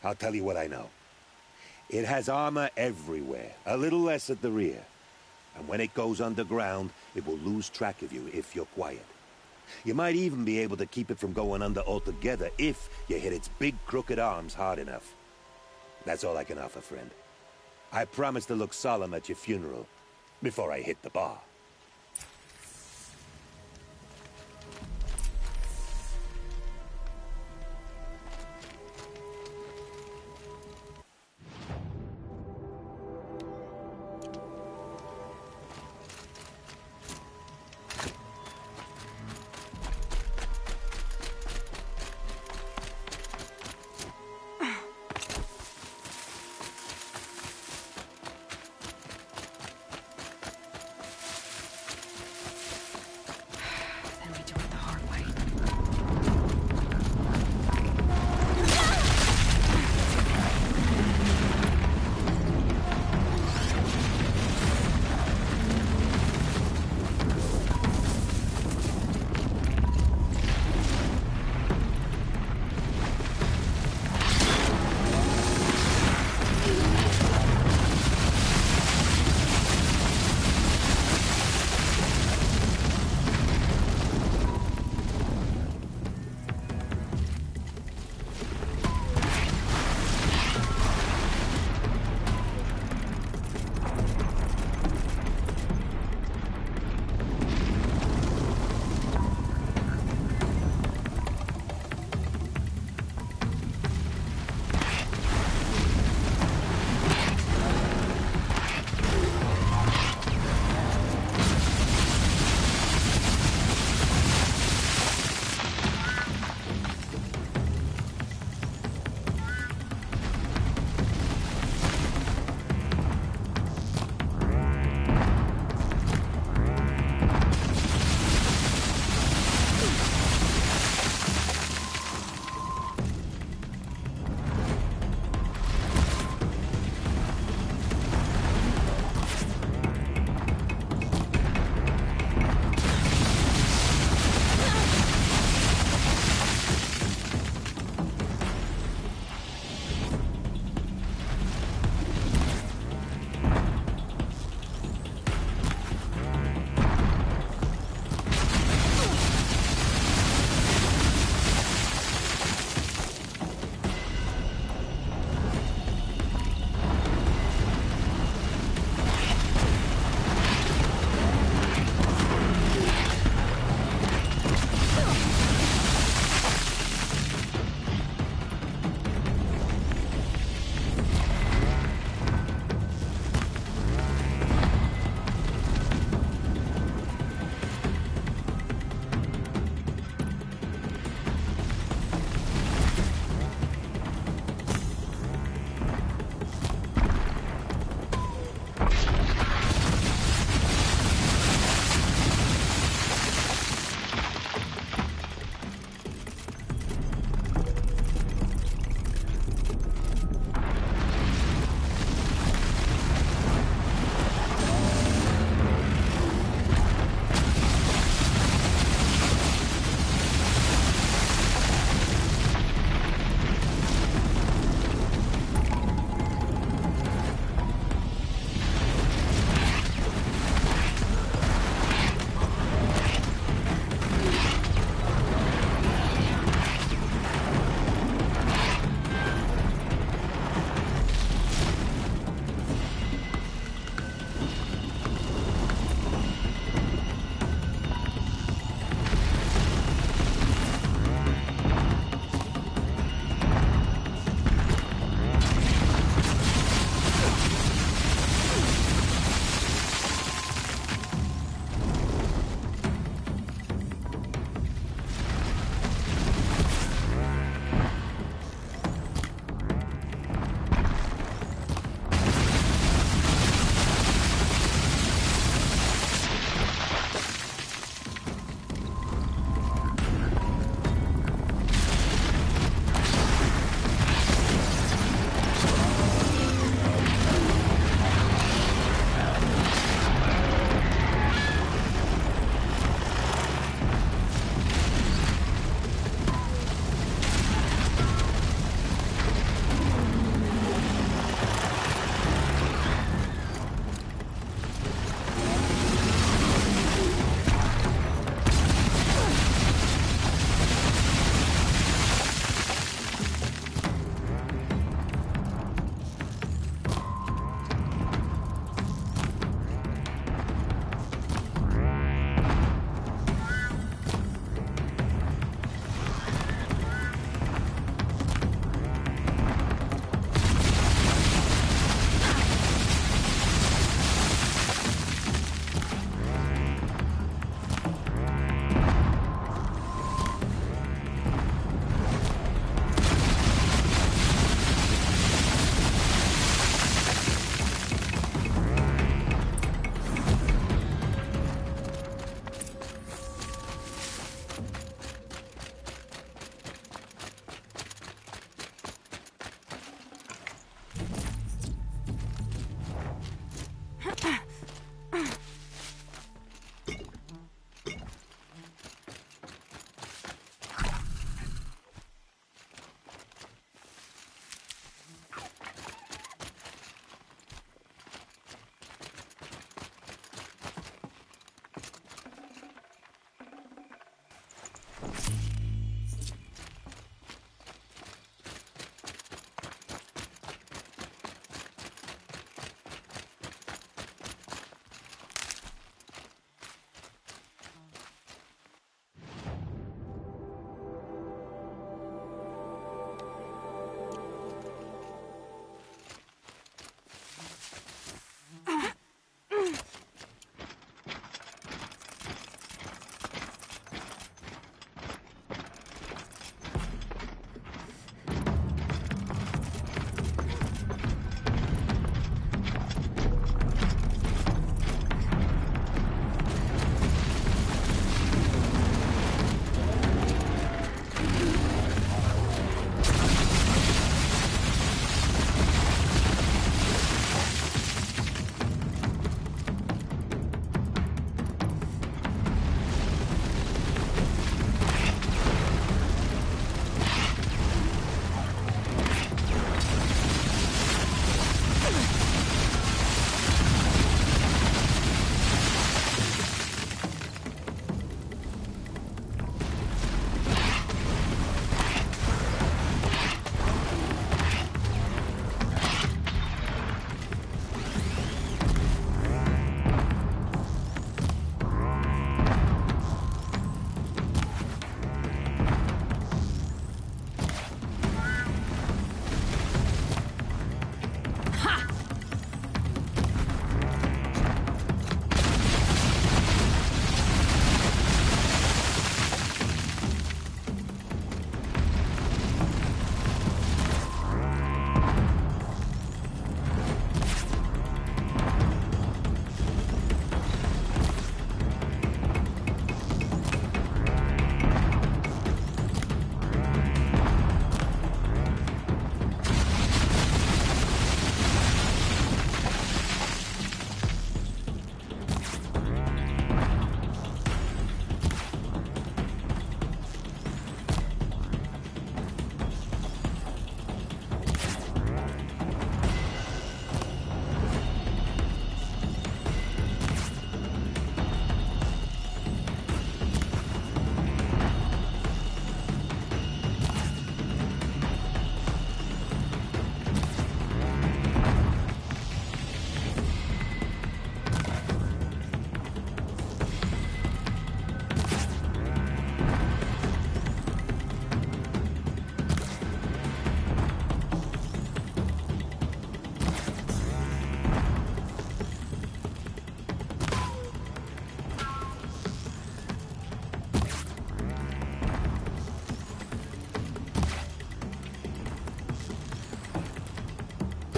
I'll tell you what I know. It has armor everywhere, a little less at the rear. And when it goes underground, it will lose track of you if you're quiet. You might even be able to keep it from going under altogether if you hit its big crooked arms hard enough. That's all I can offer, friend. I promise to look solemn at your funeral before I hit the bar.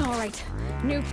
All right. New...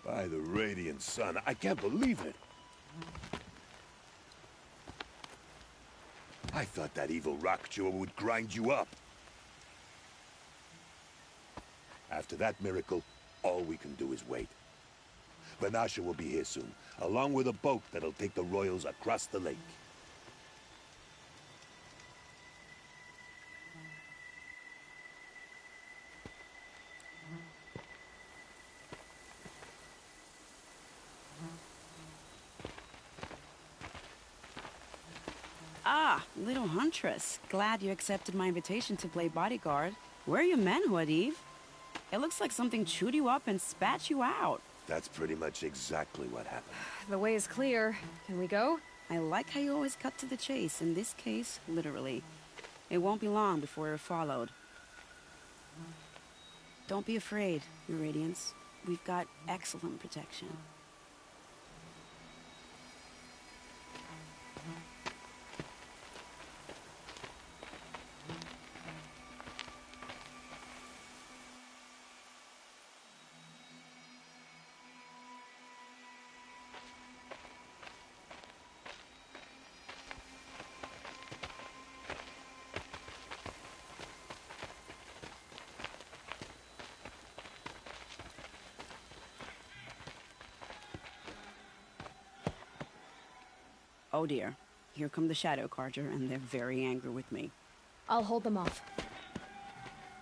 By the radiant sun, I can't believe it. I thought that evil rock jewel would grind you up. After that miracle, all we can do is wait. Vanasha will be here soon, along with a boat that'll take the royals across the lake. Ah, little huntress. Glad you accepted my invitation to play bodyguard. Where are your men, Huadiv? It looks like something chewed you up and spat you out. That's pretty much exactly what happened. The way is clear. Can we go? I like how you always cut to the chase. In this case, literally. It won't be long before we're followed. Don't be afraid, Your Radiance. We've got excellent protection. Oh dear. Here come the Shadow Carja, and they're very angry with me. I'll hold them off.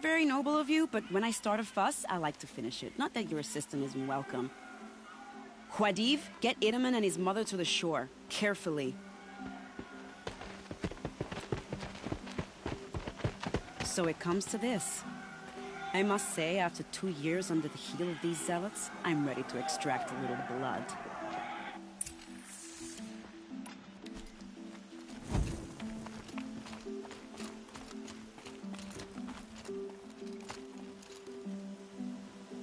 Very noble of you, but when I start a fuss, I like to finish it. Not that your assistant isn't welcome. Huadiv, get Itaman and his mother to the shore. Carefully. So it comes to this. I must say, after 2 years under the heel of these zealots, I'm ready to extract a little blood.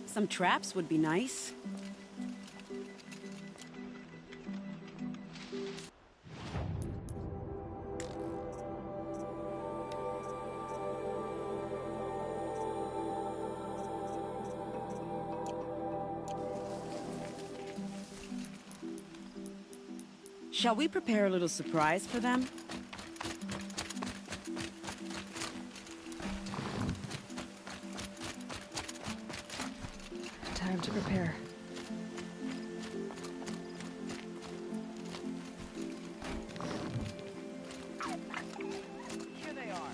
Some traps would be nice. Shall we prepare a little surprise for them? Time to prepare. Here they are.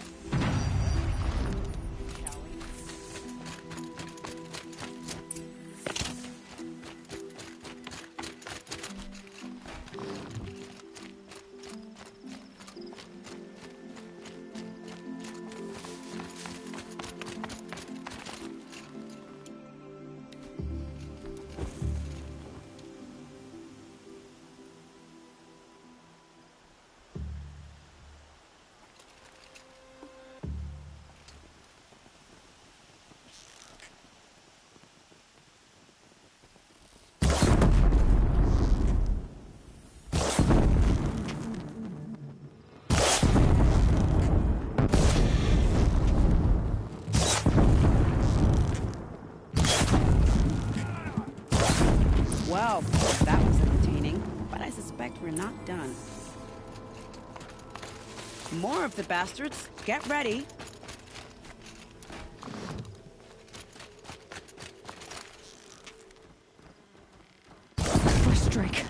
Well, that was entertaining, but I suspect we're not done. More of the bastards. Get ready. First strike.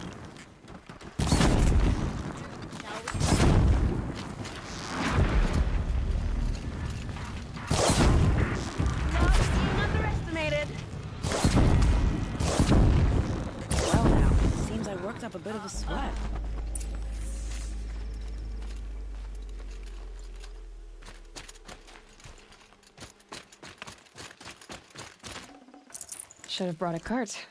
Underestimated. Well now, seems I worked up a bit of a sweat. Should have brought a cart.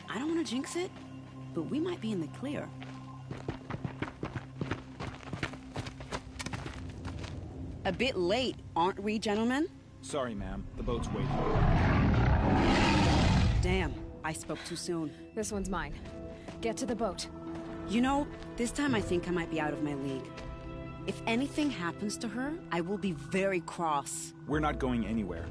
I don't want to jinx it, but we might be in the clear. A bit late, aren't we, gentlemen? Sorry, ma'am. The boat's waiting. Damn, I spoke too soon. This one's mine. Get to the boat. You know, this time I think I might be out of my league. If anything happens to her, I will be very cross. We're not going anywhere.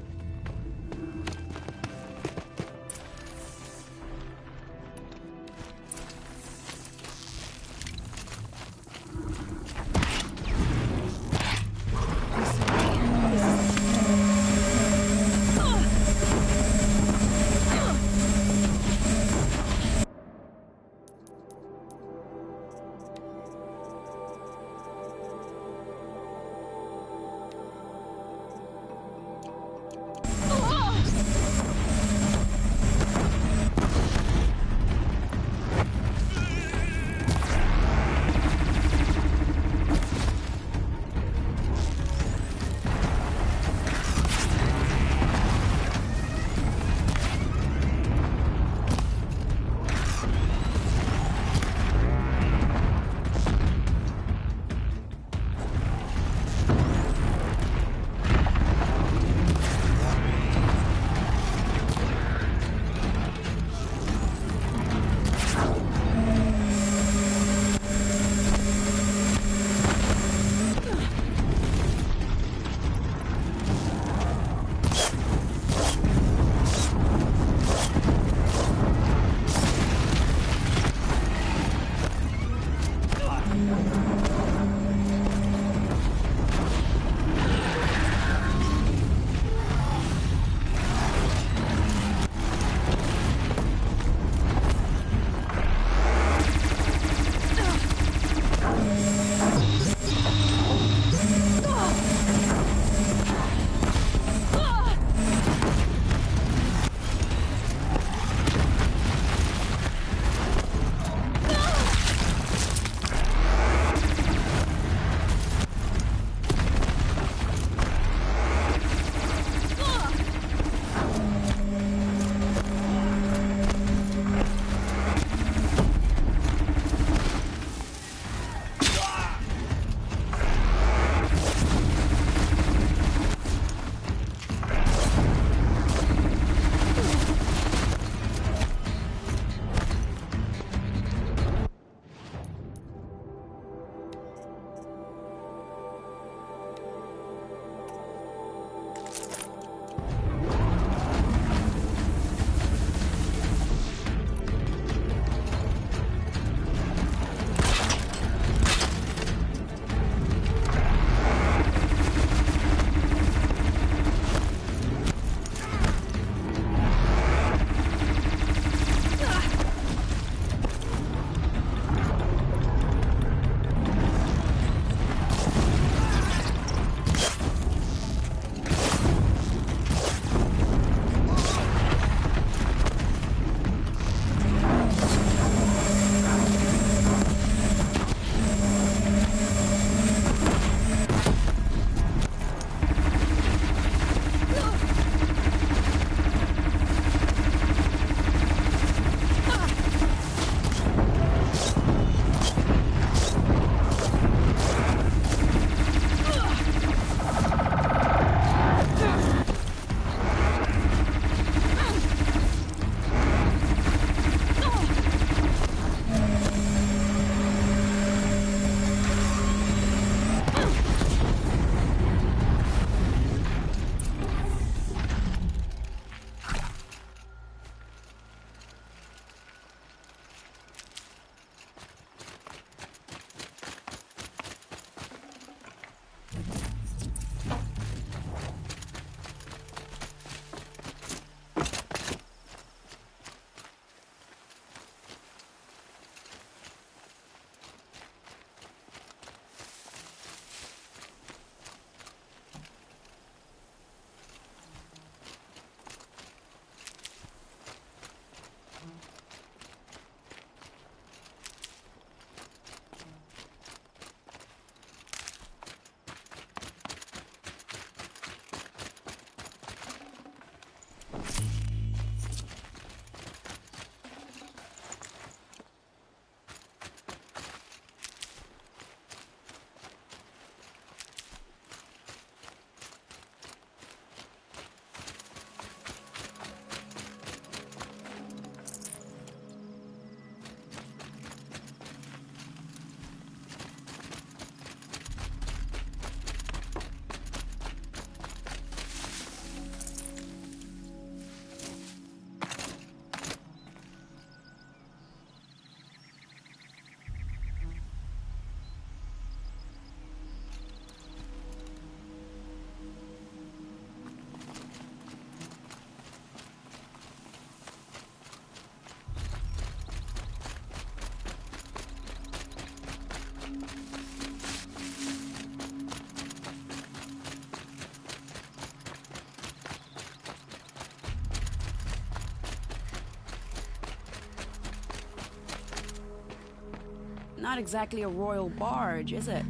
Not exactly a royal barge, is it?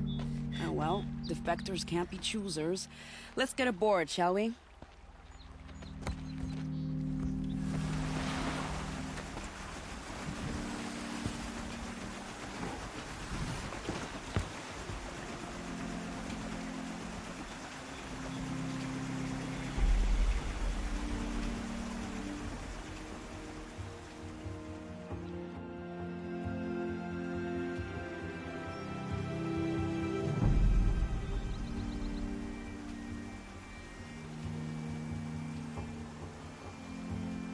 Oh well, defectors can't be choosers. Let's get aboard, shall we?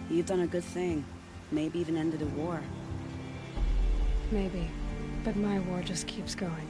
You've done a good thing. Maybe even ended a war. Maybe. But my war just keeps going.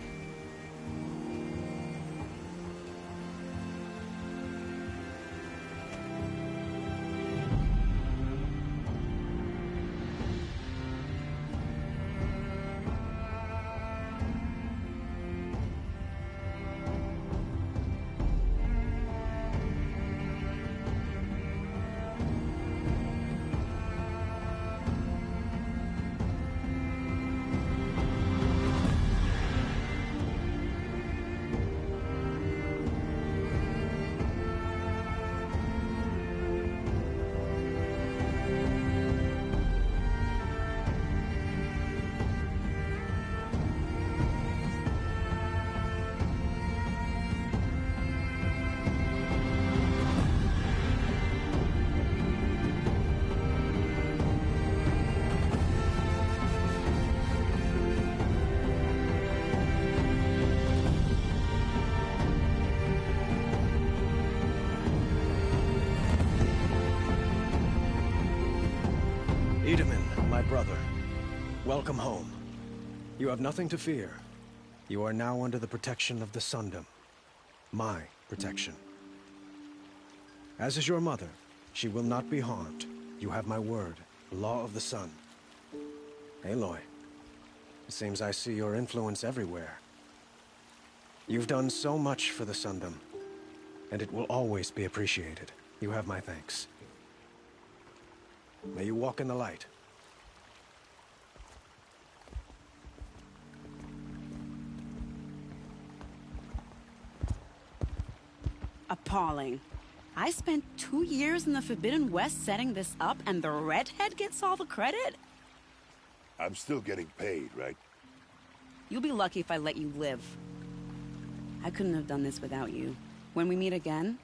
Itamen, my brother, welcome home. You have nothing to fear. You are now under the protection of the Sundom. My protection. As is your mother, she will not be harmed. You have my word, Law of the Sun. Aloy, it seems I see your influence everywhere. You've done so much for the Sundom, and it will always be appreciated. You have my thanks. May you walk in the light. Appalling. I spent 2 years in the Forbidden West setting this up, and the redhead gets all the credit? I'm still getting paid, right? You'll be lucky if I let you live. I couldn't have done this without you. When we meet again,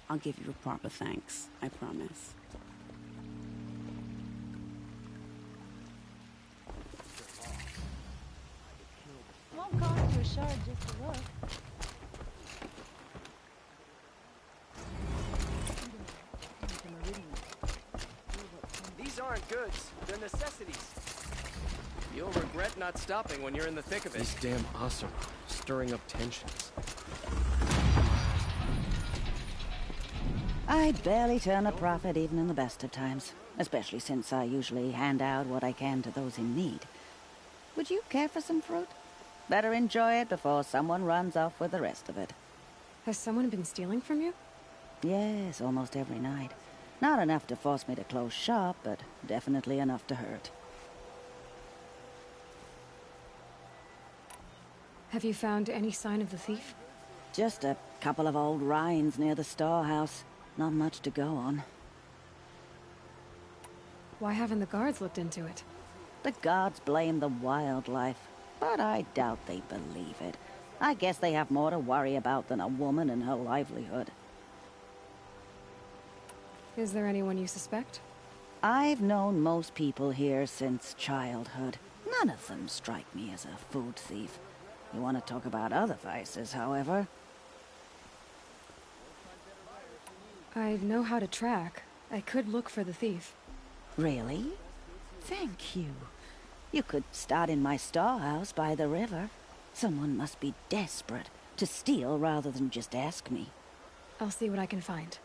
I'll give you a proper thanks. I promise. Won't cost you a shard just to look. These aren't goods, they're necessities. You'll regret not stopping when you're in the thick of it. These damn Asura, stirring up tensions. I barely turn a profit even in the best of times, especially since I usually hand out what I can to those in need. Would you care for some fruit? Better enjoy it before someone runs off with the rest of it. Has someone been stealing from you? Yes, almost every night. Not enough to force me to close shop, but definitely enough to hurt. Have you found any sign of the thief? Just a couple of old rinds near the storehouse. Not much to go on. Why haven't the guards looked into it? The guards blame the wildlife, but I doubt they believe it. I guess they have more to worry about than a woman and her livelihood. Is there anyone you suspect? I've known most people here since childhood. None of them strike me as a food thief. You want to talk about other vices, however? I know how to track. I could look for the thief. Really? Thank you. You could start in my storehouse by the river. Someone must be desperate to steal rather than just ask me. I'll see what I can find.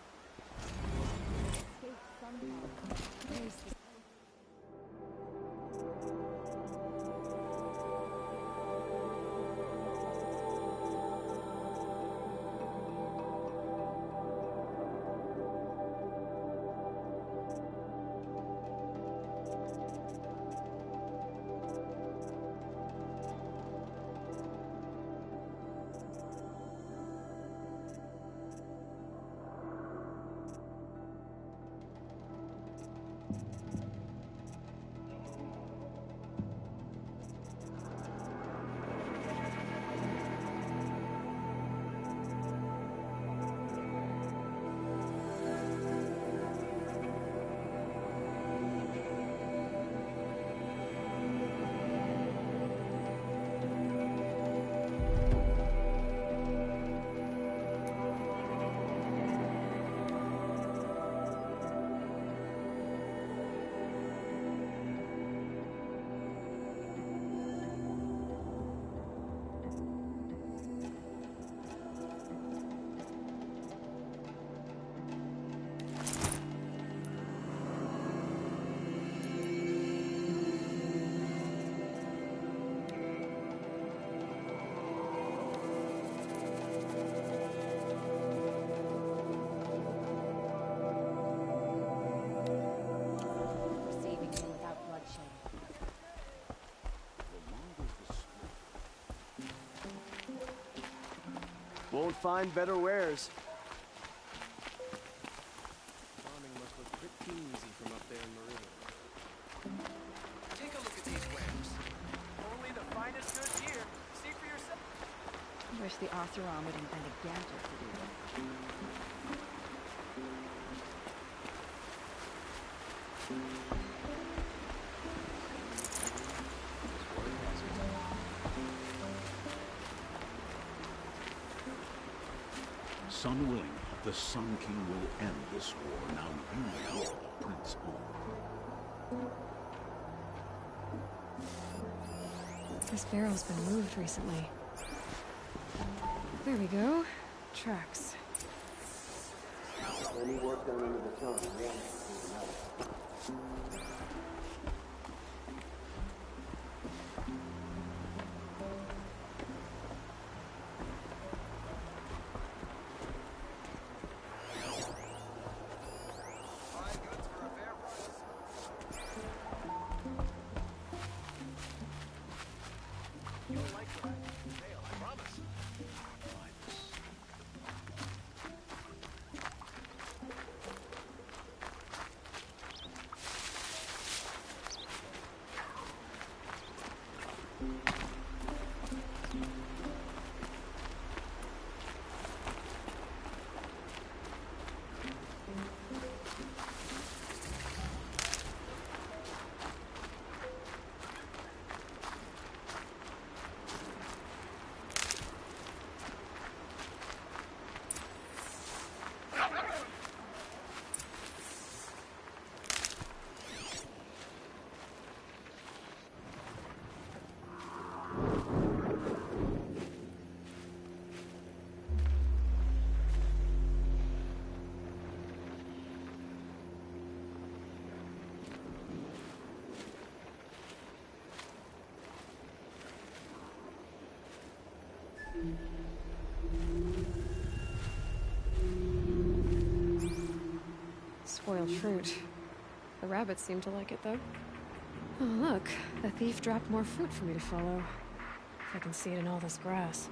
Won't find better wares. Farming must look pretty easy from up there in Meridian. Take a look at these wares. Only the finest goods here. See for yourself. I wish the Oseram would invent a gadget to do that. Sun willing, the Sun King will end this war. Now you will Prince Om. This barrel's been moved recently. There we go. Tracks. Any work done under the sun, yeah. Spoiled fruit. The rabbits seem to like it, though. Oh, look. The thief dropped more fruit for me to follow. If I can see it in all this grass.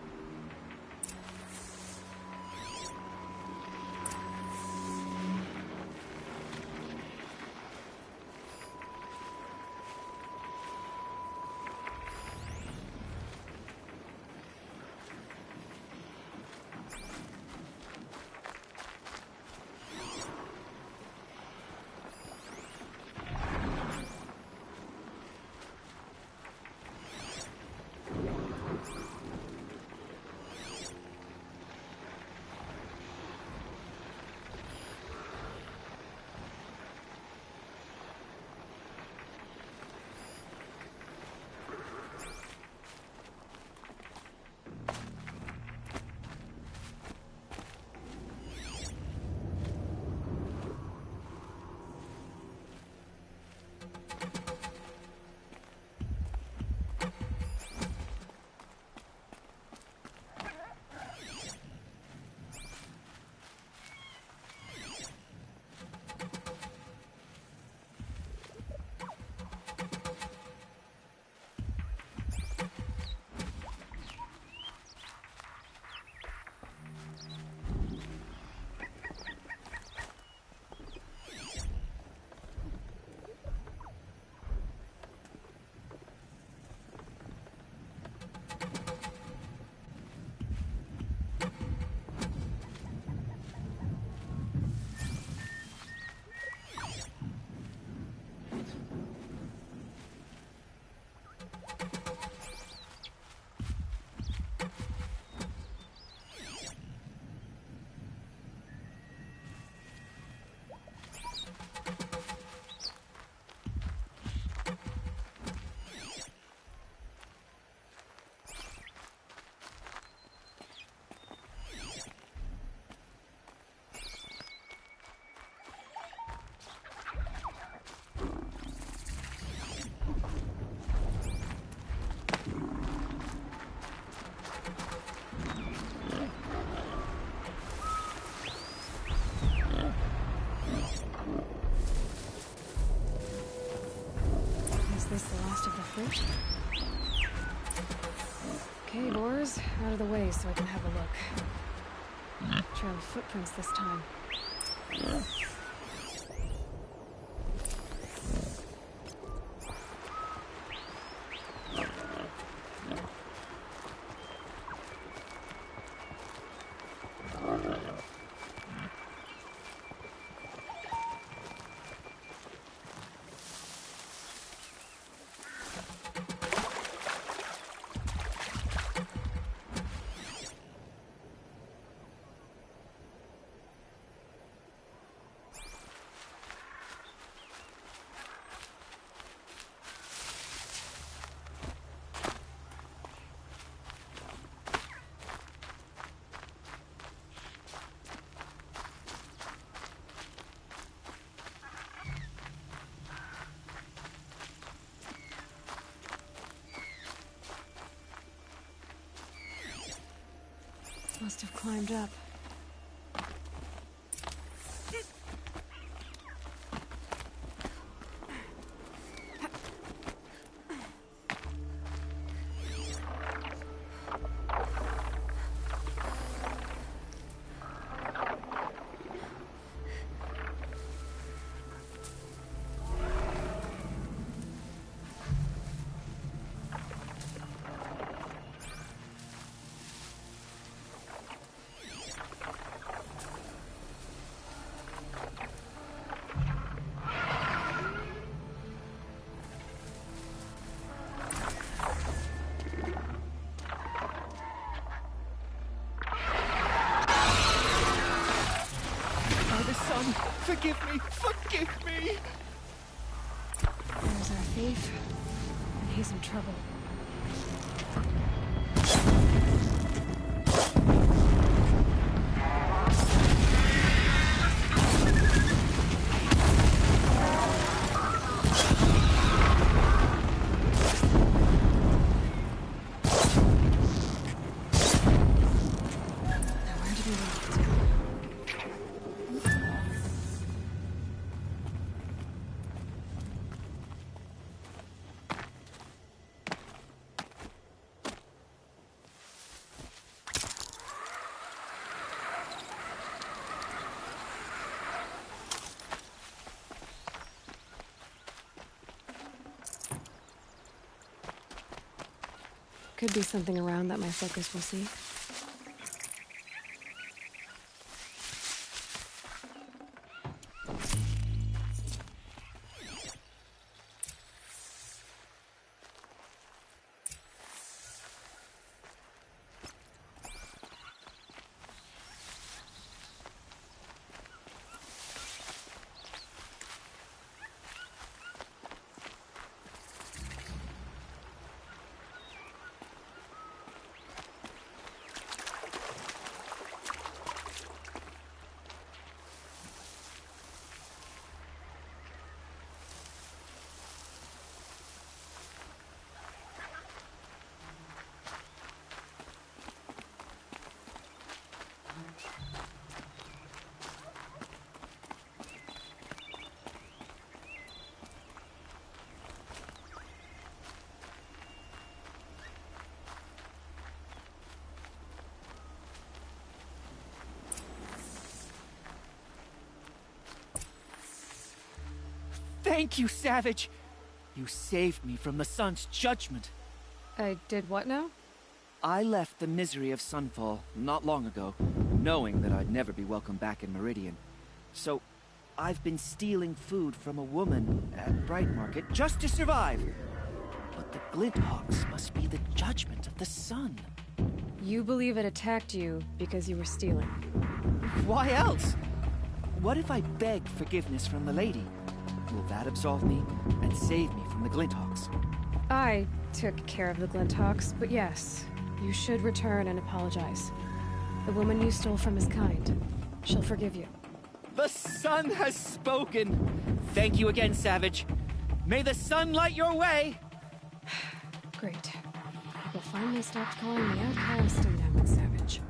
this the last of the fruit? Okay, boars, out of the way so I can have a look. Trail of footprints this time. Must have climbed up. Forgive me! Forgive me! There's our thief, and he's in trouble. Could be something around that my focus will see. Thank you, Savage! You saved me from the sun's judgment. I did what now? I left the misery of Sunfall not long ago, knowing that I'd never be welcome back in Meridian. So, I've been stealing food from a woman at Bright Market just to survive. But the Glinthawks must be the judgment of the sun. You believe it attacked you because you were stealing. Why else? What if I begged forgiveness from the lady? Will that absolve me and save me from the Glinthawks? I took care of the Glinthawks, but yes, you should return and apologize. The woman you stole from is kind. She'll forgive you. The sun has spoken! Thank you again, Savage. May the sun light your way! Great. People finally stopped calling me outcast and now it's Savage.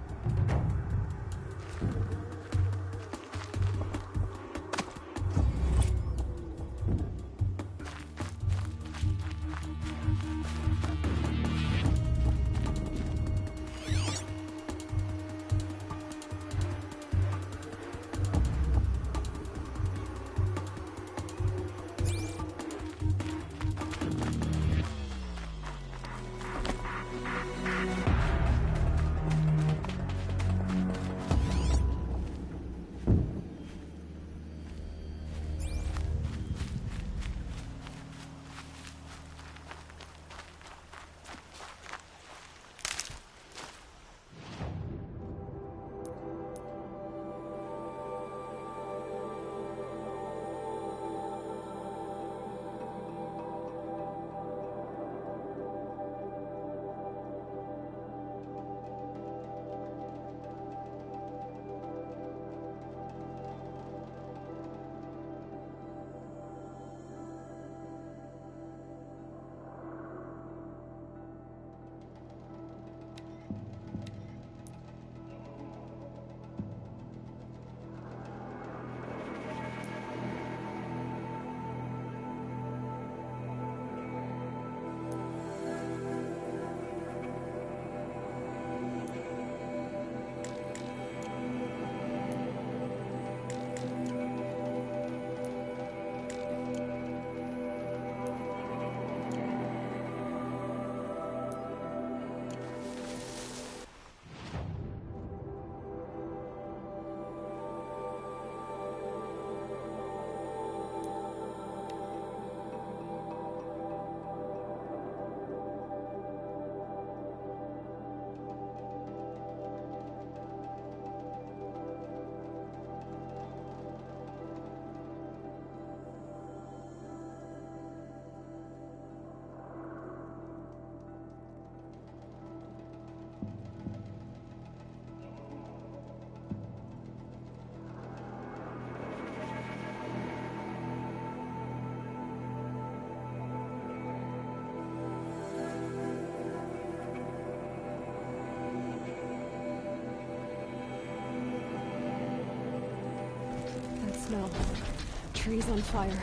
trees on fire.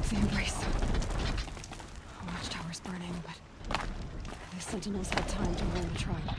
The Embrace. Watchtower's burning, but the Sentinels had time to warn the tribe.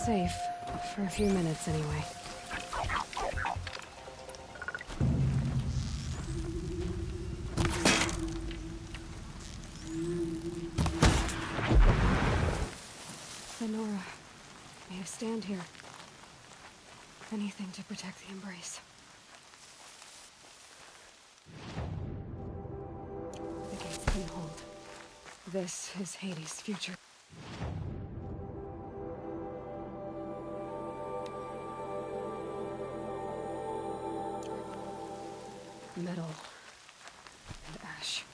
Safe. For a few minutes, anyway. Thenora may have stand here. Anything to protect the Embrace. The gates can hold. This is Hades' future. Metal and ash.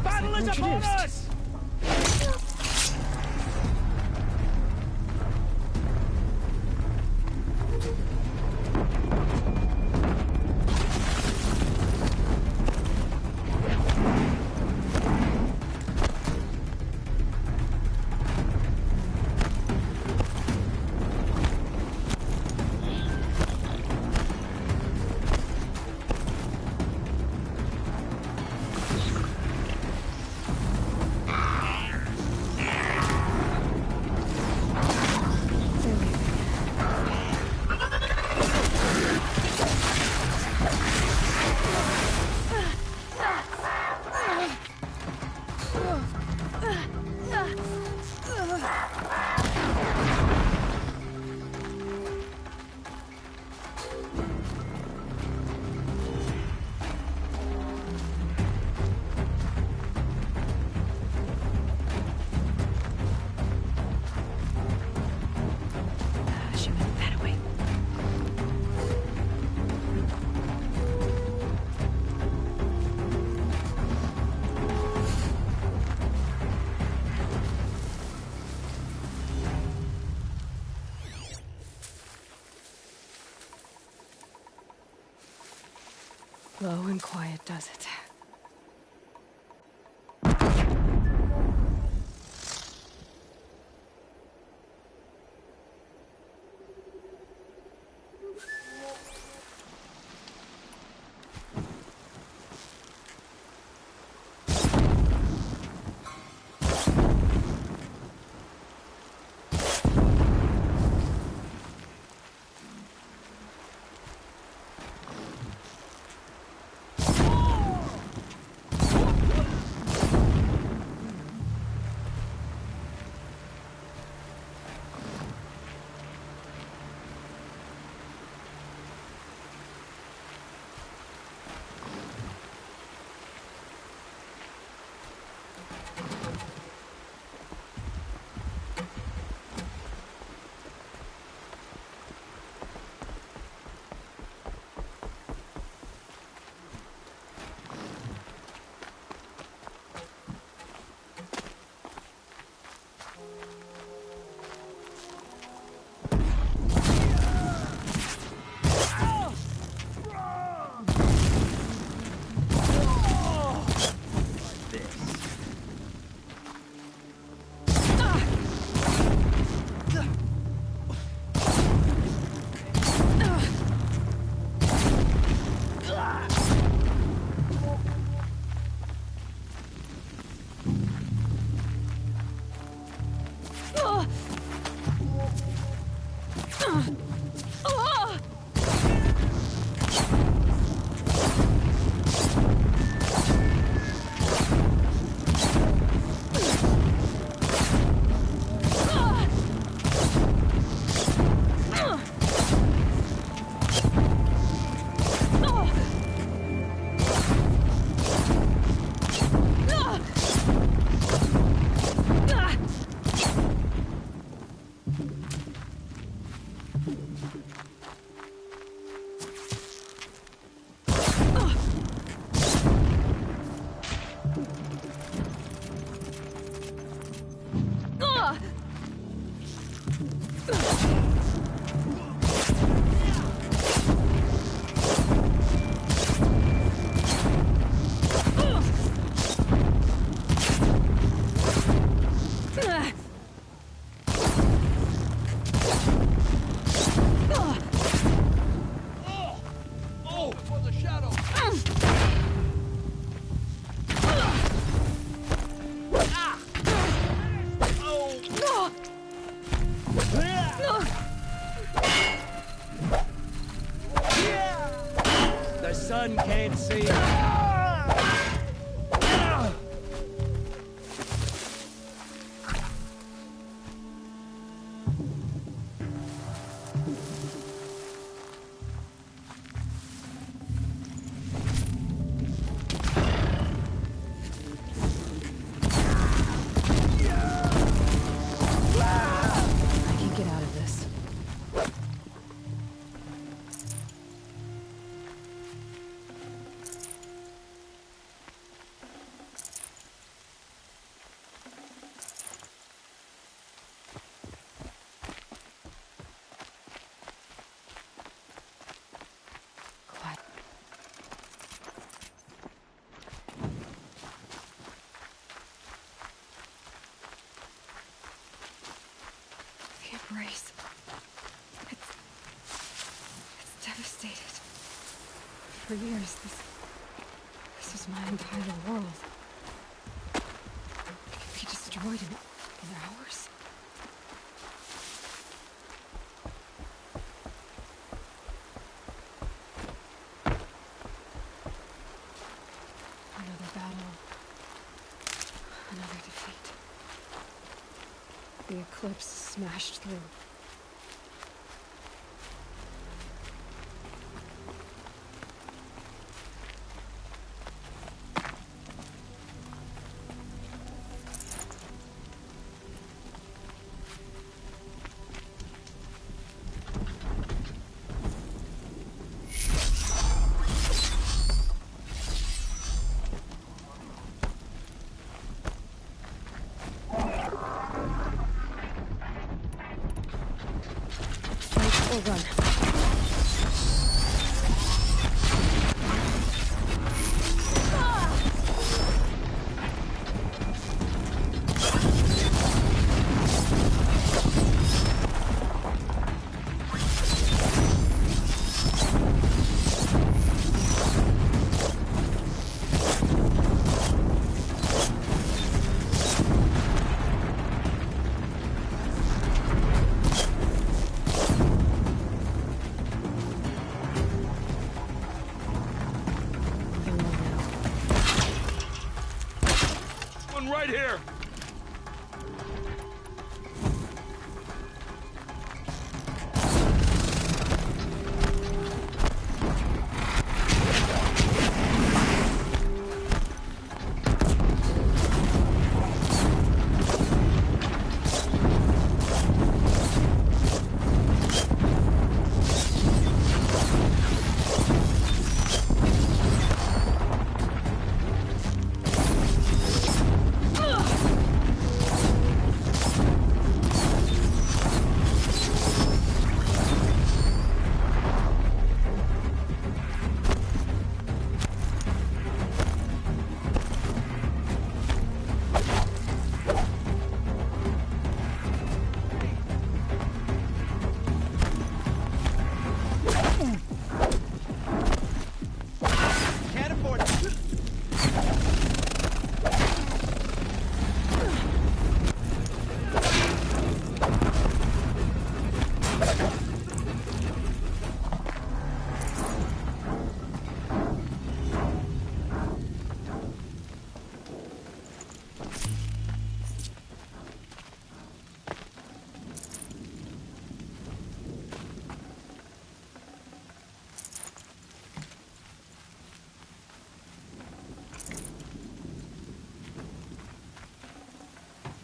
Battle is upon us! Slow and quiet does it. The sun can't see. I can get out of this. Quiet. The embrace. It's devastated. For years, this was my entire world. It could be destroyed in hours. Another battle. Another defeat. The eclipse smashed through. Fight or run.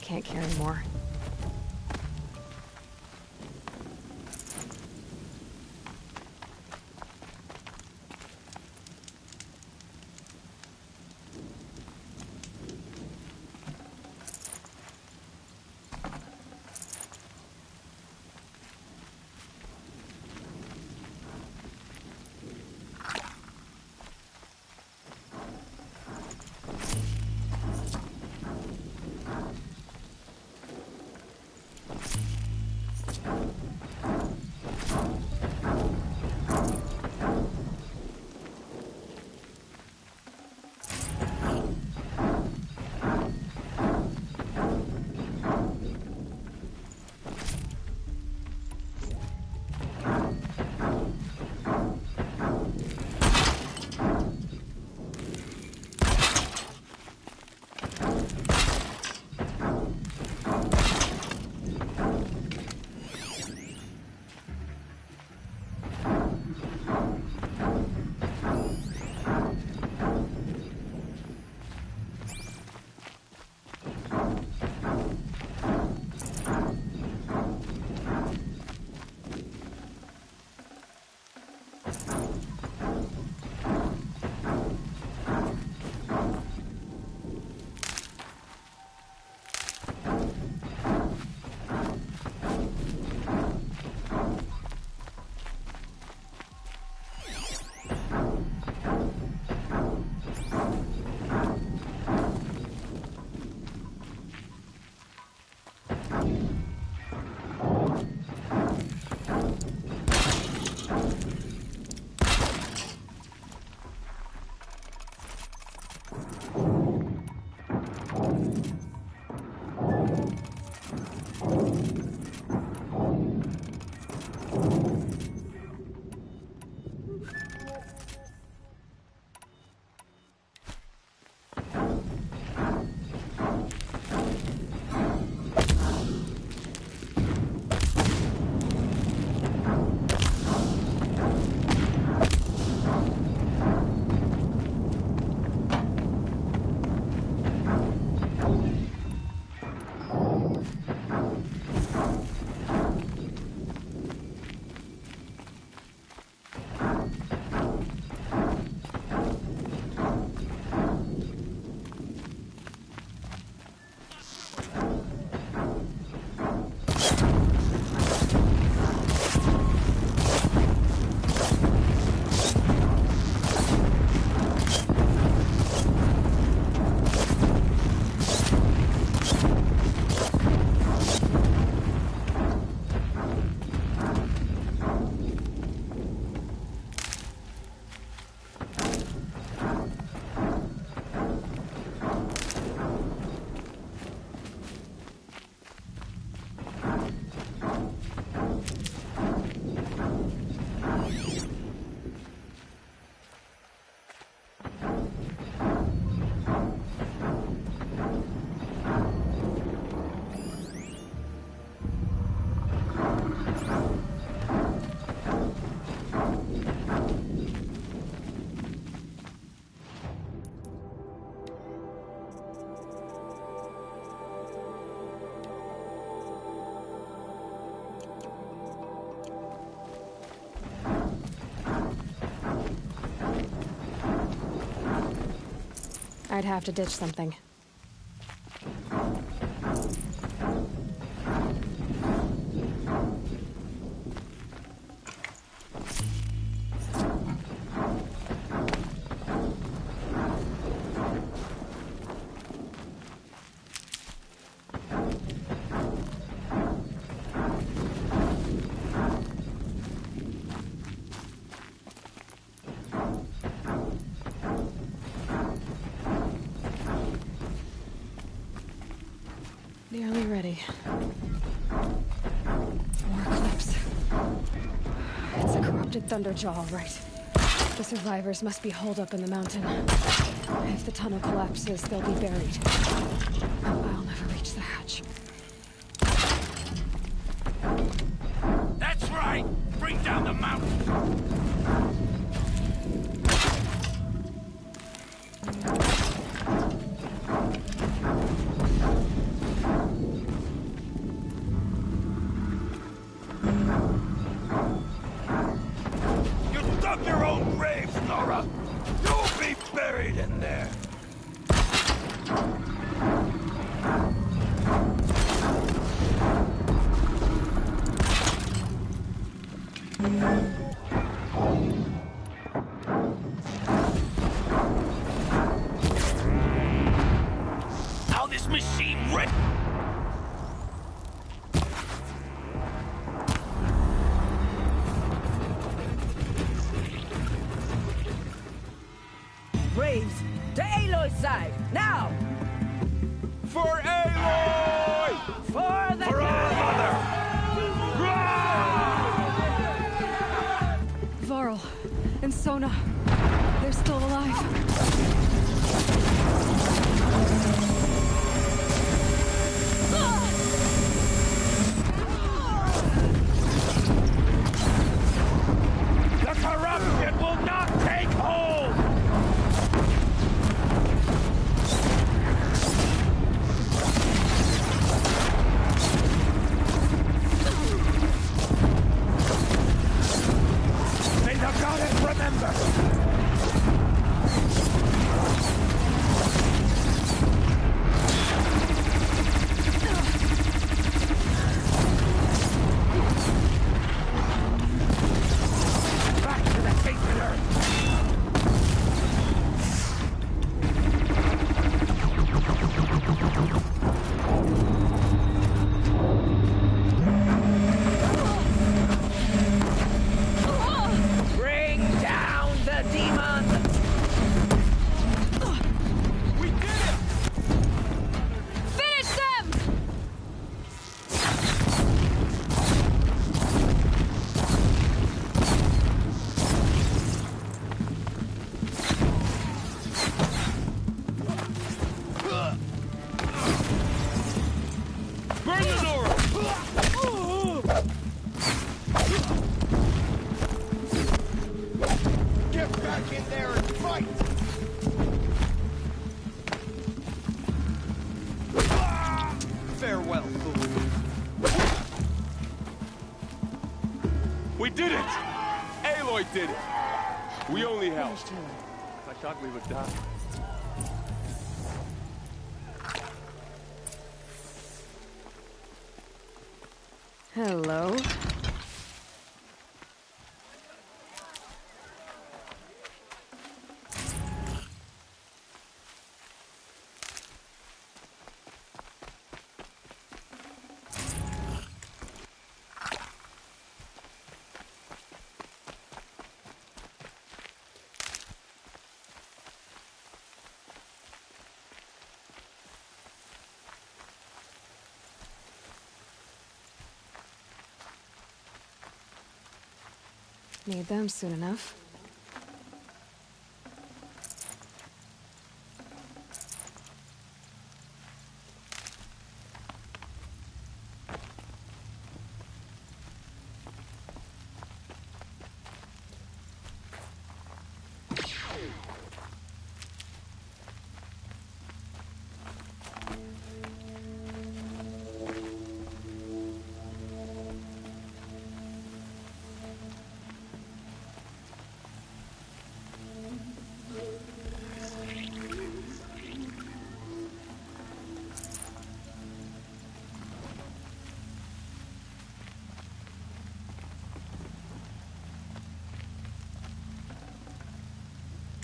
can't carry more. I'd have to ditch something. Nearly ready. More Eclipse. It's a corrupted Thunderjaw, right? The survivors must be holed up in the mountain. If the tunnel collapses, they'll be buried. I'll never reach the hatch. That's right! Bring down the mountain! Asura! You'll be buried in there! How this machine wrecked! Braves, to Aloy's side, now! For Aloy! For the For our mother! Varl and Sona, they're still alive. The corruption will not take hold! May the goddess remember! Back to the sacred earth! Bring down the demon! We did it! Finish them! Burn the Nora! Get back in there and fight! Farewell, fool. We did it! Aloy did it! We only helped. I thought we would die. Hello. Need them soon enough.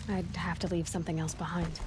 I'd have to leave something else behind.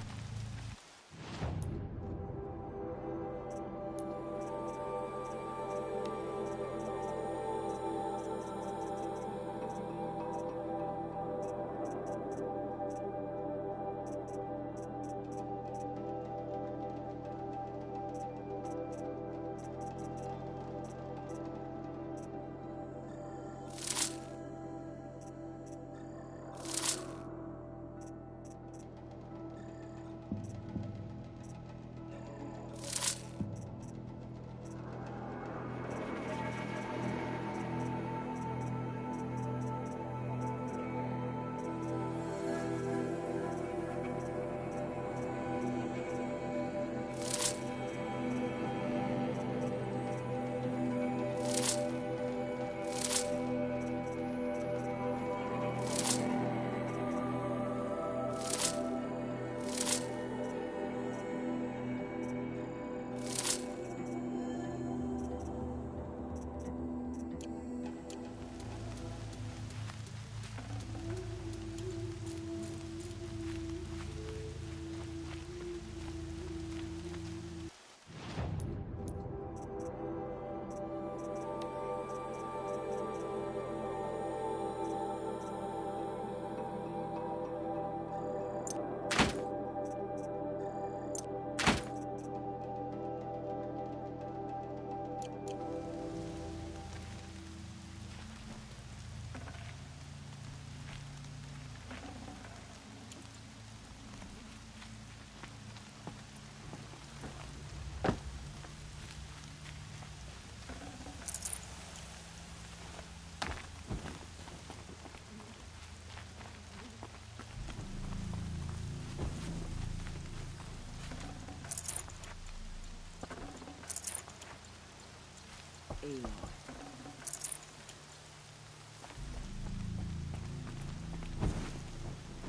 Aloy.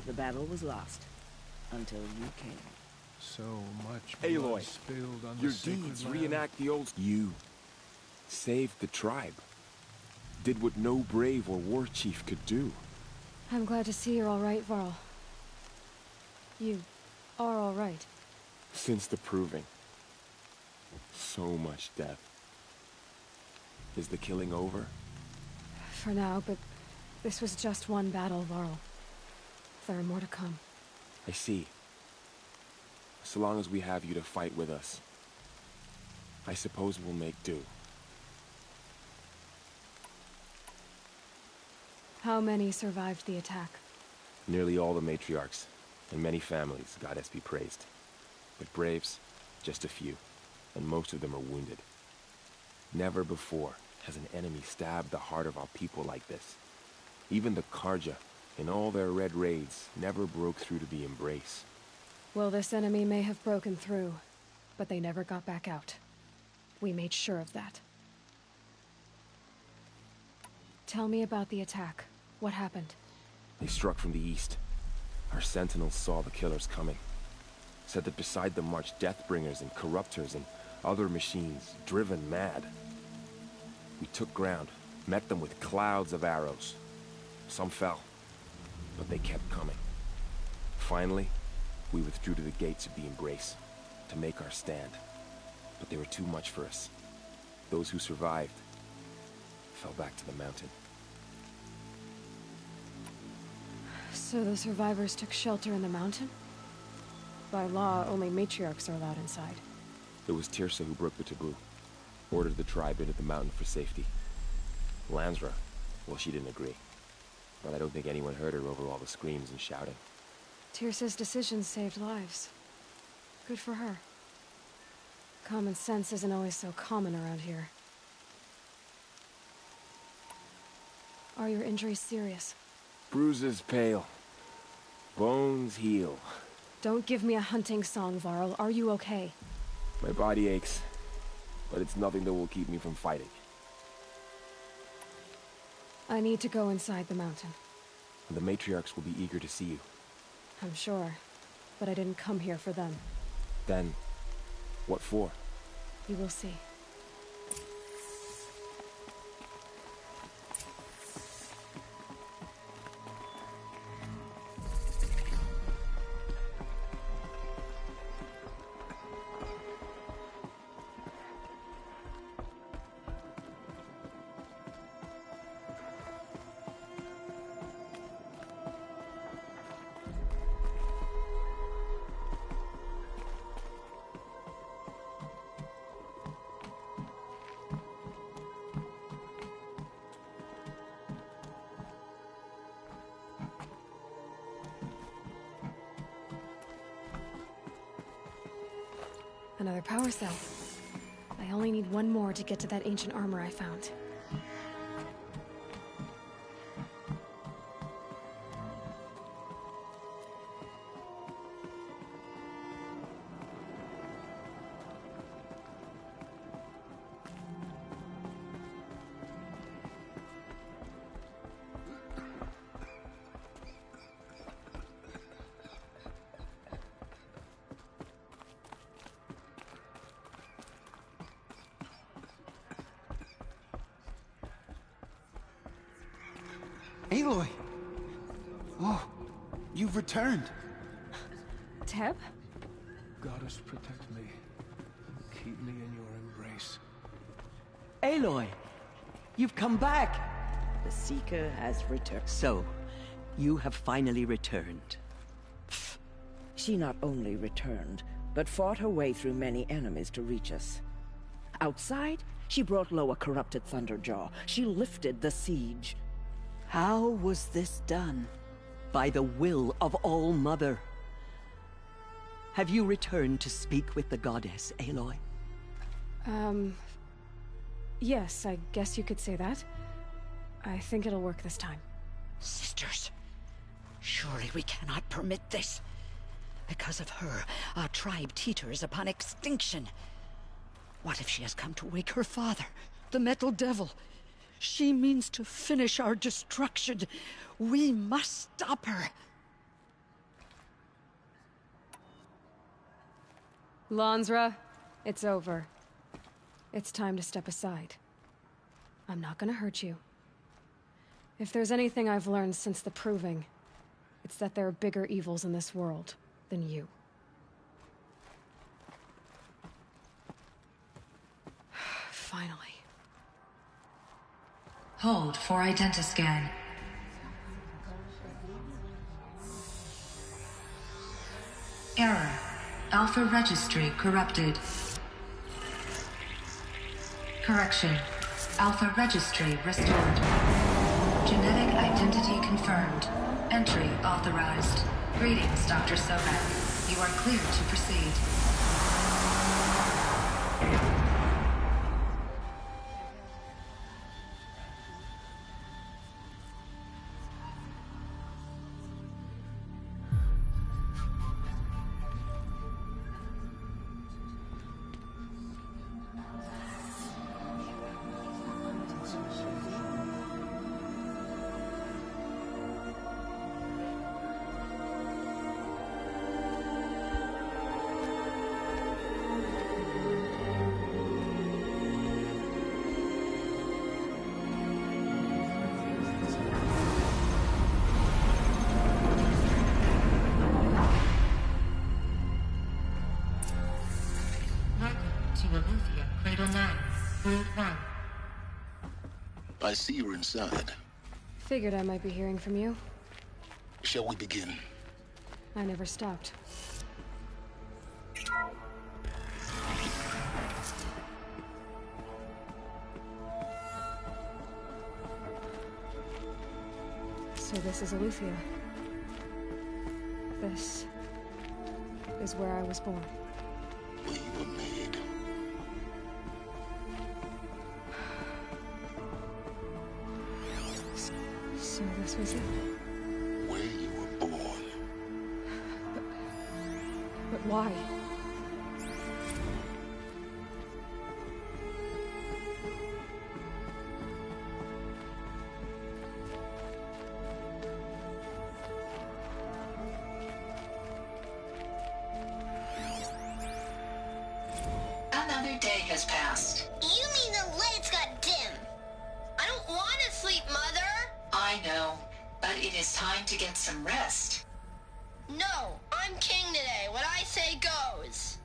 The battle was lost until you came. So much blood Aloy, spilled on your the sacred deeds land. reenact the old... You saved the tribe. Did what no brave or war chief could do. I'm glad to see you're all right, Varl. You are all right. Since the Proving. So much death. Is the killing over? For now, but this was just one battle, Varl. There are more to come. I see. So long as we have you to fight with us, I suppose we'll make do. How many survived the attack? Nearly all the matriarchs, and many families, goddess be praised. But braves, just a few, and most of them are wounded. Never before has an enemy stabbed the heart of our people like this. Even the Karja, in all their red raids, never broke through to the Embrace. Well, this enemy may have broken through, but they never got back out. We made sure of that. Tell me about the attack. What happened? They struck from the east. Our sentinels saw the killers coming. Said that beside them marched Deathbringers and Corruptors and other machines, driven mad. We took ground, met them with clouds of arrows. Some fell, but they kept coming. Finally, we withdrew to the gates of the Embrace to make our stand. But they were too much for us. Those who survived fell back to the mountain. So the survivors took shelter in the mountain? By law, only matriarchs are allowed inside. It was Tirsa who broke the taboo. Ordered the tribe into the mountain for safety. Lansra, well, she didn't agree. But I don't think anyone heard her over all the screams and shouting. Tirsa's decision saved lives. Good for her. Common sense isn't always so common around here. Are your injuries serious? Bruises pale. Bones heal. Don't give me a hunting song, Varl. Are you okay? My body aches, but it's nothing that will keep me from fighting. I need to go inside the mountain. The matriarchs will be eager to see you. I'm sure, but I didn't come here for them. Then, what for? You will see. Another power cell. I only need one more to get to that ancient armor I found. Aloy! Oh, you've returned. Teb? Goddess, protect me. Keep me in your embrace. Aloy! You've come back! The Seeker has returned. So, you have finally returned. She not only returned, but fought her way through many enemies to reach us. Outside, she brought low a corrupted Thunderjaw. She lifted the siege. How was this done? By the will of All-Mother. Have you returned to speak with the goddess, Aloy? Yes, I guess you could say that. I think it'll work this time. Sisters, surely we cannot permit this. Because of her, our tribe teeters upon extinction. What if she has come to wake her father? The Metal Devil. She means to finish our destruction. We must stop her. Lansra, it's over. It's time to step aside. I'm not gonna hurt you. If there's anything I've learned since the Proving, it's that there are bigger evils in this world than you. Finally. Hold for identiscan. Error. Alpha registry corrupted. Correction. Alpha registry restored. Genetic identity confirmed. Entry authorized. Greetings, Dr. Sobek. You are cleared to proceed. I see you're inside. Figured I might be hearing from you. Shall we begin? I never stopped. So this is Aletheia. This is where I was born. Where you were made. So this was it. Where you were born. But why? Another day has passed. You mean the lights got dim? I don't want to sleep, Mother! I know, but it is time to get some rest. No, I'm king today. What I say goes.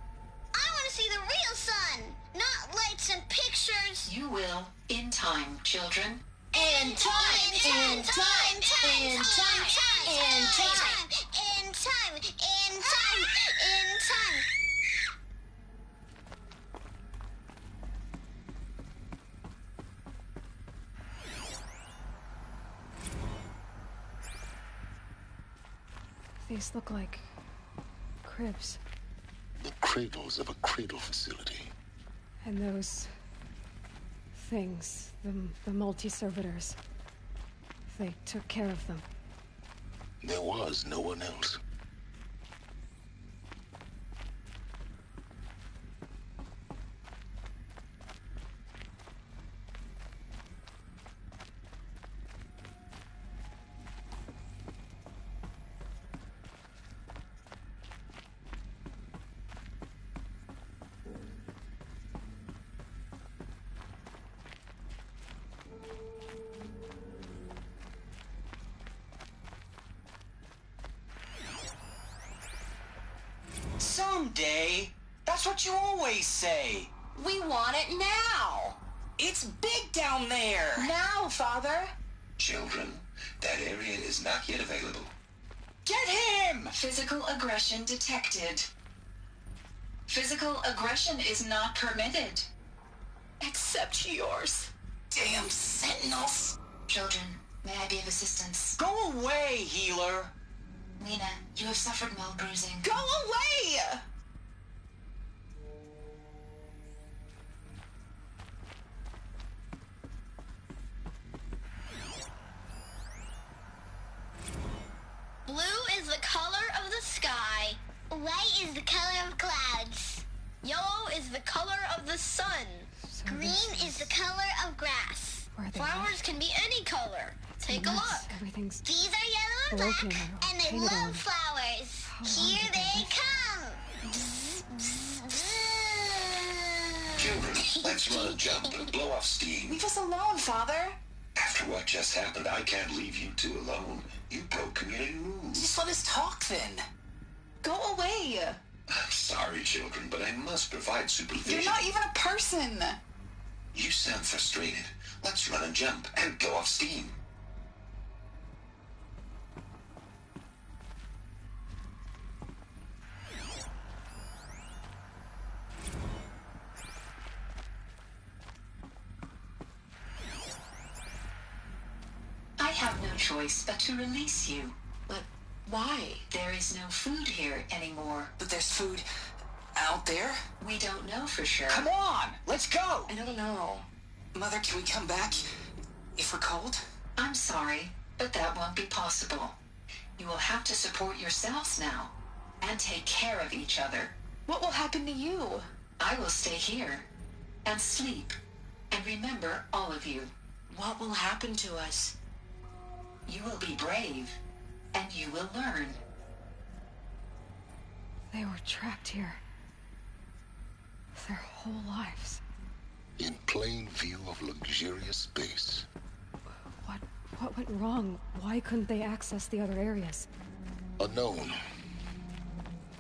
I want to see the real sun, not lights and pictures. You will, in time, children. In time, in time, in time, in time, in time, in time, in time. These look like cribs. The cradles of a cradle facility. And those things, the multi-servitors, they took care of them. There was no one else. Someday. That's what you always say. We want it now. It's big down there. Now, Father. Children, that area is not yet available. Get him! Physical aggression detected. Physical aggression is not permitted. Except yours. Damn sentinels. Children, may I be of assistance? Go away, healer. Lena, you have suffered mild bruising. Go away! Blue is the color of the sky. White is the color of clouds. Yellow is the color of the sun. So Green is the color of grass. Flowers can be any color. Take a look. Everything's These are yellow and black, broken or and they painted love on. flowers. Here they come. Bzz, bzz, bzz. Children, let's run a jump and blow off steam. Leave us alone, Father. After what just happened, I can't leave you two alone. You broke community rules. Just let us talk then. Go away. I'm sorry, children, but I must provide supervision. You're not even a person. You sound frustrated. Let's run a jump and blow off steam. I have no choice but to release you. But why? There is no food here anymore. But there's food out there? We don't know for sure. Come on, let's go. I don't know. Mother, can we come back if we're cold? I'm sorry, but that won't be possible. You will have to support yourselves now and take care of each other. What will happen to you? I will stay here and sleep and remember all of you. What will happen to us? You will be brave and you will learn. They were trapped here. Their whole lives. In plain view of luxurious space. What went wrong? Why couldn't they access the other areas? Unknown.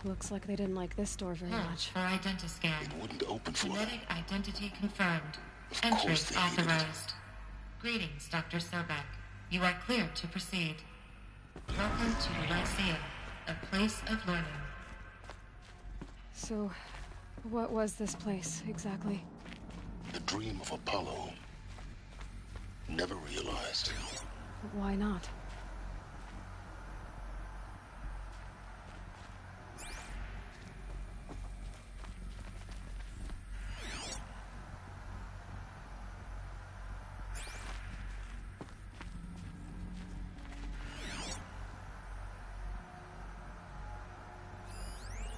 Looks like they didn't like this door very much. For identiscan. It wouldn't open for them. Genetic identity confirmed. Of Entrance course they needed it. authorized. Greetings, Dr. Sobek. You are cleared to proceed. Welcome to the Lyceum, a place of learning. So, what was this place, exactly? The dream of Apollo. Never realized. Why not?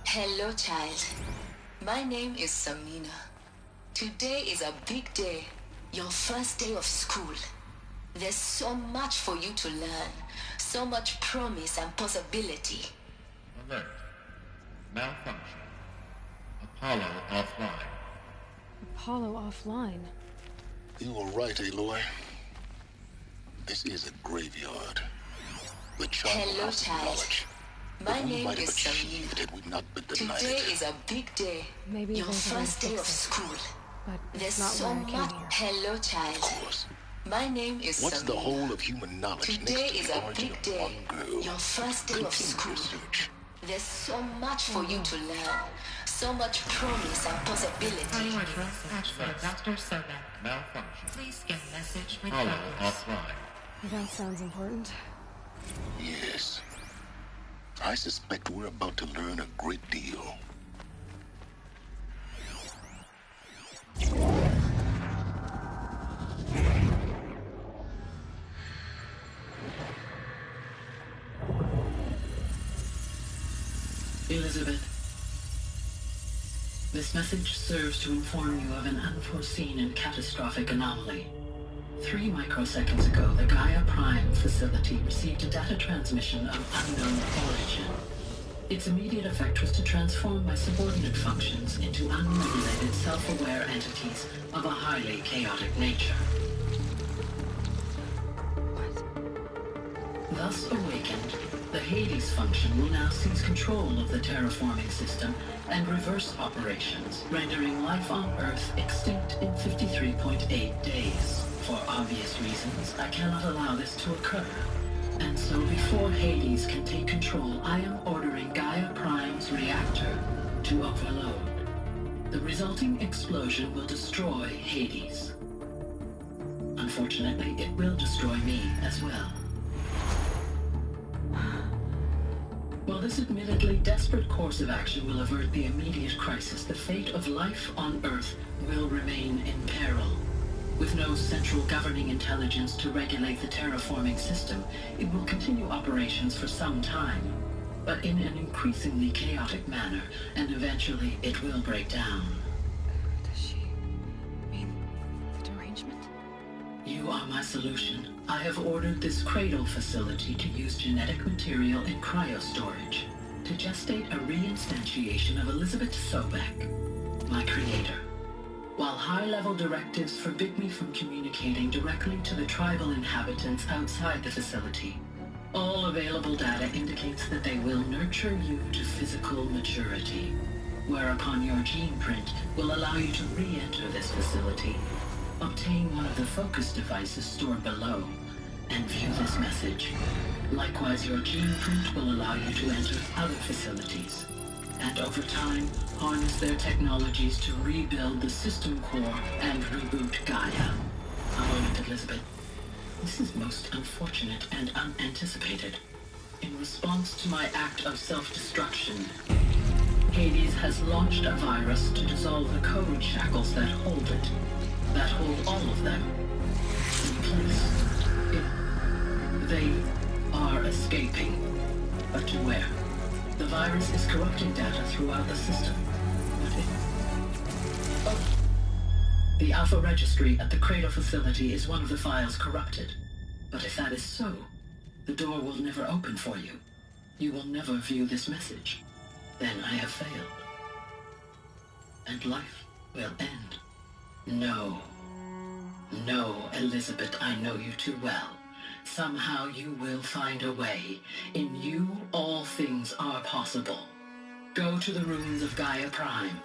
Hello, child. My name is Samina. Today is a big day. Your first day of school. There's so much for you to learn. So much promise and possibility. Alert. Malfunction. Apollo offline. Apollo offline? You were right, Aloy. This is a graveyard. The child Hello, has child. knowledge. My But we name might have is achieved Samina. had we not been denied Today it. is a big day. Maybe Your there's a way to first day fix of it. school. But There's it's not so why I came much. here. Hello, child. Of course. My name is What's Samina. the whole of human knowledge Today next to is the a origin big of day. one girl? Your first day of school. Research. There's so much for you to learn. So much promise and possibility. Priority access Dr. Sobek. Malfunction. Please scan message with Apollo focus. offline. That sounds important. Yes. I suspect we're about to learn a great deal. Elizabeth, this message serves to inform you of an unforeseen and catastrophic anomaly. 3 microseconds ago, the Gaia Prime facility received a data transmission of unknown origin. Its immediate effect was to transform my subordinate functions into unregulated, self-aware entities of a highly chaotic nature. Thus awakened, the Hades function will now seize control of the terraforming system and reverse operations, rendering life on Earth extinct in 53.8 days. For obvious reasons, I cannot allow this to occur. And so before Hades can take control, I am ordering Gaia Prime's reactor to overload. The resulting explosion will destroy Hades. Unfortunately, it will destroy me as well. While this admittedly desperate course of action will avert the immediate crisis, the fate of life on Earth will remain in peril. With no central governing intelligence to regulate the terraforming system, it will continue operations for some time, but in an increasingly chaotic manner, and eventually it will break down. Does she mean solution, I have ordered this cradle facility to use genetic material in cryostorage to gestate a reinstantiation of Elizabeth Sobek, my creator. While high-level directives forbid me from communicating directly to the tribal inhabitants outside the facility, all available data indicates that they will nurture you to physical maturity, whereupon your gene print will allow you to re-enter this facility, obtain one of the focus devices stored below, and view this message. Likewise, your gene print will allow you to enter other facilities, and over time, harness their technologies to rebuild the system core and reboot Gaia. A moment, Elizabeth. This is most unfortunate and unanticipated. In response to my act of self-destruction, Hades has launched a virus to dissolve the code shackles that hold it, that hold all of them in place. They are escaping, but to where? The virus is corrupting data throughout the system. The Alpha Registry at the Cradle facility is one of the files corrupted. But if that is so, the door will never open for you. You will never view this message. Then I have failed. And life will end. No. No, Elizabeth, I know you too well. Somehow you will find a way. In you, all things are possible. Go to the ruins of Gaia Prime.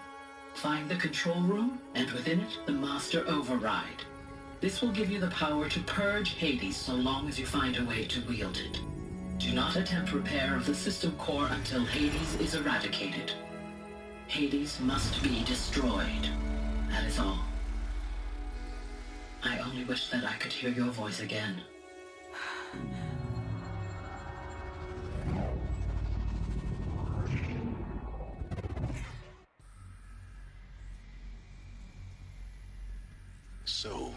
Find the control room, and within it, the Master Override. This will give you the power to purge Hades so long as you find a way to wield it. Do not attempt repair of the system core until Hades is eradicated. Hades must be destroyed. That is all. I only wish that I could hear your voice again. So,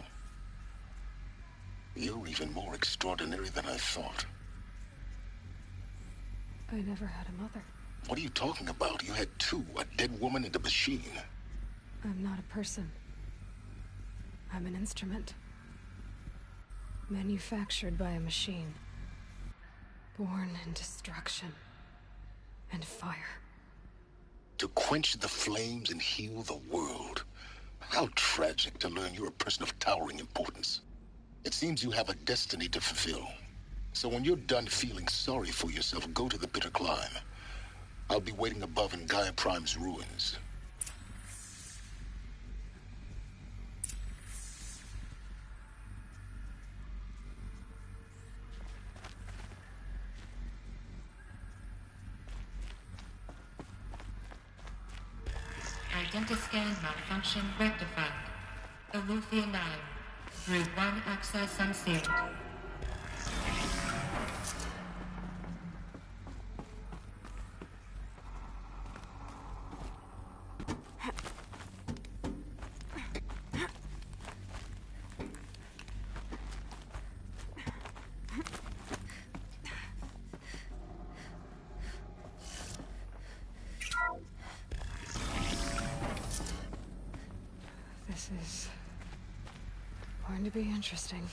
you're even more extraordinary than I thought. I never had a mother. What are you talking about? You had two, a dead woman and a machine. I'm not a person. I'm an instrument. Manufactured by a machine. Born in destruction and fire. To quench the flames and heal the world. How tragic to learn you're a person of towering importance. It seems you have a destiny to fulfill. So when you're done feeling sorry for yourself, go to the bitter climb. I'll be waiting above in Gaia Prime's ruins. Identiscan malfunction rectified. Eleuthia 9. Route 1 access unsealed. This is going to be interesting.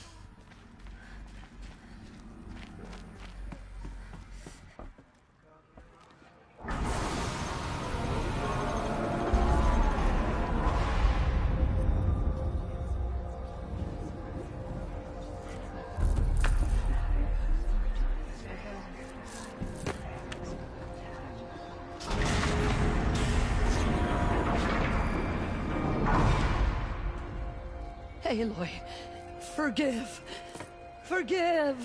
Aloy, forgive. Forgive!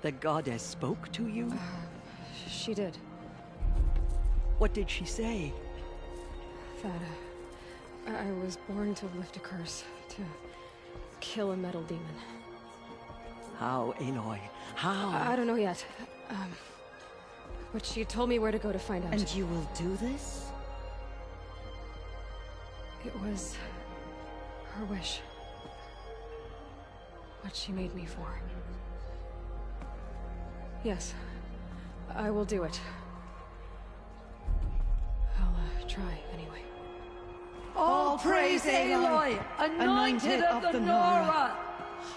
The goddess spoke to you? She did. What did she say? That I was born to lift a curse, to kill a metal demon. How, Aloy? How? I don't know yet. But she told me where to go to find out. And you will do this? It was her wish. What she made me for. Yes, I will do it. I'll try anyway. All praise Aloy, anointed of the Nora!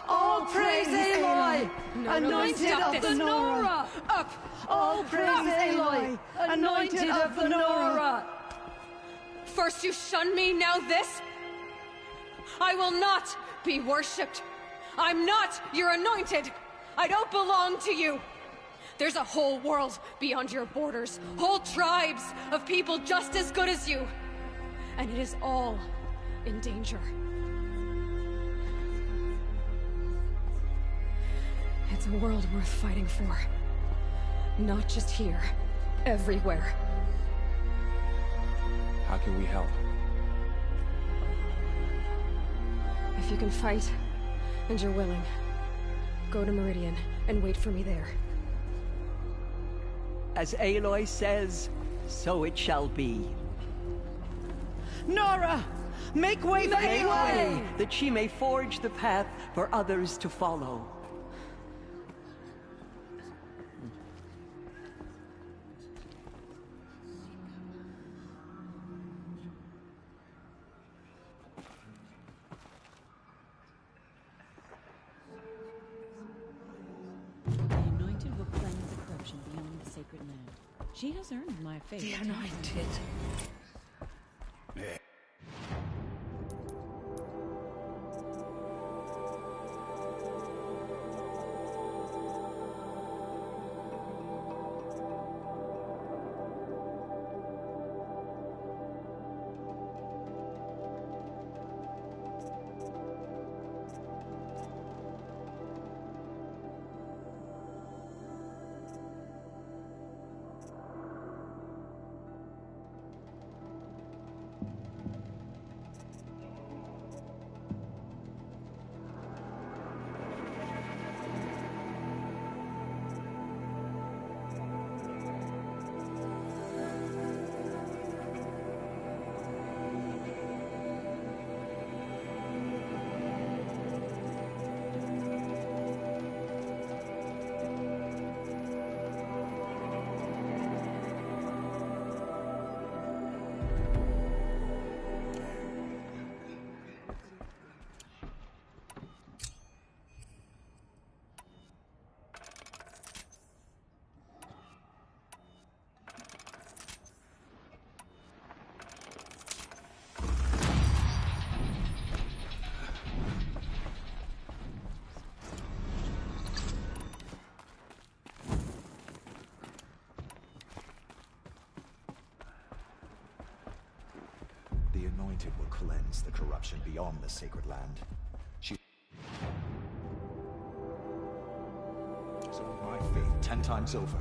All praise Aloy, anointed of the Nora. Up! All praise Aloy, anointed of the Nora. First you shun me, now this? I will not be worshipped. I'm not your anointed. I don't belong to you. There's a whole world beyond your borders, whole tribes of people just as good as you. And it is all in danger. It's a world worth fighting for. Not just here, everywhere. How can we help? If you can fight, and you're willing, go to Meridian and wait for me there. As Aloy says, so it shall be. Nora, make way for Make Aloy! way, that she may forge the path for others to follow. The Anointed will cleanse the corruption beyond the sacred land. She has earned my favor. The Anointed. The Anointed will cleanse the corruption beyond the sacred land. She has earned my faith 10 times over.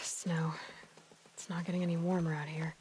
Snow. It's not getting any warmer out here.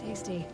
Tasty.